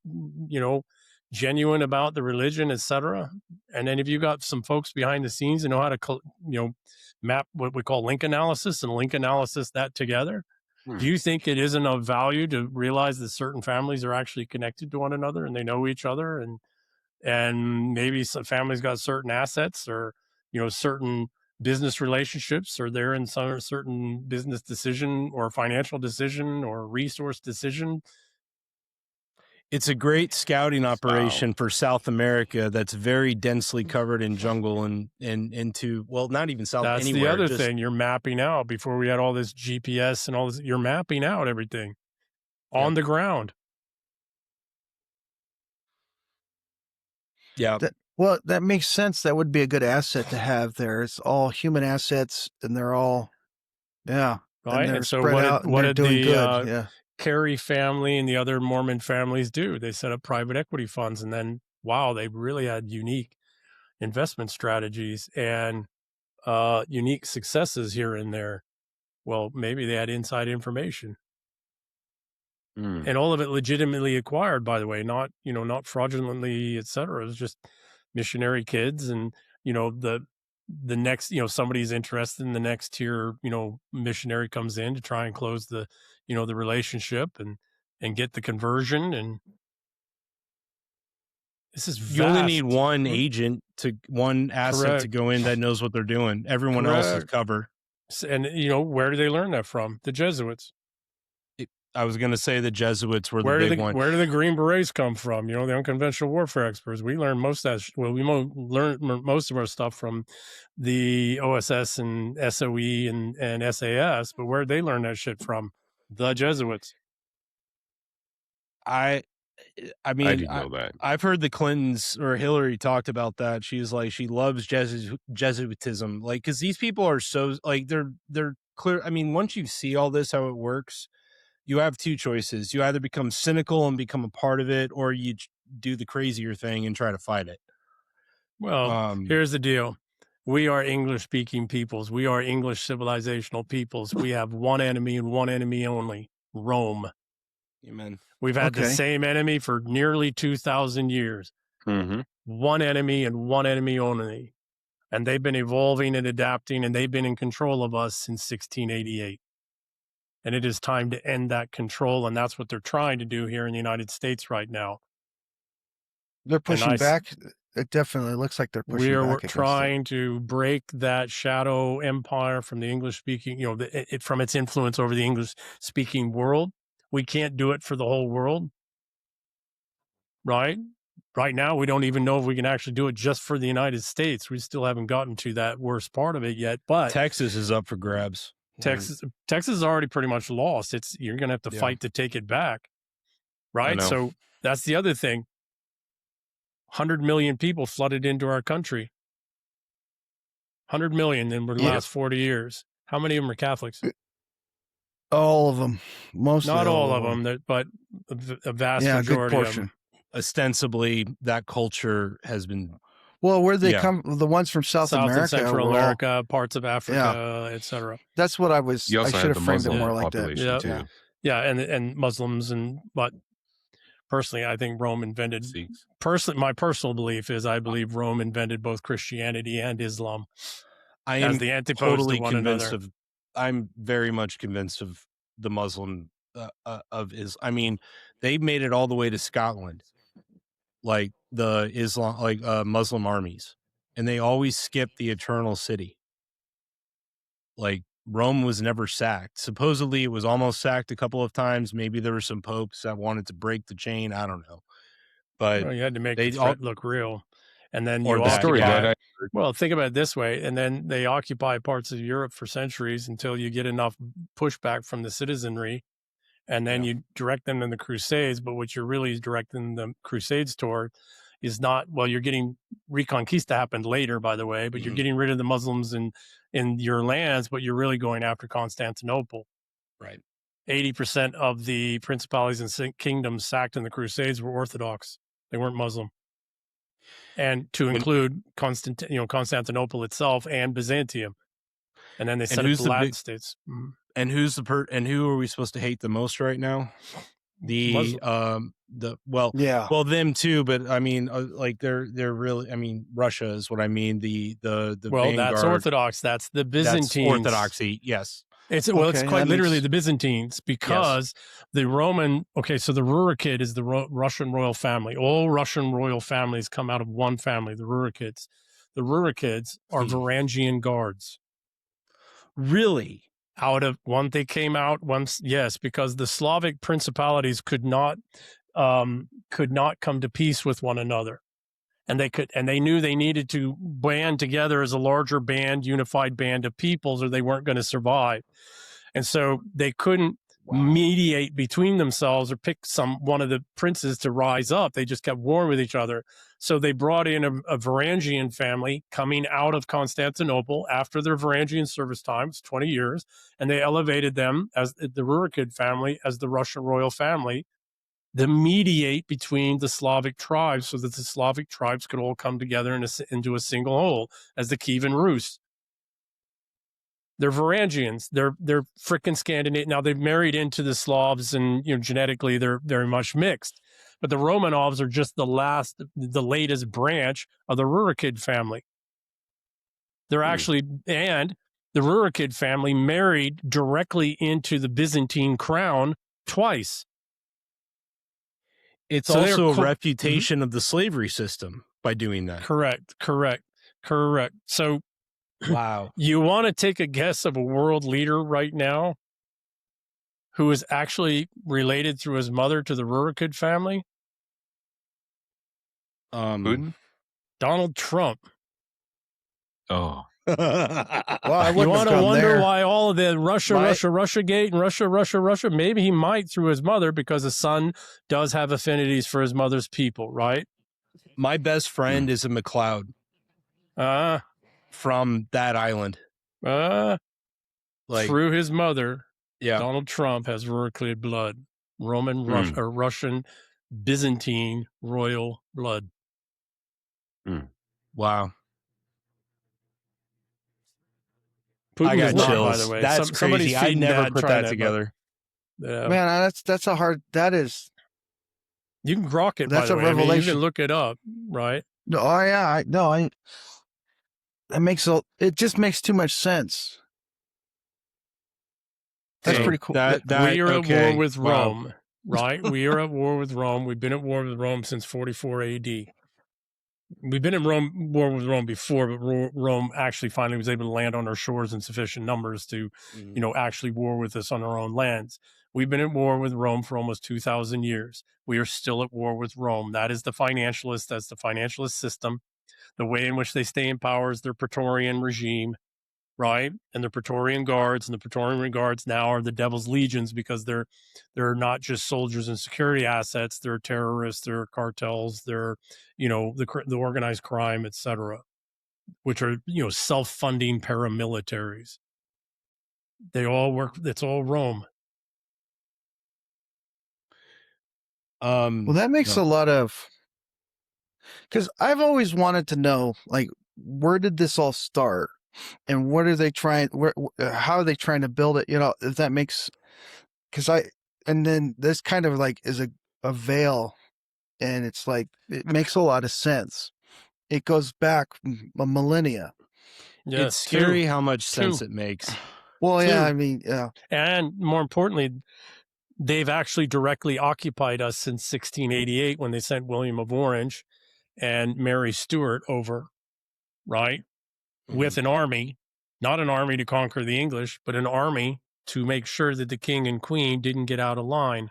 genuine about the religion, etc. And then if you got some folks behind the scenes that know how to map what we call link analysis and link analysis that together. Do you think it isn't of value to realize that certain families are actually connected to one another and they know each other, and maybe some families got certain assets or certain business relationships, or they're in some certain business decision or financial decision or resource decision. It's a great scouting operation Wow. for South America that's very densely covered in jungle and into, well, not even South, That's anywhere. the other just, thing. You're mapping out. Before we had all this GPS and all this, you're mapping out everything on the ground. Yeah. Well, that makes sense. That would be a good asset to have there. It's all human assets, and they're all, yeah. Right. And they're And so spread out, and what they're did doing the good. Yeah. Carey family and the other Mormon families do? They set up private equity funds, and then, wow, they really had unique investment strategies and unique successes here and there. Well, maybe they had inside information. And all of it legitimately acquired, by the way, not fraudulently, et cetera. It was just missionary kids, and the next, somebody's interested in the next tier, missionary comes in to try and close the the relationship and get the conversion. And this is vast. You only need one agent one asset Correct. to go in that knows what they're doing. Everyone else is covered. And where do they learn that from? The Jesuits. I was going to say the Jesuits were the big one. Where do the Green Berets come from? The unconventional warfare experts. We learned most of that. Well, we learned most of our stuff from the OSS and SOE and SAS. But where did they learn that shit from? The Jesuits. I mean, I didn't know that. I've heard the Clintons or Hillary talked about that. She's like, she loves Jesuitism, like, because these people are so, like, they're clear. I mean, once you see all this, how it works, you have two choices. You either become cynical and become a part of it, or you do the crazier thing and try to fight it. Well, here's the deal. We are English-speaking peoples. We are English civilizational peoples. We have one enemy and one enemy only, Rome. Amen. We've had the same enemy for nearly 2,000 years. Mm-hmm. One enemy and one enemy only. And they've been evolving and adapting, and they've been in control of us since 1688. And it is time to end that control, and that's what they're trying to do here in the United States right now. They're pushing back. It definitely looks like they're pushing back. We're trying to break that shadow empire from the English-speaking, from its influence over the English-speaking world. We can't do it for the whole world, right? Right now, we don't even know if we can actually do it just for the United States. We still haven't gotten to that worst part of it yet. But Texas is up for grabs. Texas is already pretty much lost. You're going to have to fight to take it back, right? So that's the other thing. 100 million people flooded into our country. 100 million in the last 40 years. How many of them are Catholics? All of them. Mostly not all of them, but a vast majority of them. Ostensibly, that culture has been. Well, where they come, the ones from South America, and Central America, parts of Africa, etc. That's what I was. I should have framed it more like that. Too. Yeah, and Muslims, but personally, I think Rome invented. My personal belief is I believe Rome invented both Christianity and Islam. I am the antipode totally to one convinced another. I'm very much convinced of the Muslim of Islam. I mean, they made it all the way to Scotland, like the Islam, like Muslim armies, and they always skip the Eternal City. Like Rome was never sacked. Supposedly, it was almost sacked a couple of times. Maybe there were some popes that wanted to break the chain. I don't know, but you had to make the threat look real. And then think about it this way. And then they occupy parts of Europe for centuries until you get enough pushback from the citizenry. And then you direct them in the Crusades. But what you're really directing the Crusades toward is not, you're getting Reconquista happened later, by the way, but you're getting rid of the Muslims in your lands, but you're really going after Constantinople. Right. 80% of the principalities and kingdoms sacked in the Crusades were Orthodox. They weren't Muslim. And to include Constantinople itself and Byzantium, and then they set up the Latin states. And who are we supposed to hate the most right now? Them too, but I mean, like they're really. I mean, Russia is what I mean. The Vanguard, that's Orthodox. That's the Byzantines. That's Orthodoxy. Yes. It's quite literally the Byzantines, because the Roman. Okay, so the Rurikid is the Russian royal family. All Russian royal families come out of one family, the Rurikids. the Rurikids are Varangian guards. Really? They came out once, yes, because the Slavic principalities could not come to peace with one another. And they knew they needed to band together as a larger band, unified band of peoples, or they weren't going to survive. And so they couldn't mediate between themselves or pick one of the princes to rise up. They just kept war with each other. So they brought in a Varangian family coming out of Constantinople after their Varangian service times, 20 years, and they elevated them as the Rurikid family as the Russian royal family to mediate between the Slavic tribes so that the Slavic tribes could all come together into a single whole as the Kievan Rus. They're Varangians. They're frickin' Scandinavian. Now they've married into the Slavs, and genetically they're very much mixed. But the Romanovs are just the latest branch of the Rurikid family. They're actually, and the Rurikid family married directly into the Byzantine crown twice. It's so also a refutation of the slavery system by doing that. Correct. So, wow. You want to take a guess of a world leader right now who is actually related through his mother to the Rurikid family? Putin? Donald Trump. Oh. Well, you want to wonder why all of the Russia gate and Russia, maybe he might through his mother, because his son does have affinities for his mother's people, right? My best friend is a McLeod from that island. Through his mother, yeah. Donald Trump has Rurikid blood, Russian, Byzantine royal blood. Wow. Putin I got not, chills. by the way. That's crazy. I never put that together. Yeah. Man, that's a hard. That is. You can grok it. That's by the a way. revelation. I mean, you can look it up, right? No, it just makes too much sense. That's pretty cool. We are at war with Rome, right? We are at war with Rome. We've been at war with Rome since 44 AD. We've been in war with Rome before, but Rome actually finally was able to land on our shores in sufficient numbers to, actually war with us on our own lands. We've been at war with Rome for almost 2,000 years. We are still at war with Rome. That is the financialist. That's the financialist system. The way in which they stay in power is their Praetorian regime, right? And the Praetorian Guards, and the Praetorian Guards now are the Devil's Legions, because they're not just soldiers and security assets. They're terrorists, they're cartels, they're, the organized crime, etc., which are, self-funding paramilitaries. They all work. It's all Rome. Well, that makes a lot of, because I've always wanted to know, like, where did this all start? And what are they trying? How are they trying to build it? If that makes, and then this kind of like is a veil, and it's like it makes a lot of sense. It goes back a millennia. Yeah, it's scary how much sense it makes. Well, yeah, I mean, yeah, and more importantly, they've actually directly occupied us since 1688 when they sent William of Orange and Mary Stuart over, right? With an army, not an army to conquer the English, but an army to make sure that the king and queen didn't get out of line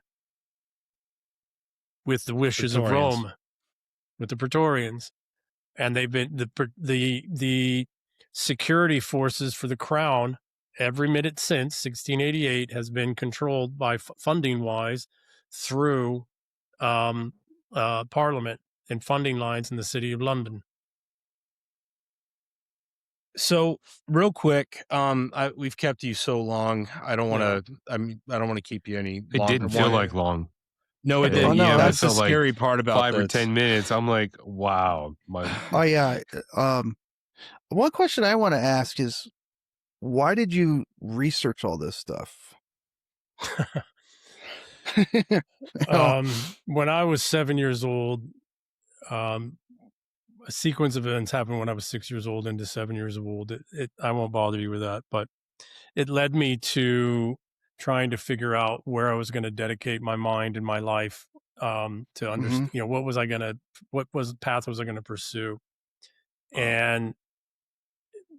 with the wishes of Rome, with the Praetorians. And they've been the security forces for the crown every minute since 1688 has been controlled by funding wise through Parliament and funding lines in the City of London. So real quick, we've kept you so long. I don't want to. I don't want to keep you any longer. It didn't feel like long. No, it didn't. no, That's the scary part about 5 or 10 minutes. I'm like, wow. Oh yeah. One question I want to ask is, why did you research all this stuff? When I was 7 years old, a sequence of events happened when I was 6 years old into 7 years old. I won't bother you with that, but it led me to trying to figure out where I was going to dedicate my mind and my life to understand, what path was I going to pursue? And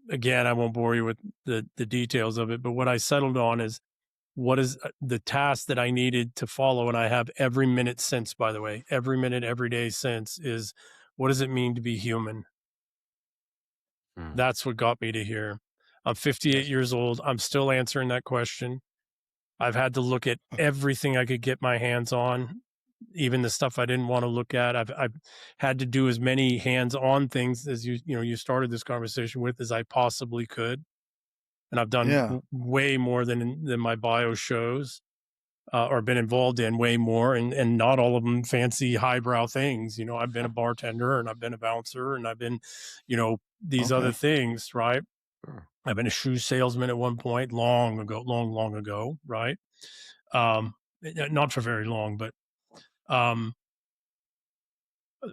again, I won't bore you with the details of it, but what I settled on is what is the task that I needed to follow. And I have every minute since, by the way, every minute, every day since, is what does it mean to be human? That's what got me to here. I'm 58 Yes. years old. I'm still answering that question. I've had to look at everything I could get my hands on, even the stuff I didn't want to look at. I've had to do as many hands-on things as you started this conversation with as I possibly could, and I've done Yeah. way more than my bio shows, or been involved in way more, and not all of them fancy highbrow things. I've been a bartender, and I've been a bouncer, and I've been, these other Okay. things, right? Sure. I've been a shoe salesman at one point, long ago, right? Not for very long, but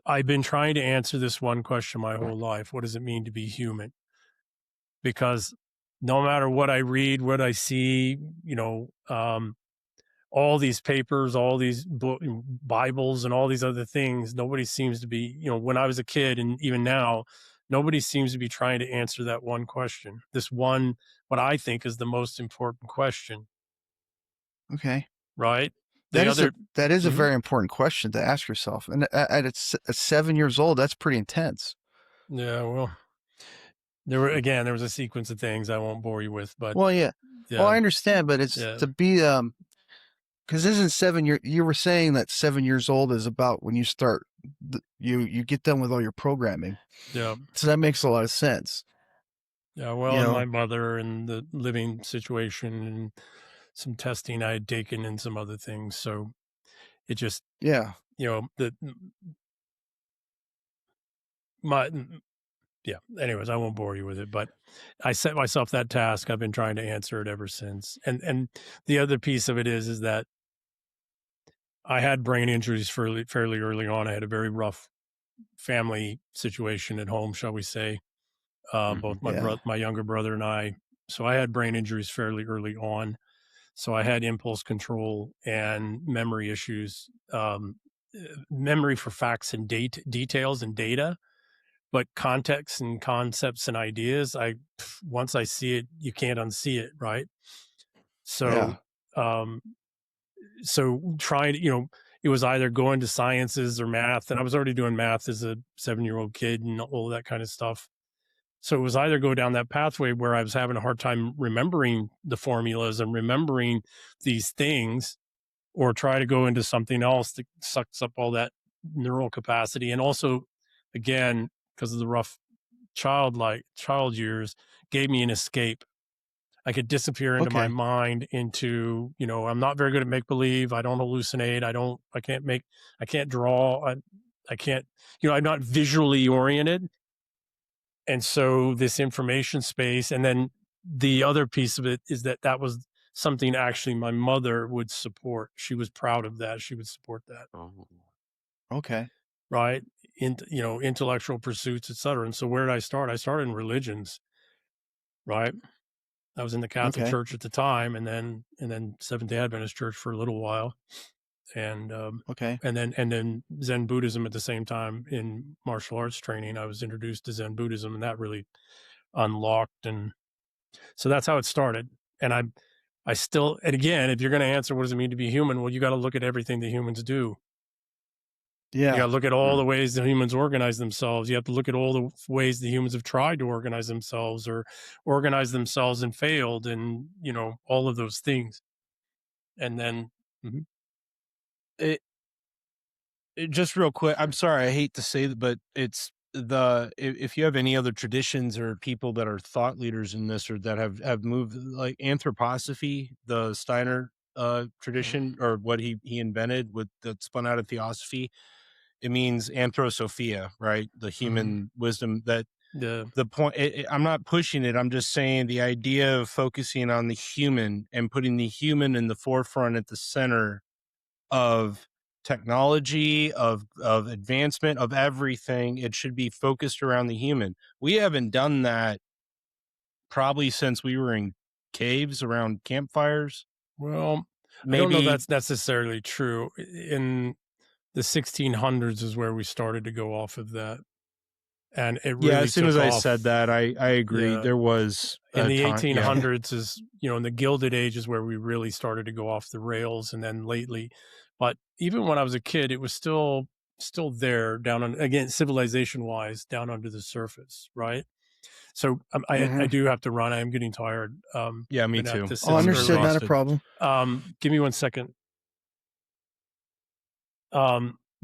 I've been trying to answer this one question my whole life. What does it mean to be human? Because no matter what I read, what I see, all these papers, all these Bibles and all these other things, nobody seems to be, when I was a kid and even now, nobody seems to be trying to answer that one question. This one, what I think is the most important question, Okay. right? The That is other, a Mhm. very important question to ask yourself. And at 7 years old, that's pretty intense. Yeah, well, there was a sequence of things I won't bore you with, but Well, yeah. Well, yeah, I understand, but it's yeah, to be because isn't 7 year you were saying that 7 years old is about when you start you get done with all your programming. yeah. So that makes a lot of sense. Yeah, You well, and my know? mother and the living situation and some testing I had taken and some other things. So it just, Yeah. the my yeah. Anyways, I won't bore you with it, but I set myself that task. I've been trying to answer it ever since. And the other piece of it is that I had brain injuries fairly early on. I had a very rough family situation at home, shall we say? Both Yeah. my younger brother and I. So I had brain injuries fairly early on. So I had impulse control and memory issues, memory for facts and details and data, but context and concepts and ideas. Once I see it, you can't unsee it, right? So, Yeah. um, trying to, it was either going to sciences or math, and I was already doing math as a 7-year-old kid and all that kind of stuff. So it was either go down that pathway where I was having a hard time remembering the formulas and remembering these things, or try to go into something else that sucks up all that neural capacity. And also, again, because of the rough child years, gave me an escape. I could disappear into my Okay. mind into, I'm not very good at make believe. I don't hallucinate. I can't draw. I can't, I'm not visually oriented. And so this information space, and then the other piece of it is that was something actually my mother would support. She was proud of that. She would support that. Oh. Okay. Right. Intellectual pursuits, et cetera. And so where did I start? I started in religions, right? I was in the Catholic Okay. Church at the time, and then Seventh-day Adventist Church for a little while. And, Okay. and then Zen Buddhism at the same time. In martial arts training, I was introduced to Zen Buddhism, and that really unlocked. And so that's how it started. And I still, and again, if you're going to answer, what does it mean to be human? Well, you got to look at everything that humans do. You got Yeah. to look at all the ways that humans organize themselves. You have to look at all the ways that humans have tried to organize themselves or organize themselves and failed, and, all of those things. And then, Mhm. It, just real quick, I'm sorry, I hate to say that, but it's if you have any other traditions or people that are thought leaders in this or that have moved, like anthroposophy, the Steiner tradition, or what he invented with that spun out of theosophy, it means anthrosophia, right? The Mhm. human wisdom. That the the point, I'm not pushing it, I'm just saying the idea of focusing on the human and putting the human in the forefront at the center of technology, of advancement, of everything. It should be focused around the human. We haven't done that probably since we were in caves around campfires. well, I don't know Maybe. that's necessarily true. In the 1600s is where we started to go off of that. And it Yeah, really as soon took as I off. said that, I agree. Yeah. There was In a the time, yeah. 1800s is, in the Gilded Age is where we really started to go off the rails, and then lately. But even when I was a kid, it was still there down on, again, civilization wise, down under the surface, right? So I do have to run. I am getting tired. Yeah, me been at too. this Oh, since understood. early. Not a problem. Give me 1 second.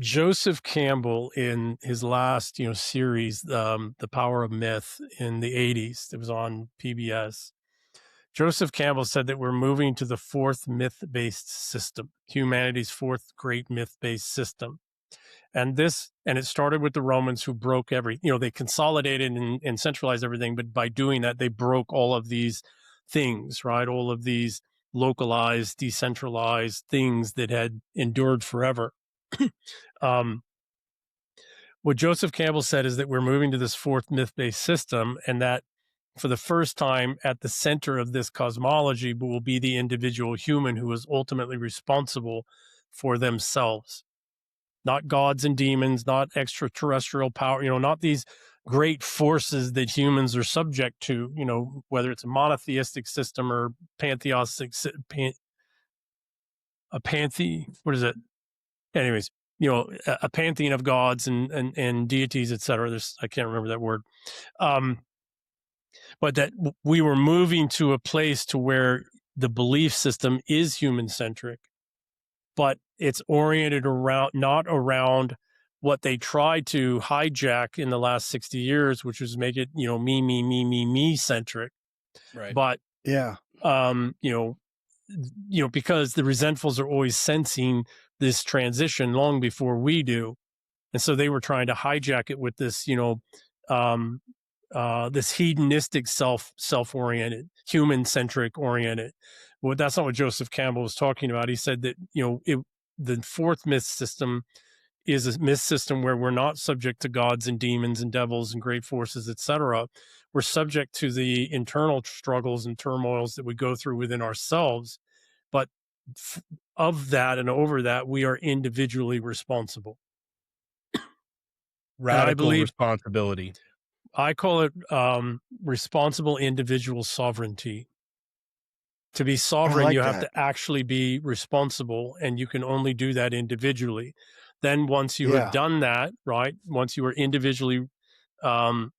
Joseph Campbell, in his last series, The Power of Myth, in the 80s, it was on PBS. Joseph Campbell said that we're moving to the fourth myth-based system, humanity's fourth great myth-based system. And it started with the Romans, who broke they consolidated and centralized everything. But by doing that, they broke all of these things, right? All of these localized, decentralized things that had endured forever. What Joseph Campbell said is that we're moving to this fourth myth-based system, and that for the first time, at the center of this cosmology will be the individual human, who is ultimately responsible for themselves. Not gods and demons, not extraterrestrial power, not these great forces that humans are subject to, whether it's a monotheistic system or pantheistic, what is it? Anyways, a pantheon of gods and deities, etc. I can't remember that word. But that we were moving to a place to where the belief system is human-centric, but it's oriented around, not around what they tried to hijack in the last 60 years, which was make it, me centric. Right. But, Yeah. because the resentfuls are always sensing this transition long before we do. And so they were trying to hijack it with this, this hedonistic self-oriented, human-centric oriented. Well, that's not what Joseph Campbell was talking about. He said that, the fourth myth system is a myth system where we're not subject to gods and demons and devils and great forces, etc. We're subject to the internal struggles and turmoils that we go through within ourselves. But of that and over that, we are individually responsible. Radical responsibility. I call it responsible individual sovereignty. To be sovereign, you have to actually be responsible, and you can only do that individually. Then once you have done that, right, once you are individually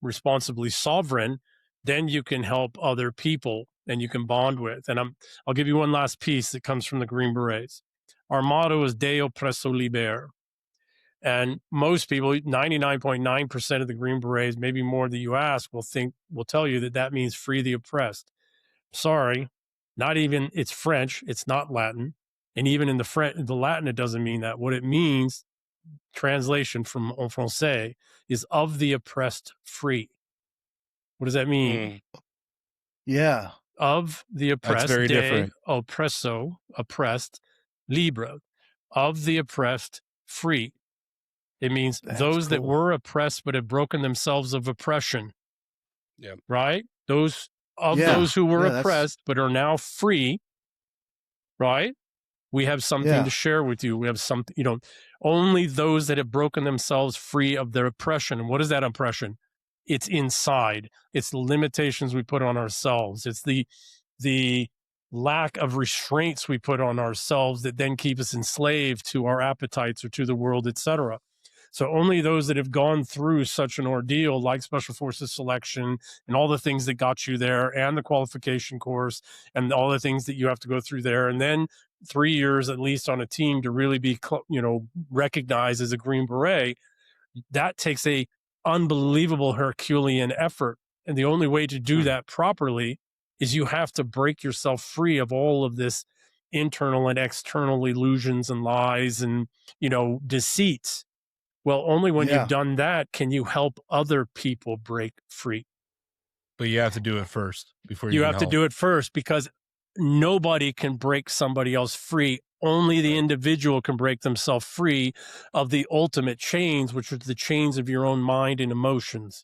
responsibly sovereign, then you can help other people and you can bond with. And I'll give you one last piece that comes from the Green Berets. Our motto is Deo Presso Liber. And most people, 99.9% of the Green Berets, maybe more that you ask, will tell you that means free the oppressed. Sorry, not even, it's French, it's not Latin. And even in the Latin, it doesn't mean that. What it means, translation from en français, is of the oppressed free. What does that mean? Yeah. Of the oppressed, that's very different. Oppresso, oppressed, libre, of the oppressed free. It means those that were oppressed but have broken themselves of oppression. Yeah. Right? Those who were oppressed but are now free, right? We have something to share with you. We have something, only those that have broken themselves free of their oppression. And what is that oppression? It's inside. It's the limitations we put on ourselves. It's the lack of restraints we put on ourselves that then keep us enslaved to our appetites or to the world, etc. So only those that have gone through such an ordeal, like Special Forces selection and all the things that got you there, and the qualification course and all the things that you have to go through there, and then 3 years at least on a team to really be, recognized as a Green Beret, that takes a unbelievable Herculean effort. And the only way to do that properly is you have to break yourself free of all of this internal and external illusions and lies and, deceits. Well, only when you've done that can you help other people break free. But you have to do it first before you have to do it first, because nobody can break somebody else free. Only the individual can break themselves free of the ultimate chains, which are the chains of your own mind and emotions.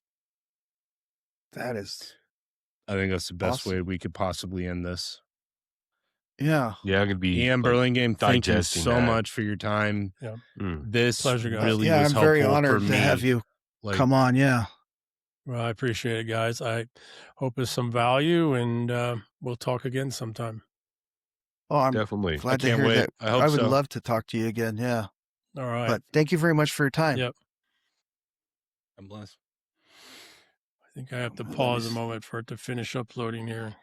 That is, I think that's the best way we could possibly end this. Yeah. Yeah, I could be. Ian Burlingame, thank you so that. much for your time. Yeah. This Pleasure, guys. really Yeah, was I'm very helpful honored for to me. have you Like, come on. Yeah. Well, I appreciate it, guys. I hope there's some value, and we'll talk again sometime. Oh, I'm Definitely. I glad to can't hear wait. that. I hope I would so. love to talk to you again. Yeah. All right. But thank you very much for your time. Yep. I'm blessed. I think I have to Let me pause a see. moment for it to finish uploading here.